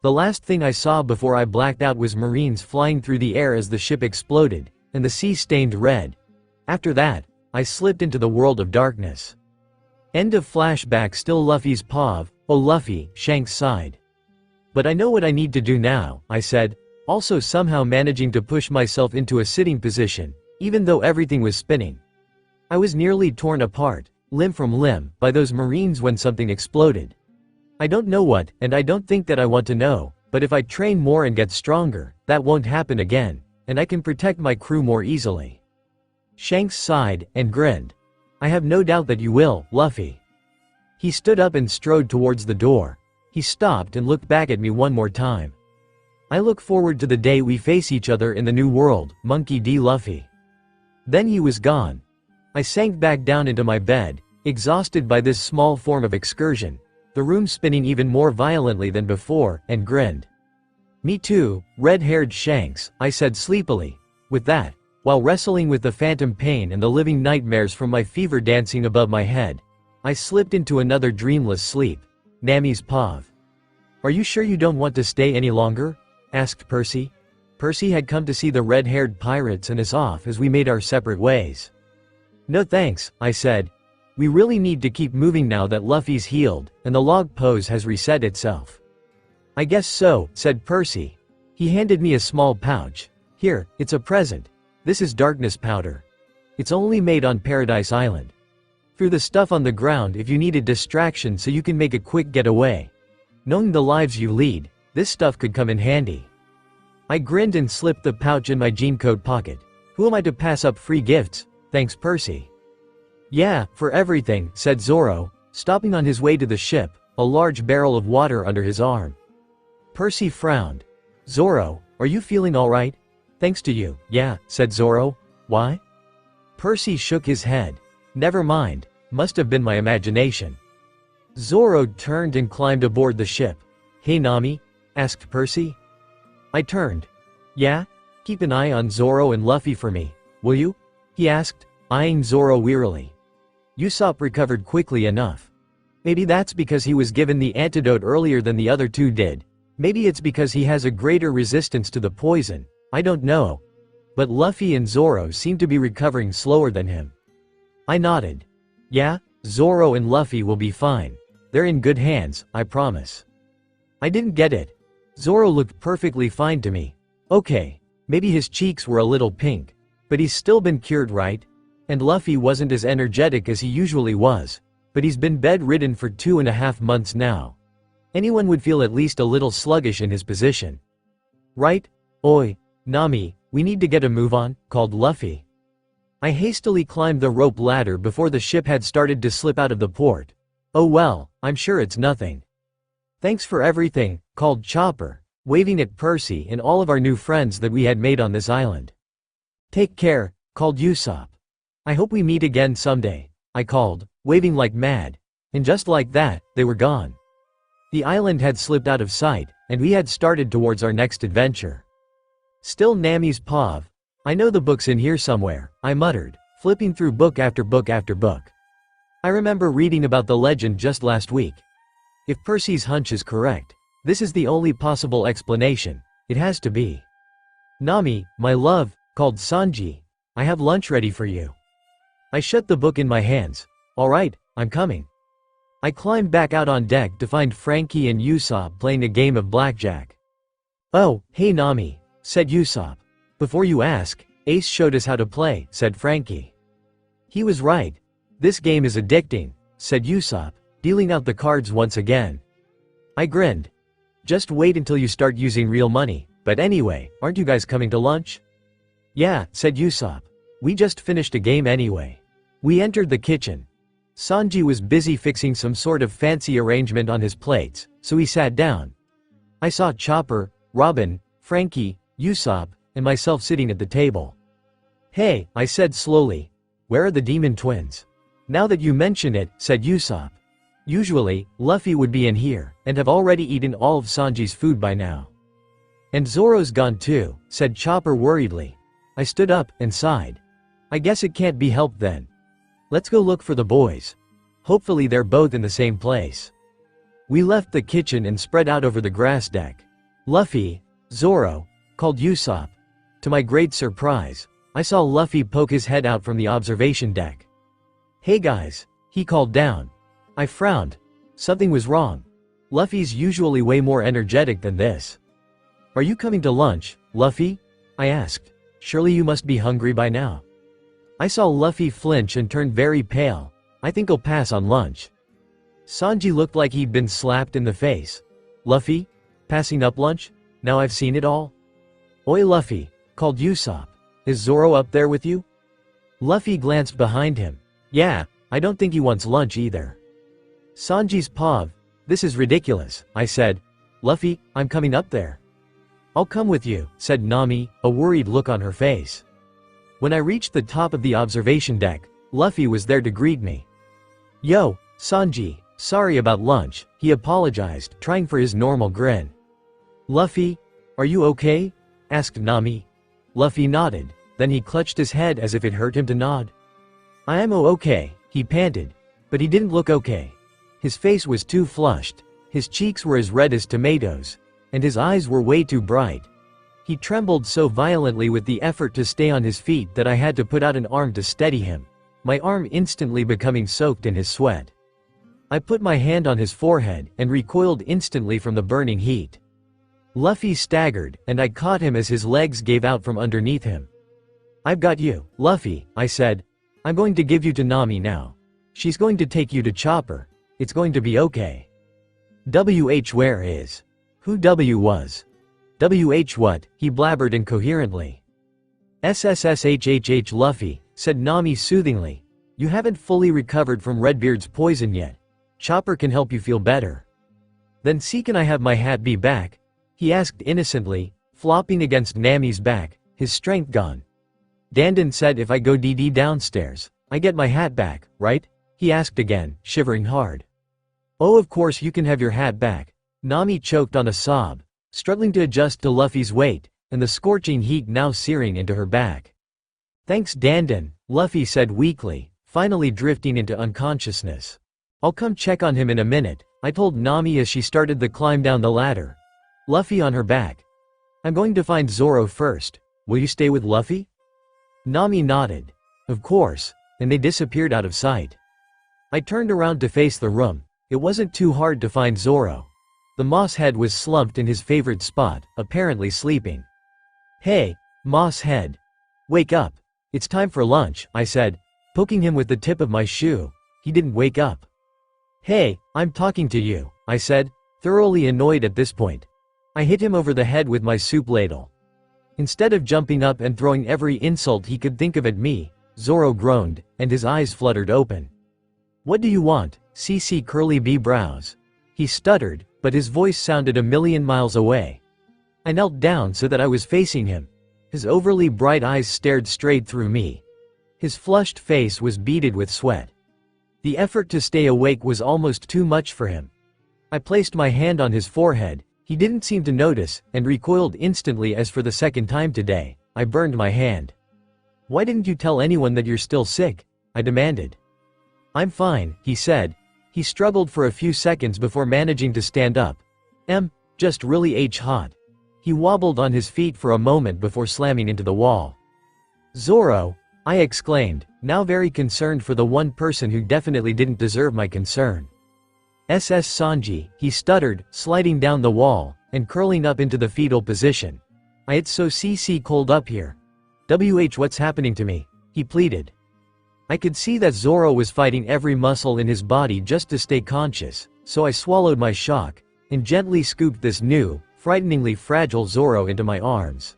The last thing I saw before I blacked out was Marines flying through the air as the ship exploded, and the sea stained red. After that, I slipped into the world of darkness. End of flashback. Still Luffy's POV. Oh Luffy, Shanks sighed. But I know what I need to do now, I said, also somehow managing to push myself into a sitting position, even though everything was spinning. I was nearly torn apart, limb from limb, by those Marines when something exploded. I don't know what, and I don't think that I want to know, but if I train more and get stronger, that won't happen again, and I can protect my crew more easily. Shanks sighed, and grinned. I have no doubt that you will, Luffy. He stood up and strode towards the door. He stopped and looked back at me one more time. I look forward to the day we face each other in the new world, Monkey D. Luffy. Then he was gone. I sank back down into my bed, exhausted by this small form of excursion, the room spinning even more violently than before, and grinned. Me too, red-haired Shanks, I said sleepily. With that, while wrestling with the phantom pain and the living nightmares from my fever dancing above my head, I slipped into another dreamless sleep. Nami's POV. Are you sure you don't want to stay any longer? Asked Percy. Percy had come to see the red-haired pirates and us off as we made our separate ways. No thanks, I said. We really need to keep moving now that Luffy's healed, and the log pose has reset itself. I guess so, said Percy. He handed me a small pouch. Here, it's a present. This is darkness powder. It's only made on Paradise Island. Through the stuff on the ground if you need a distraction so you can make a quick getaway. Knowing the lives you lead, this stuff could come in handy. I grinned and slipped the pouch in my jean coat pocket. Who am I to pass up free gifts? Thanks Percy. Yeah, for everything, said Zoro, stopping on his way to the ship, a large barrel of water under his arm. Percy frowned. Zoro, are you feeling alright? Thanks to you, yeah, said Zoro. Why? Percy shook his head. Never mind, must have been my imagination. Zoro turned and climbed aboard the ship. Hey Nami? Asked Percy. I turned. Yeah? Keep an eye on Zoro and Luffy for me, will you? He asked, eyeing Zoro wearily. Usopp recovered quickly enough. Maybe that's because he was given the antidote earlier than the other two did. Maybe it's because he has a greater resistance to the poison, I don't know. But Luffy and Zoro seem to be recovering slower than him. I nodded. Yeah, Zoro and Luffy will be fine. They're in good hands, I promise. I didn't get it. Zoro looked perfectly fine to me. Okay, maybe his cheeks were a little pink. But he's still been cured, right? And Luffy wasn't as energetic as he usually was. But he's been bedridden for 2.5 months now. Anyone would feel at least a little sluggish in his position. Right? Oi, Nami, we need to get a move on, called Luffy. I hastily climbed the rope ladder before the ship had started to slip out of the port. Oh well, I'm sure it's nothing. Thanks for everything, called Chopper, waving at Percy and all of our new friends that we had made on this island. Take care, called Usopp. I hope we meet again someday, I called, waving like mad. And just like that, they were gone. The island had slipped out of sight, and we had started towards our next adventure. Still Nami's pav. I know the book's in here somewhere, I muttered, flipping through book after book after book. I remember reading about the legend just last week. If Percy's hunch is correct, this is the only possible explanation. It has to be. Nami, my love, called Sanji. I have lunch ready for you. I shut the book in my hands. Alright, I'm coming. I climbed back out on deck to find Frankie and Usopp playing a game of blackjack. Oh, hey Nami, said Usopp. Before you ask, Ace showed us how to play, said Frankie. He was right. This game is addicting, said Usopp, dealing out the cards once again. I grinned. Just wait until you start using real money, but anyway, aren't you guys coming to lunch? Yeah, said Usopp. We just finished a game anyway. We entered the kitchen. Sanji was busy fixing some sort of fancy arrangement on his plates, so he sat down. I saw Chopper, Robin, Frankie, Usopp, and myself sitting at the table. Hey, I said slowly. Where are the demon twins? Now that you mention it, said Usopp. Usually, Luffy would be in here, and have already eaten all of Sanji's food by now. And Zoro's gone too, said Chopper worriedly. I stood up, and sighed. I guess it can't be helped then. Let's go look for the boys. Hopefully they're both in the same place. We left the kitchen and spread out over the grass deck. Luffy, Zoro, called Usopp. To my great surprise, I saw Luffy poke his head out from the observation deck. Hey guys, he called down. I frowned. Something was wrong. Luffy's usually way more energetic than this. Are you coming to lunch, Luffy? I asked. Surely you must be hungry by now. I saw Luffy flinch and turn very pale. I think I'll pass on lunch. Sanji looked like he'd been slapped in the face. Luffy? Passing up lunch? Now I've seen it all? Oi Luffy, called Usopp. Is Zoro up there with you? Luffy glanced behind him. Yeah, I don't think he wants lunch either. Sanji's pav. This is ridiculous, I said. Luffy, I'm coming up there. I'll come with you, said Nami, a worried look on her face. When I reached the top of the observation deck, Luffy was there to greet me. Yo, Sanji, sorry about lunch, he apologized, trying for his normal grin. Luffy, are you okay? Asked Nami. Luffy nodded, then he clutched his head as if it hurt him to nod. I am okay, he panted. But he didn't look okay. His face was too flushed, his cheeks were as red as tomatoes, and his eyes were way too bright. He trembled so violently with the effort to stay on his feet that I had to put out an arm to steady him, my arm instantly becoming soaked in his sweat. I put my hand on his forehead and recoiled instantly from the burning heat. Luffy staggered, and I caught him as his legs gave out from underneath him. I've got you, Luffy, I said. I'm going to give you to Nami now. She's going to take you to Chopper. It's going to be okay. WH where is? Who W was? WH what? He blabbered incoherently. SSSHHH Luffy, said Nami soothingly. You haven't fully recovered from Redbeard's poison yet. Chopper can help you feel better. Then see can I have my hat be back? he asked innocently, flopping against Nami's back, his strength gone. Dandan said if I go DD downstairs, I get my hat back, right? He asked again, shivering hard. Oh, of course you can have your hat back. Nami choked on a sob, struggling to adjust to Luffy's weight, and the scorching heat now searing into her back. Thanks Dandan, Luffy said weakly, finally drifting into unconsciousness. I'll come check on him in a minute, I told Nami as she started the climb down the ladder. Luffy on her back. I'm going to find Zoro first. Will you stay with Luffy? Nami nodded. Of course, and they disappeared out of sight. I turned around to face the room. It wasn't too hard to find Zoro. The moss head was slumped in his favorite spot, apparently sleeping. Hey, moss head. Wake up. It's time for lunch, I said, poking him with the tip of my shoe. He didn't wake up. Hey, I'm talking to you, I said, thoroughly annoyed at this point. I hit him over the head with my soup ladle. Instead of jumping up and throwing every insult he could think of at me, Zoro groaned, and his eyes fluttered open. What do you want? CC curly B brows. He stuttered, but his voice sounded a million miles away. I knelt down so that I was facing him. His overly bright eyes stared straight through me. His flushed face was beaded with sweat. The effort to stay awake was almost too much for him. I placed my hand on his forehead. He didn't seem to notice, and recoiled instantly as for the second time today, I burned my hand. Why didn't you tell anyone that you're still sick? I demanded. I'm fine, he said. He struggled for a few seconds before managing to stand up. Just really hot. He wobbled on his feet for a moment before slamming into the wall. Zoro, I exclaimed, now very concerned for the one person who definitely didn't deserve my concern. SS Sanji, he stuttered, sliding down the wall, and curling up into the fetal position. It's so CC cold up here. What's happening to me? He pleaded. I could see that Zoro was fighting every muscle in his body just to stay conscious, so I swallowed my shock, and gently scooped this new, frighteningly fragile Zoro into my arms.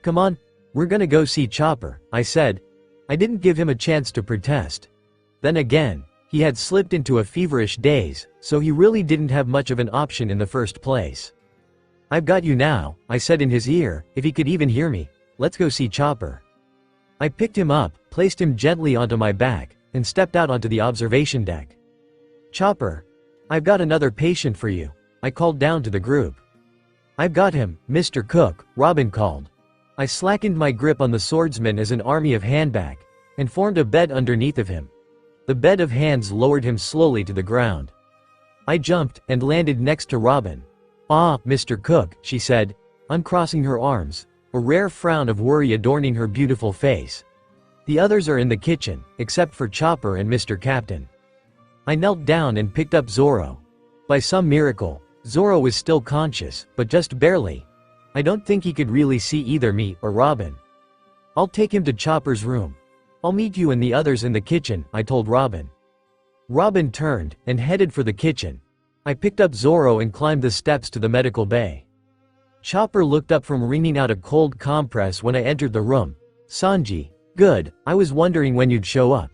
Come on, we're gonna go see Chopper, I said. I didn't give him a chance to protest. Then again, he had slipped into a feverish daze, so he really didn't have much of an option in the first place. I've got you now, I said in his ear, if he could even hear me. Let's go see Chopper. I picked him up, placed him gently onto my back, and stepped out onto the observation deck. Chopper, I've got another patient for you, I called down to the group. I've got him, Mr. Cook, Robin called. I slackened my grip on the swordsman as an army of handback, and formed a bed underneath of him. The bed of hands lowered him slowly to the ground. I jumped, and landed next to Robin. Ah, Mr. Cook, she said, uncrossing her arms, a rare frown of worry adorning her beautiful face. The others are in the kitchen, except for Chopper and Mr. Captain. I knelt down and picked up Zoro. By some miracle, Zoro was still conscious, but just barely. I don't think he could really see either me or Robin. I'll take him to Chopper's room. I'll meet you and the others in the kitchen, I told Robin. Robin turned, and headed for the kitchen. I picked up Zoro and climbed the steps to the medical bay. Chopper looked up from wringing out a cold compress when I entered the room. Sanji, good, I was wondering when you'd show up.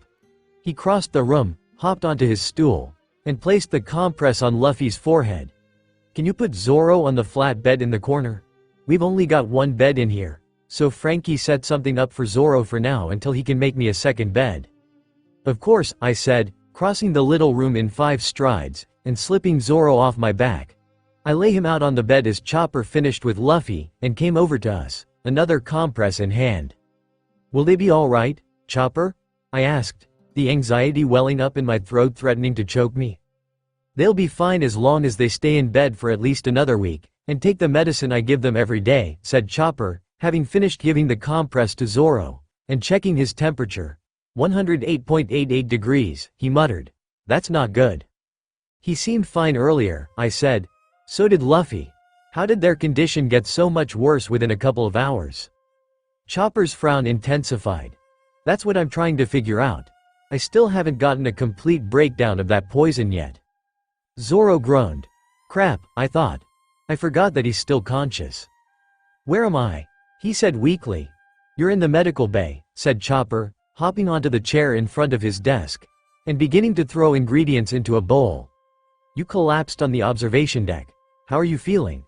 He crossed the room, hopped onto his stool, and placed the compress on Luffy's forehead. Can you put Zoro on the flat bed in the corner? We've only got one bed in here, so Frankie set something up for Zoro for now until he can make me a second bed. Of course, I said, crossing the little room in 5 strides, and slipping Zoro off my back. I lay him out on the bed as Chopper finished with Luffy, and came over to us, another compress in hand. Will they be all right, Chopper? I asked, the anxiety welling up in my throat threatening to choke me. They'll be fine as long as they stay in bed for at least another week, and take the medicine I give them every day, said Chopper, having finished giving the compress to Zoro, and checking his temperature. 108.88 degrees, he muttered. That's not good. He seemed fine earlier, I said. So did Luffy. How did their condition get so much worse within a couple of hours? Chopper's frown intensified. That's what I'm trying to figure out. I still haven't gotten a complete breakdown of that poison yet. Zoro groaned. Crap, I thought. I forgot that he's still conscious. Where am I? He said weakly. You're in the medical bay, said Chopper, hopping onto the chair in front of his desk, and beginning to throw ingredients into a bowl. You collapsed on the observation deck. How are you feeling?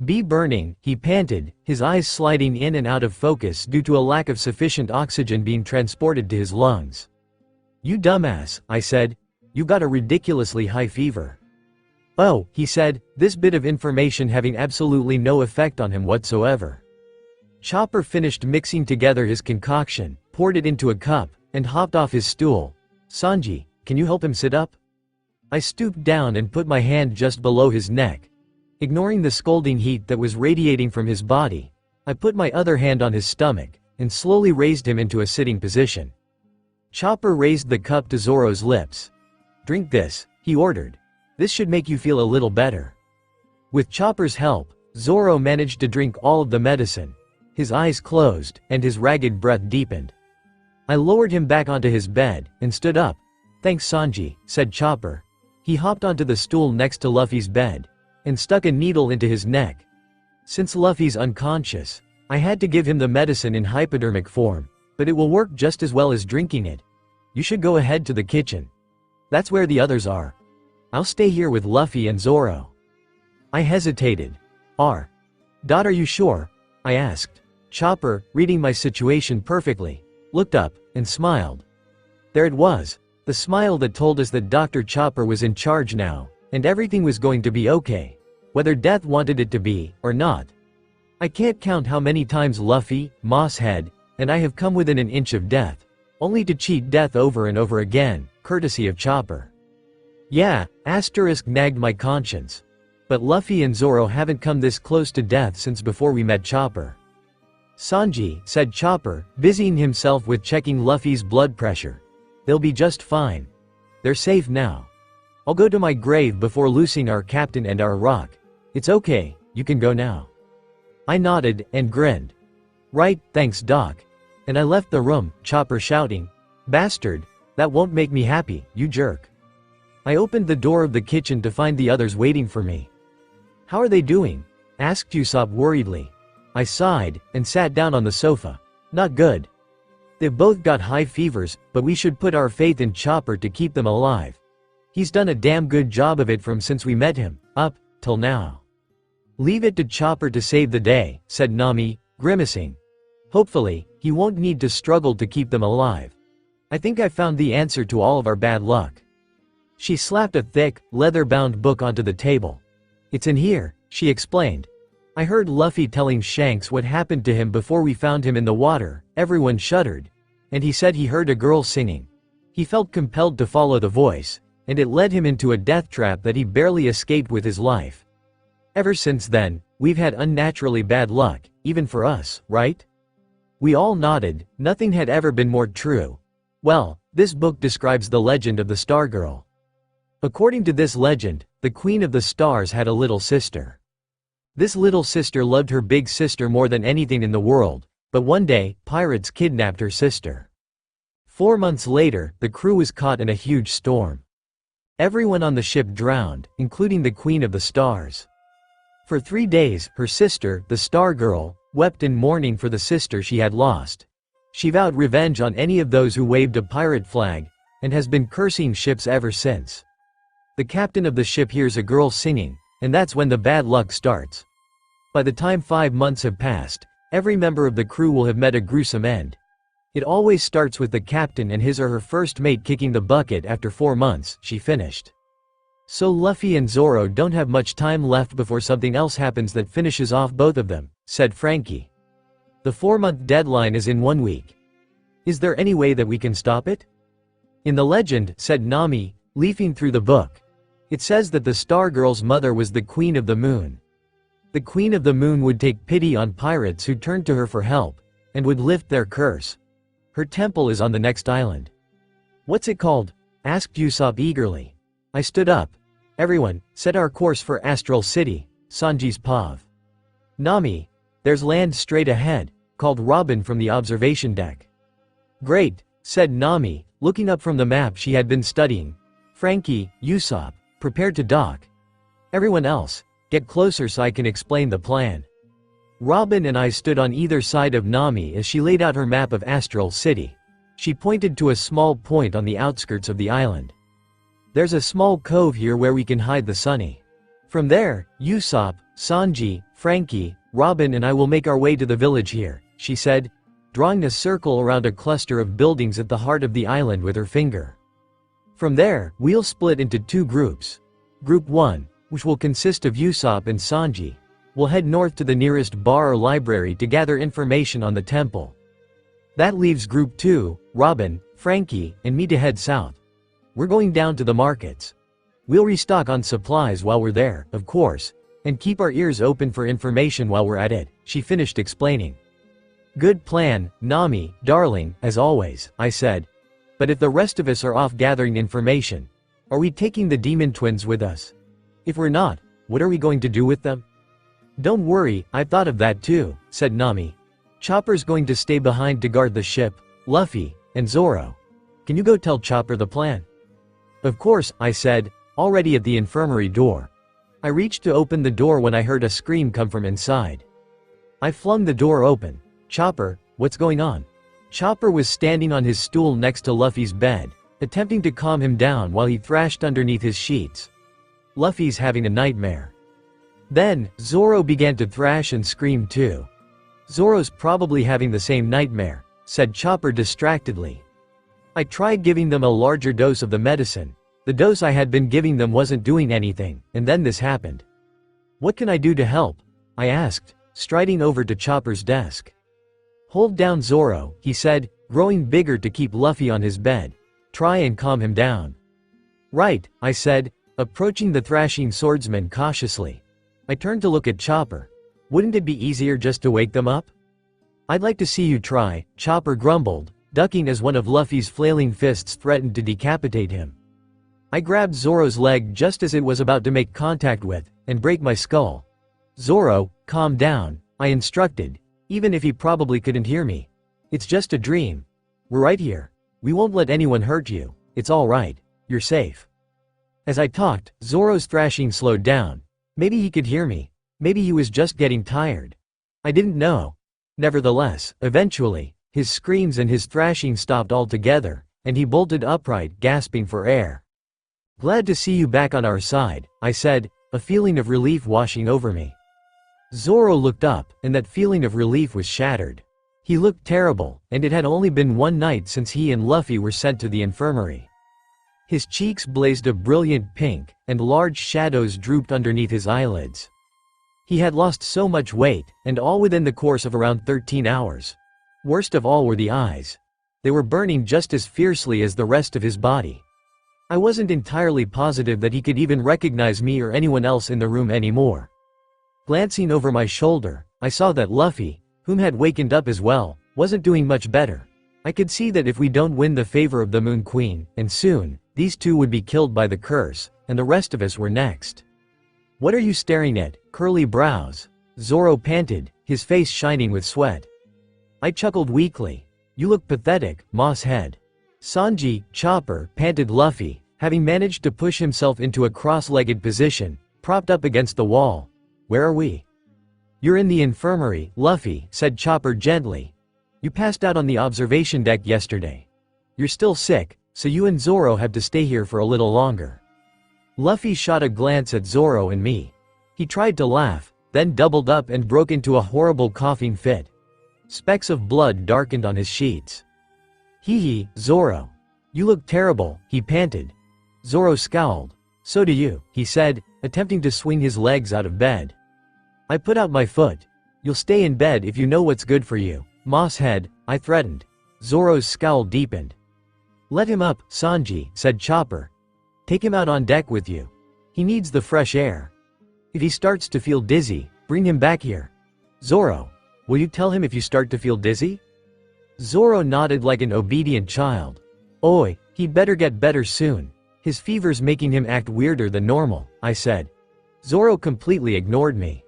Be burning, he panted, his eyes sliding in and out of focus due to a lack of sufficient oxygen being transported to his lungs. You dumbass, I said. You got a ridiculously high fever. Oh, he said, this bit of information having absolutely no effect on him whatsoever. Chopper finished mixing together his concoction, poured it into a cup, and hopped off his stool. Sanji, can you help him sit up? I stooped down and put my hand just below his neck. Ignoring the scalding heat that was radiating from his body, I put my other hand on his stomach, and slowly raised him into a sitting position. Chopper raised the cup to Zoro's lips. Drink this, he ordered. This should make you feel a little better. With Chopper's help, Zoro managed to drink all of the medicine. His eyes closed, and his ragged breath deepened. I lowered him back onto his bed, and stood up. Thanks Sanji, said Chopper. He hopped onto the stool next to Luffy's bed, and stuck a needle into his neck. Since Luffy's unconscious, I had to give him the medicine in hypodermic form, but it will work just as well as drinking it. You should go ahead to the kitchen. That's where the others are. I'll stay here with Luffy and Zoro. I hesitated. Are you sure? I asked. Chopper, reading my situation perfectly, looked up, and smiled. There it was, the smile that told us that Dr. Chopper was in charge now, and everything was going to be okay, whether Death wanted it to be, or not. I can't count how many times Luffy, Mosshead, and I have come within an inch of death, only to cheat death over and over again, courtesy of Chopper. Yeah, asterisk nagged my conscience. But Luffy and Zoro haven't come this close to death since before we met Chopper. Sanji, said Chopper, busying himself with checking Luffy's blood pressure. They'll be just fine. They're safe now. I'll go to my grave before losing our captain and our rock. It's okay, you can go now. I nodded, and grinned. Right, thanks Doc. And I left the room, Chopper shouting, Bastard, that won't make me happy, you jerk. I opened the door of the kitchen to find the others waiting for me. How are they doing? Asked Usopp worriedly. I sighed, and sat down on the sofa. Not good. They've both got high fevers, but we should put our faith in Chopper to keep them alive. He's done a damn good job of it from since we met him, up till now. Leave it to Chopper to save the day, said Nami, grimacing. Hopefully, he won't need to struggle to keep them alive. I think I found the answer to all of our bad luck. She slapped a thick, leather-bound book onto the table. It's in here, she explained. I heard Luffy telling Shanks what happened to him before we found him in the water. Everyone shuddered. And he said he heard a girl singing. He felt compelled to follow the voice, and it led him into a death trap that he barely escaped with his life. Ever since then, we've had unnaturally bad luck, even for us, right? We all nodded. Nothing had ever been more true. Well, this book describes the legend of the Stargirl. According to this legend, the Queen of the Stars had a little sister. This little sister loved her big sister more than anything in the world, but one day, pirates kidnapped her sister. 4 months later, the crew was caught in a huge storm. Everyone on the ship drowned, including the Queen of the Stars. For 3 days, her sister, the Stargirl, wept in mourning for the sister she had lost. She vowed revenge on any of those who waved a pirate flag, and has been cursing ships ever since. The captain of the ship hears a girl singing, and that's when the bad luck starts. By the time 5 months have passed, every member of the crew will have met a gruesome end. It always starts with the captain and his or her first mate kicking the bucket after 4 months, she finished. So Luffy and Zoro don't have much time left before something else happens that finishes off both of them, said Frankie. The 4-month deadline is in 1 week. Is there any way that we can stop it? In the legend, said Nami, leafing through the book. It says that the Stargirl's mother was the Queen of the Moon. The Queen of the Moon would take pity on pirates who turned to her for help, and would lift their curse. Her temple is on the next island. What's it called? Asked Usopp eagerly. I stood up. Everyone, set our course for Astral City, Sanji's Pav. Nami, there's land straight ahead, called Robin from the observation deck. Great, said Nami, looking up from the map she had been studying. Frankie, Usopp, prepared to dock. Everyone else, get closer so I can explain the plan. Robin and I stood on either side of Nami as she laid out her map of Astral City. She pointed to a small point on the outskirts of the island. There's a small cove here where we can hide the Sunny. From there, Usopp, Sanji, Frankie, Robin and I will make our way to the village here, she said, drawing a circle around a cluster of buildings at the heart of the island with her finger. From there, we'll split into 2 groups. Group 1, which will consist of Usopp and Sanji, will head north to the nearest bar or library to gather information on the temple. That leaves Group 2, Robin, Frankie, and me to head south. We're going down to the markets. We'll restock on supplies while we're there, of course, and keep our ears open for information while we're at it, she finished explaining. Good plan, Nami, darling, as always, I said. But if the rest of us are off gathering information, are we taking the demon twins with us? If we're not, what are we going to do with them? Don't worry, I've thought of that too, said Nami. Chopper's going to stay behind to guard the ship, Luffy, and Zoro. Can you go tell Chopper the plan? Of course, I said, already at the infirmary door. I reached to open the door when I heard a scream come from inside. I flung the door open. Chopper, what's going on? Chopper was standing on his stool next to Luffy's bed, attempting to calm him down while he thrashed underneath his sheets. Luffy's having a nightmare. Then, Zoro began to thrash and scream too. Zoro's probably having the same nightmare, said Chopper distractedly. I tried giving them a larger dose of the medicine. The dose I had been giving them wasn't doing anything, and then this happened. What can I do to help? I asked, striding over to Chopper's desk. Hold down Zoro, he said, growing bigger to keep Luffy on his bed. Try and calm him down. Right, I said, approaching the thrashing swordsman cautiously. I turned to look at Chopper. Wouldn't it be easier just to wake them up? I'd like to see you try, Chopper grumbled, ducking as one of Luffy's flailing fists threatened to decapitate him. I grabbed Zoro's leg just as it was about to make contact with, and break my skull. Zoro, calm down, I instructed, even if he probably couldn't hear me. It's just a dream. We're right here. We won't let anyone hurt you. It's all right. You're safe. As I talked, Zoro's thrashing slowed down. Maybe he could hear me. Maybe he was just getting tired. I didn't know. Nevertheless, eventually, his screams and his thrashing stopped altogether, and he bolted upright, gasping for air. Glad to see you back on our side, I said, a feeling of relief washing over me. Zoro looked up, and that feeling of relief was shattered. He looked terrible, and it had only been one night since he and Luffy were sent to the infirmary. His cheeks blazed a brilliant pink, and large shadows drooped underneath his eyelids. He had lost so much weight, and all within the course of around 13 hours. Worst of all were the eyes. They were burning just as fiercely as the rest of his body. I wasn't entirely positive that he could even recognize me or anyone else in the room anymore. Glancing over my shoulder, I saw that Luffy, whom had wakened up as well, wasn't doing much better. I could see that if we don't win the favor of the Moon Queen, and soon, these two would be killed by the curse, and the rest of us were next. What are you staring at, curly brows? Zoro panted, his face shining with sweat. I chuckled weakly. You look pathetic, Moss Head. Sanji, Chopper, panted Luffy, having managed to push himself into a cross-legged position, propped up against the wall. Where are we? You're in the infirmary, Luffy, said Chopper gently. You passed out on the observation deck yesterday. You're still sick, so you and Zoro have to stay here for a little longer. Luffy shot a glance at Zoro and me. He tried to laugh, then doubled up and broke into a horrible coughing fit. Specks of blood darkened on his sheets. Hee hee, Zoro. You look terrible, he panted. Zoro scowled. So do you, he said, attempting to swing his legs out of bed. I put out my foot. You'll stay in bed if you know what's good for you, Moss Head, I threatened. Zoro's scowl deepened. Let him up, Sanji, said Chopper. Take him out on deck with you. He needs the fresh air. If he starts to feel dizzy, bring him back here. Zoro, will you tell him if you start to feel dizzy? Zoro nodded like an obedient child. Oi, he'd better get better soon. His fever's making him act weirder than normal, I said. Zoro completely ignored me.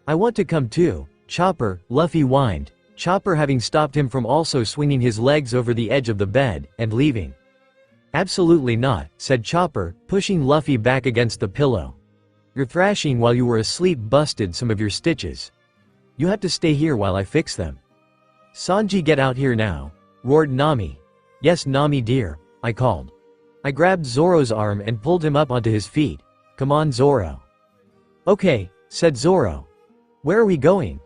I want to come too, Chopper, Luffy whined, Chopper having stopped him from also swinging his legs over the edge of the bed, and leaving. Absolutely not, said Chopper, pushing Luffy back against the pillow. Your thrashing while you were asleep busted some of your stitches. You have to stay here while I fix them. Sanji, get out here now, roared Nami. Yes, Nami dear, I called. I grabbed Zoro's arm and pulled him up onto his feet. Come on, Zoro. Okay, said Zoro. Where are we going?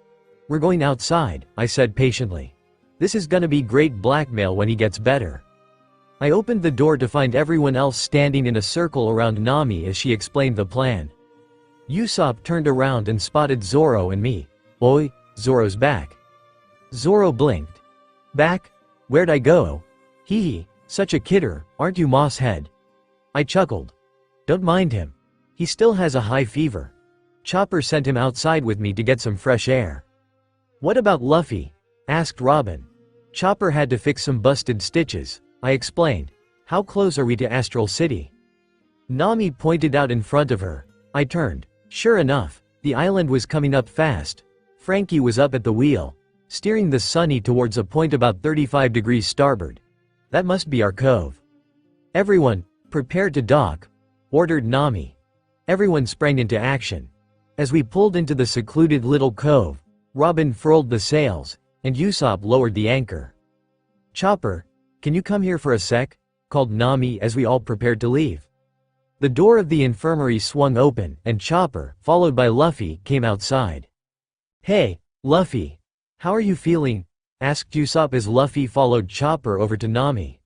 We're going outside, I said patiently. This is gonna be great blackmail when he gets better. I opened the door to find everyone else standing in a circle around Nami as she explained the plan. Usopp turned around and spotted Zoro and me. Oi, Zoro's back. Zoro blinked. Back? Where'd I go? Hee hee, such a kidder, aren't you, Moss Head? I chuckled. Don't mind him. He still has a high fever. Chopper sent him outside with me to get some fresh air. What about Luffy? Asked Robin. Chopper had to fix some busted stitches, I explained. How close are we to Astral City? Nami pointed out in front of her. I turned. Sure enough, the island was coming up fast. Frankie was up at the wheel, steering the Sunny towards a point about 35 degrees starboard. That must be our cove. Everyone, prepare to dock, ordered Nami. Everyone sprang into action. As we pulled into the secluded little cove, Robin furled the sails, and Usopp lowered the anchor. Chopper, can you come here for a sec? Called Nami as we all prepared to leave. The door of the infirmary swung open, and Chopper, followed by Luffy, came outside. Hey, Luffy. How are you feeling? Asked Usopp as Luffy followed Chopper over to Nami.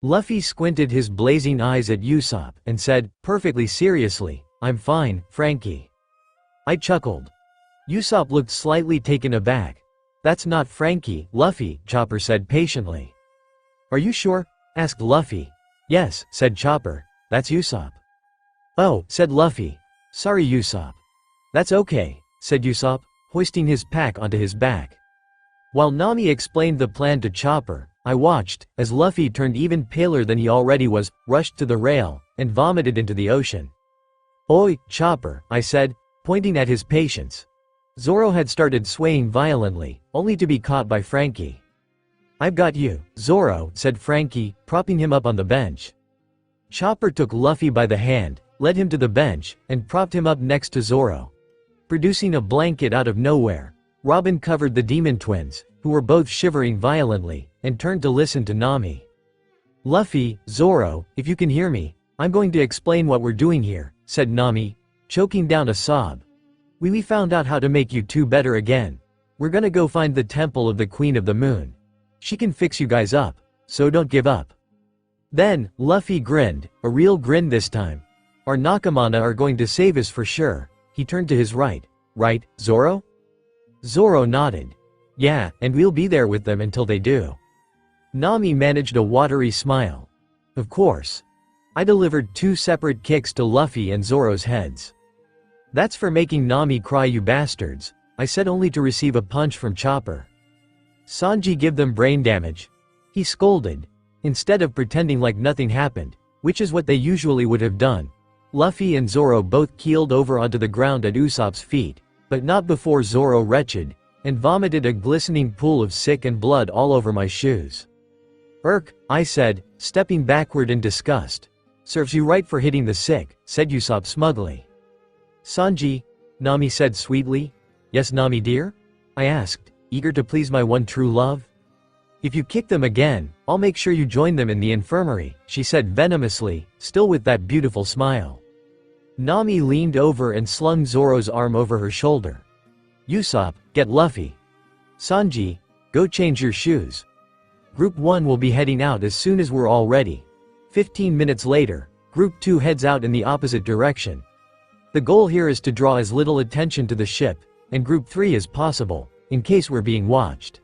Luffy squinted his blazing eyes at Usopp and said, perfectly seriously, I'm fine, Frankie. I chuckled. Usopp looked slightly taken aback. That's not Frankie, Luffy, Chopper said patiently. Are you sure? Asked Luffy. Yes, said Chopper, that's Usopp. Oh, said Luffy. Sorry, Usopp. That's okay, said Usopp, hoisting his pack onto his back. While Nami explained the plan to Chopper, I watched, as Luffy turned even paler than he already was, rushed to the rail, and vomited into the ocean. Oi, Chopper, I said, pointing at his patience. Zoro had started swaying violently, only to be caught by Frankie. I've got you, Zoro, said Frankie, propping him up on the bench. Chopper took Luffy by the hand, led him to the bench, and propped him up next to Zoro. Producing a blanket out of nowhere, Robin covered the demon twins, who were both shivering violently, and turned to listen to Nami. Luffy, Zoro, if you can hear me, I'm going to explain what we're doing here, said Nami, choking down a sob. We found out how to make you two better again. We're gonna go find the temple of the Queen of the Moon. She can fix you guys up, so don't give up. Then, Luffy grinned, a real grin this time. Our Nakamana are going to save us for sure. He turned to his right. Right, Zoro? Zoro nodded. Yeah, and we'll be there with them until they do. Nami managed a watery smile. Of course. I delivered 2 separate kicks to Luffy and Zoro's heads. That's for making Nami cry, you bastards, I said, only to receive a punch from Chopper. Sanji, give them brain damage. He scolded. Instead of pretending like nothing happened, which is what they usually would have done, Luffy and Zoro both keeled over onto the ground at Usopp's feet, but not before Zoro retched, and vomited a glistening pool of sick and blood all over my shoes. I said, stepping backward in disgust. Serves you right for hitting the sick, said Usopp smugly. Sanji, Nami said sweetly. Yes, Nami dear? I asked, eager to please my one true love. If you kick them again, I'll make sure you join them in the infirmary, she said venomously, still with that beautiful smile. Nami leaned over and slung Zoro's arm over her shoulder. Usopp, get Luffy. Sanji, go change your shoes. Group 1 will be heading out as soon as we're all ready. 15 minutes later, Group 2 heads out in the opposite direction. The goal here is to draw as little attention to the ship, and Group 3 as possible, in case we're being watched.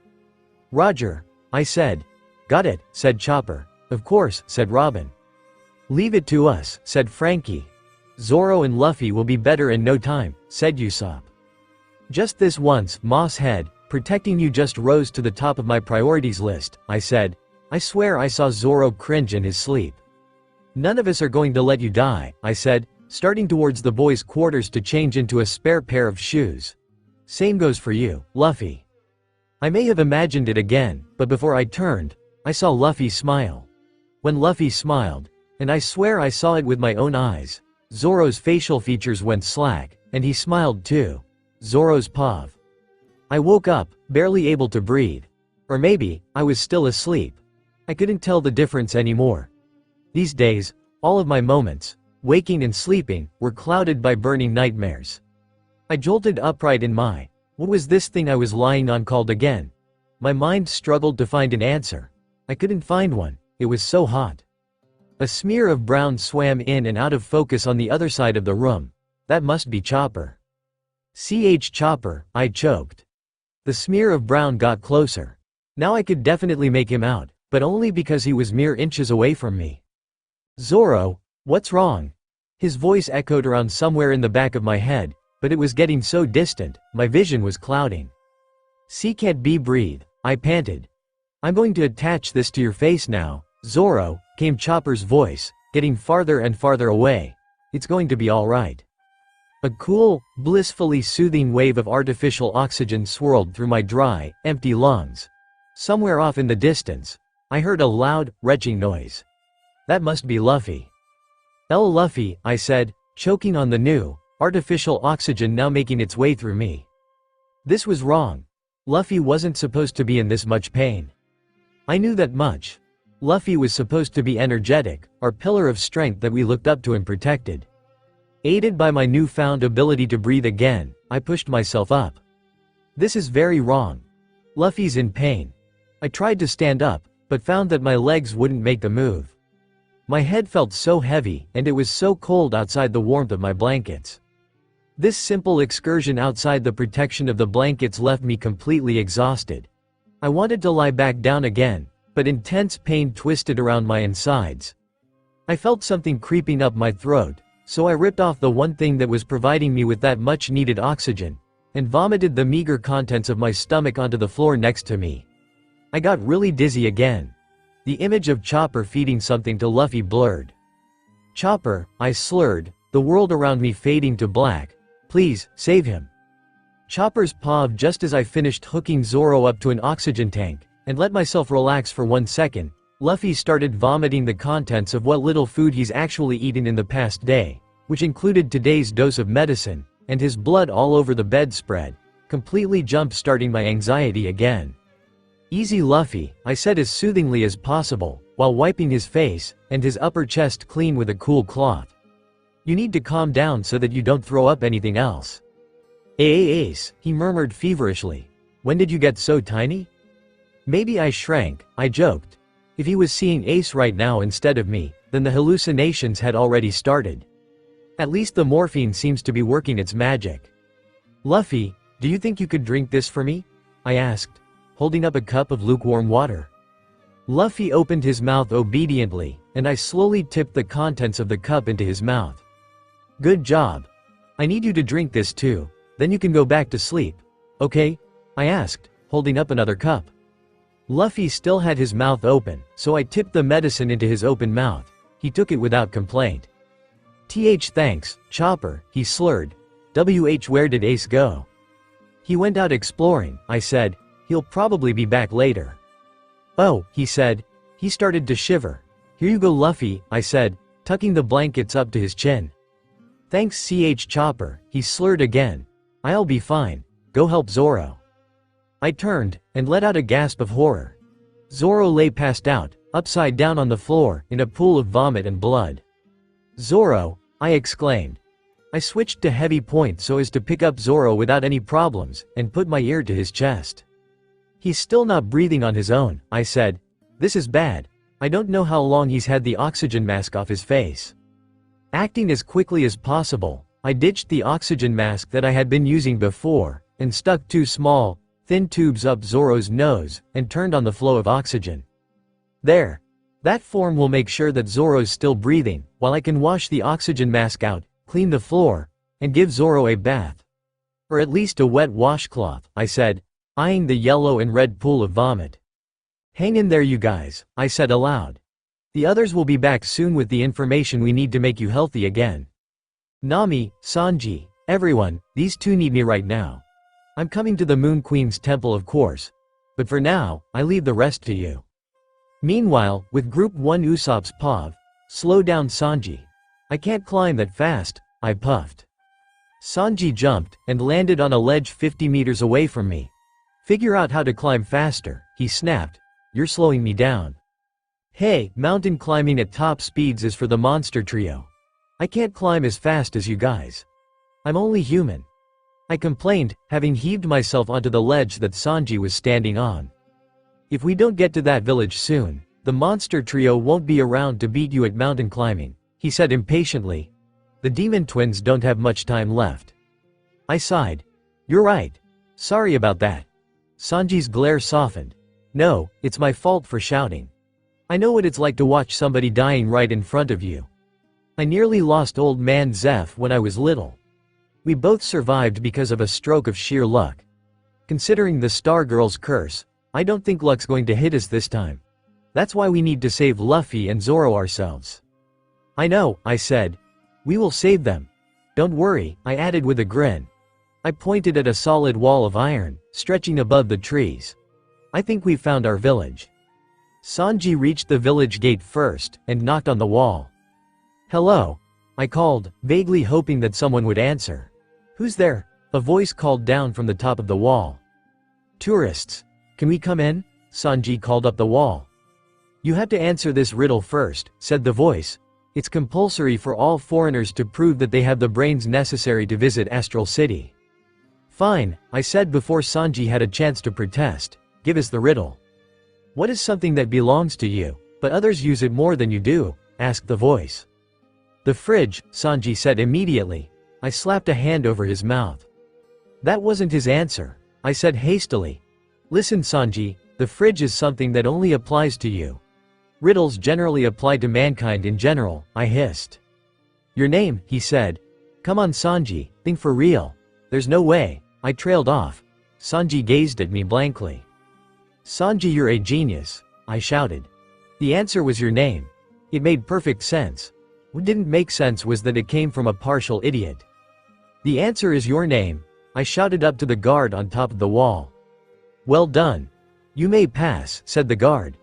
Roger, I said. Got it, said Chopper. Of course, said Robin. Leave it to us, said Frankie. Zoro and Luffy will be better in no time, said Usopp. Just this once, Moss Head, protecting you just rose to the top of my priorities list, I said. I swear I saw Zoro cringe in his sleep. None of us are going to let you die, I said, starting towards the boys' quarters to change into a spare pair of shoes. Same goes for you, Luffy. I may have imagined it again, but before I turned, I saw Luffy smile. When Luffy smiled, and I swear I saw it with my own eyes, Zoro's facial features went slack, and he smiled too. Zoro's pav. I woke up, barely able to breathe. Or maybe, I was still asleep. I couldn't tell the difference anymore. These days, all of my moments, waking and sleeping, were clouded by burning nightmares. I jolted upright in my, what was this thing I was lying on called again? My mind struggled to find an answer. I couldn't find one, it was so hot. A smear of brown swam in and out of focus on the other side of the room. That must be Chopper. Chopper, I choked. The smear of brown got closer. Now I could definitely make him out, but only because he was mere inches away from me. Zoro, what's wrong? His voice echoed around somewhere in the back of my head, but it was getting so distant, my vision was clouding. Can't be breathe, I panted. I'm going to attach this to your face now, Zoro, came Chopper's voice, getting farther and farther away. It's going to be all right. A cool, blissfully soothing wave of artificial oxygen swirled through my dry, empty lungs. Somewhere off in the distance, I heard a loud, retching noise. That must be Luffy. Luffy, I said, choking on the new, artificial oxygen now making its way through me. This was wrong. Luffy wasn't supposed to be in this much pain. I knew that much. Luffy was supposed to be energetic, our pillar of strength that we looked up to and protected. Aided by my newfound ability to breathe again, I pushed myself up. This is very wrong. Luffy's in pain. I tried to stand up, but found that my legs wouldn't make the move. My head felt so heavy, and it was so cold outside the warmth of my blankets. This simple excursion outside the protection of the blankets left me completely exhausted. I wanted to lie back down again, but intense pain twisted around my insides. I felt something creeping up my throat, so I ripped off the one thing that was providing me with that much-needed oxygen, and vomited the meager contents of my stomach onto the floor next to me. I got really dizzy again. The image of Chopper feeding something to Luffy blurred. Chopper, I slurred, the world around me fading to black. Please, save him. Chopper's paw just as I finished hooking Zoro up to an oxygen tank, and let myself relax for 1 second, Luffy started vomiting the contents of what little food he's actually eaten in the past day, which included today's dose of medicine, and his blood all over the bedspread, completely jump-starting my anxiety again. Easy Luffy, I said as soothingly as possible, while wiping his face, and his upper chest clean with a cool cloth. You need to calm down so that you don't throw up anything else. Ace, he murmured feverishly. When did you get so tiny? Maybe I shrank, I joked. If he was seeing Ace right now instead of me, then the hallucinations had already started. At least the morphine seems to be working its magic. Luffy, do you think you could drink this for me? I asked, holding up a cup of lukewarm water. Luffy opened his mouth obediently, and I slowly tipped the contents of the cup into his mouth. Good job. I need you to drink this too, then you can go back to sleep. Okay? I asked, holding up another cup. Luffy still had his mouth open, so I tipped the medicine into his open mouth. He took it without complaint. Thanks, Chopper, he slurred. Where did Ace go? He went out exploring, I said. He'll probably be back later. Oh, he said. He started to shiver. Here you go Luffy, I said, tucking the blankets up to his chin. Thanks Chopper, he slurred again. I'll be fine. Go help Zoro. I turned, and let out a gasp of horror. Zoro lay passed out, upside down on the floor, in a pool of vomit and blood. Zoro, I exclaimed. I switched to heavy point so as to pick up Zoro without any problems, and put my ear to his chest. He's still not breathing on his own, I said. This is bad. I don't know how long he's had the oxygen mask off his face. Acting as quickly as possible, I ditched the oxygen mask that I had been using before, and stuck 2 small, thin tubes up Zoro's nose, and turned on the flow of oxygen. There. That form will make sure that Zoro's still breathing, while I can wash the oxygen mask out, clean the floor, and give Zoro a bath. Or at least a wet washcloth, I said, eyeing the yellow and red pool of vomit. Hang in there you guys, I said aloud. The others will be back soon with the information we need to make you healthy again. Nami, Sanji, everyone, these 2 need me right now. I'm coming to the Moon Queen's temple of course. But for now, I leave the rest to you. Meanwhile, with Group 1 Usopp's POV, slow down Sanji. I can't climb that fast, I puffed. Sanji jumped, and landed on a ledge 50 meters away from me. Figure out how to climb faster, he snapped. You're slowing me down. Hey, mountain climbing at top speeds is for the monster trio. I can't climb as fast as you guys. I'm only human. I complained, having heaved myself onto the ledge that Sanji was standing on. If we don't get to that village soon, the monster trio won't be around to beat you at mountain climbing, he said impatiently. The demon twins don't have much time left. I sighed. You're right. Sorry about that. Sanji's glare softened. No, it's my fault for shouting. I know what it's like to watch somebody dying right in front of you. I nearly lost old man Zeph when I was little. We both survived because of a stroke of sheer luck. Considering the Stargirl's curse, I don't think luck's going to hit us this time. That's why we need to save Luffy and Zoro ourselves. I know, I said. We will save them. Don't worry, I added with a grin. I pointed at a solid wall of iron, stretching above the trees. I think we've found our village. Sanji reached the village gate first, and knocked on the wall. Hello, I called, vaguely hoping that someone would answer. Who's there? A voice called down from the top of the wall. Tourists. Can we come in? Sanji called up the wall. You have to answer this riddle first, said the voice. It's compulsory for all foreigners to prove that they have the brains necessary to visit Astral City. Fine, I said before Sanji had a chance to protest. Give us the riddle. What is something that belongs to you, but others use it more than you do? Asked the voice. The fridge, Sanji said immediately. I slapped a hand over his mouth. That wasn't his answer, I said hastily. Listen Sanji, the fridge is something that only applies to you. Riddles generally apply to mankind in general, I hissed. Your name, he said. Come on Sanji, think for real. There's no way, I trailed off. Sanji gazed at me blankly. Sanji, you're a genius, I shouted. The answer was your name. It made perfect sense. What didn't make sense was that it came from a partial idiot. The answer is your name, I shouted up to the guard on top of the wall. Well done. You may pass, said the guard.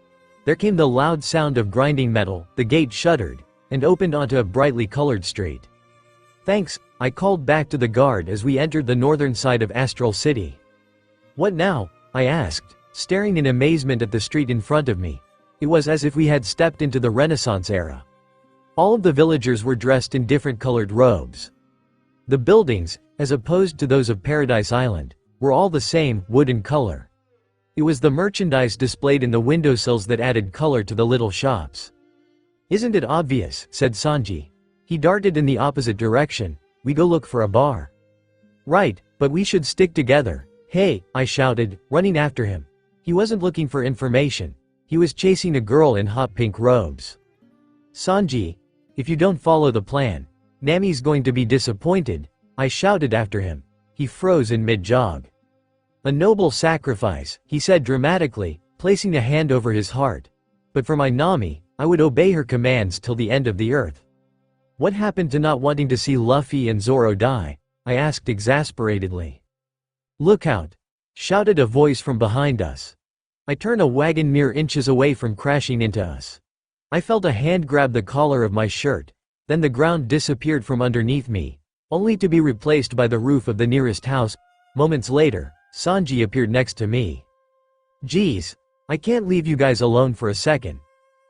There came the loud sound of grinding metal, the gate shuddered, and opened onto a brightly colored street. Thanks, I called back to the guard as we entered the northern side of Astral City. What now? I asked, staring in amazement at the street in front of me. It was as if we had stepped into the Renaissance era. All of the villagers were dressed in different colored robes. The buildings, as opposed to those of Paradise Island, were all the same, wood in color. It was the merchandise displayed in the windowsills that added color to the little shops. Isn't it obvious, said Sanji. He darted in the opposite direction. We go look for a bar. Right, but we should stick together. Hey, I shouted, running after him. He wasn't looking for information. He was chasing a girl in hot pink robes. Sanji, if you don't follow the plan, Nami's going to be disappointed, I shouted after him. He froze in mid-jog. A noble sacrifice, he said dramatically, placing a hand over his heart. But for my Nami, I would obey her commands till the end of the earth. What happened to not wanting to see Luffy and Zoro die? I asked exasperatedly. Look out! Shouted a voice from behind us. I turned a wagon mere inches away from crashing into us. I felt a hand grab the collar of my shirt, then the ground disappeared from underneath me, only to be replaced by the roof of the nearest house. Moments later, Sanji appeared next to me. Geez, I can't leave you guys alone for a second.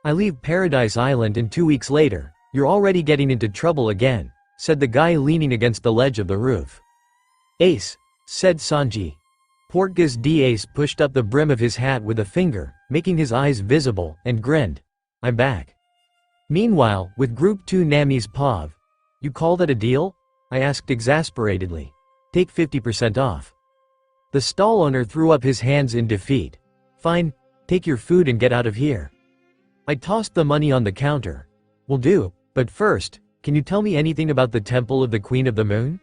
I leave Paradise Island and 2 weeks later, you're already getting into trouble again, said the guy leaning against the ledge of the roof. Ace, said Sanji. Portgas d'Ace pushed up the brim of his hat with a finger, making his eyes visible, and grinned. I'm back. Meanwhile, with Group 2 Nami's POV. You call that a deal? I asked exasperatedly. Take 50% off. The stall owner threw up his hands in defeat. Fine, take your food and get out of here. I tossed the money on the counter. Will do, but first, can you tell me anything about the Temple of the Queen of the Moon?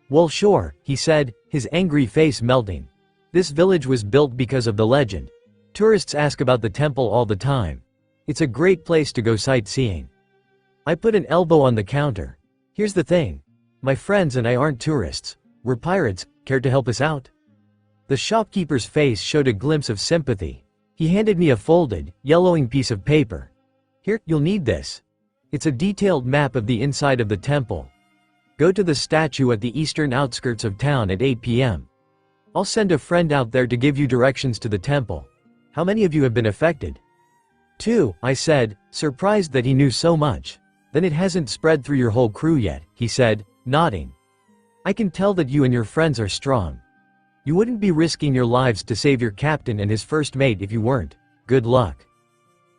Well sure, he said, his angry face melting. This village was built because of the legend. Tourists ask about the temple all the time. It's a great place to go sightseeing. I put an elbow on the counter. Here's the thing. My friends and I aren't tourists. We're pirates. Care to help us out? The shopkeeper's face showed a glimpse of sympathy. He handed me a folded, yellowing piece of paper. Here, you'll need this. It's a detailed map of the inside of the temple. Go to the statue at the eastern outskirts of town at 8 p.m. I'll send a friend out there to give you directions to the temple. How many of you have been affected? 2, I said, surprised that he knew so much. Then it hasn't spread through your whole crew yet, he said, nodding. I can tell that you and your friends are strong. You wouldn't be risking your lives to save your captain and his first mate if you weren't. Good luck."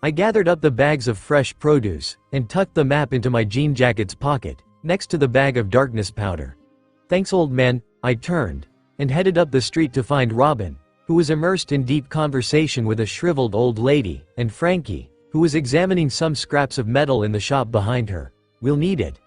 I gathered up the bags of fresh produce, and tucked the map into my jean jacket's pocket, next to the bag of darkness powder. "Thanks, old man," I turned, and headed up the street to find Robin, who was immersed in deep conversation with a shriveled old lady, and Frankie, who was examining some scraps of metal in the shop behind her. "We'll need it."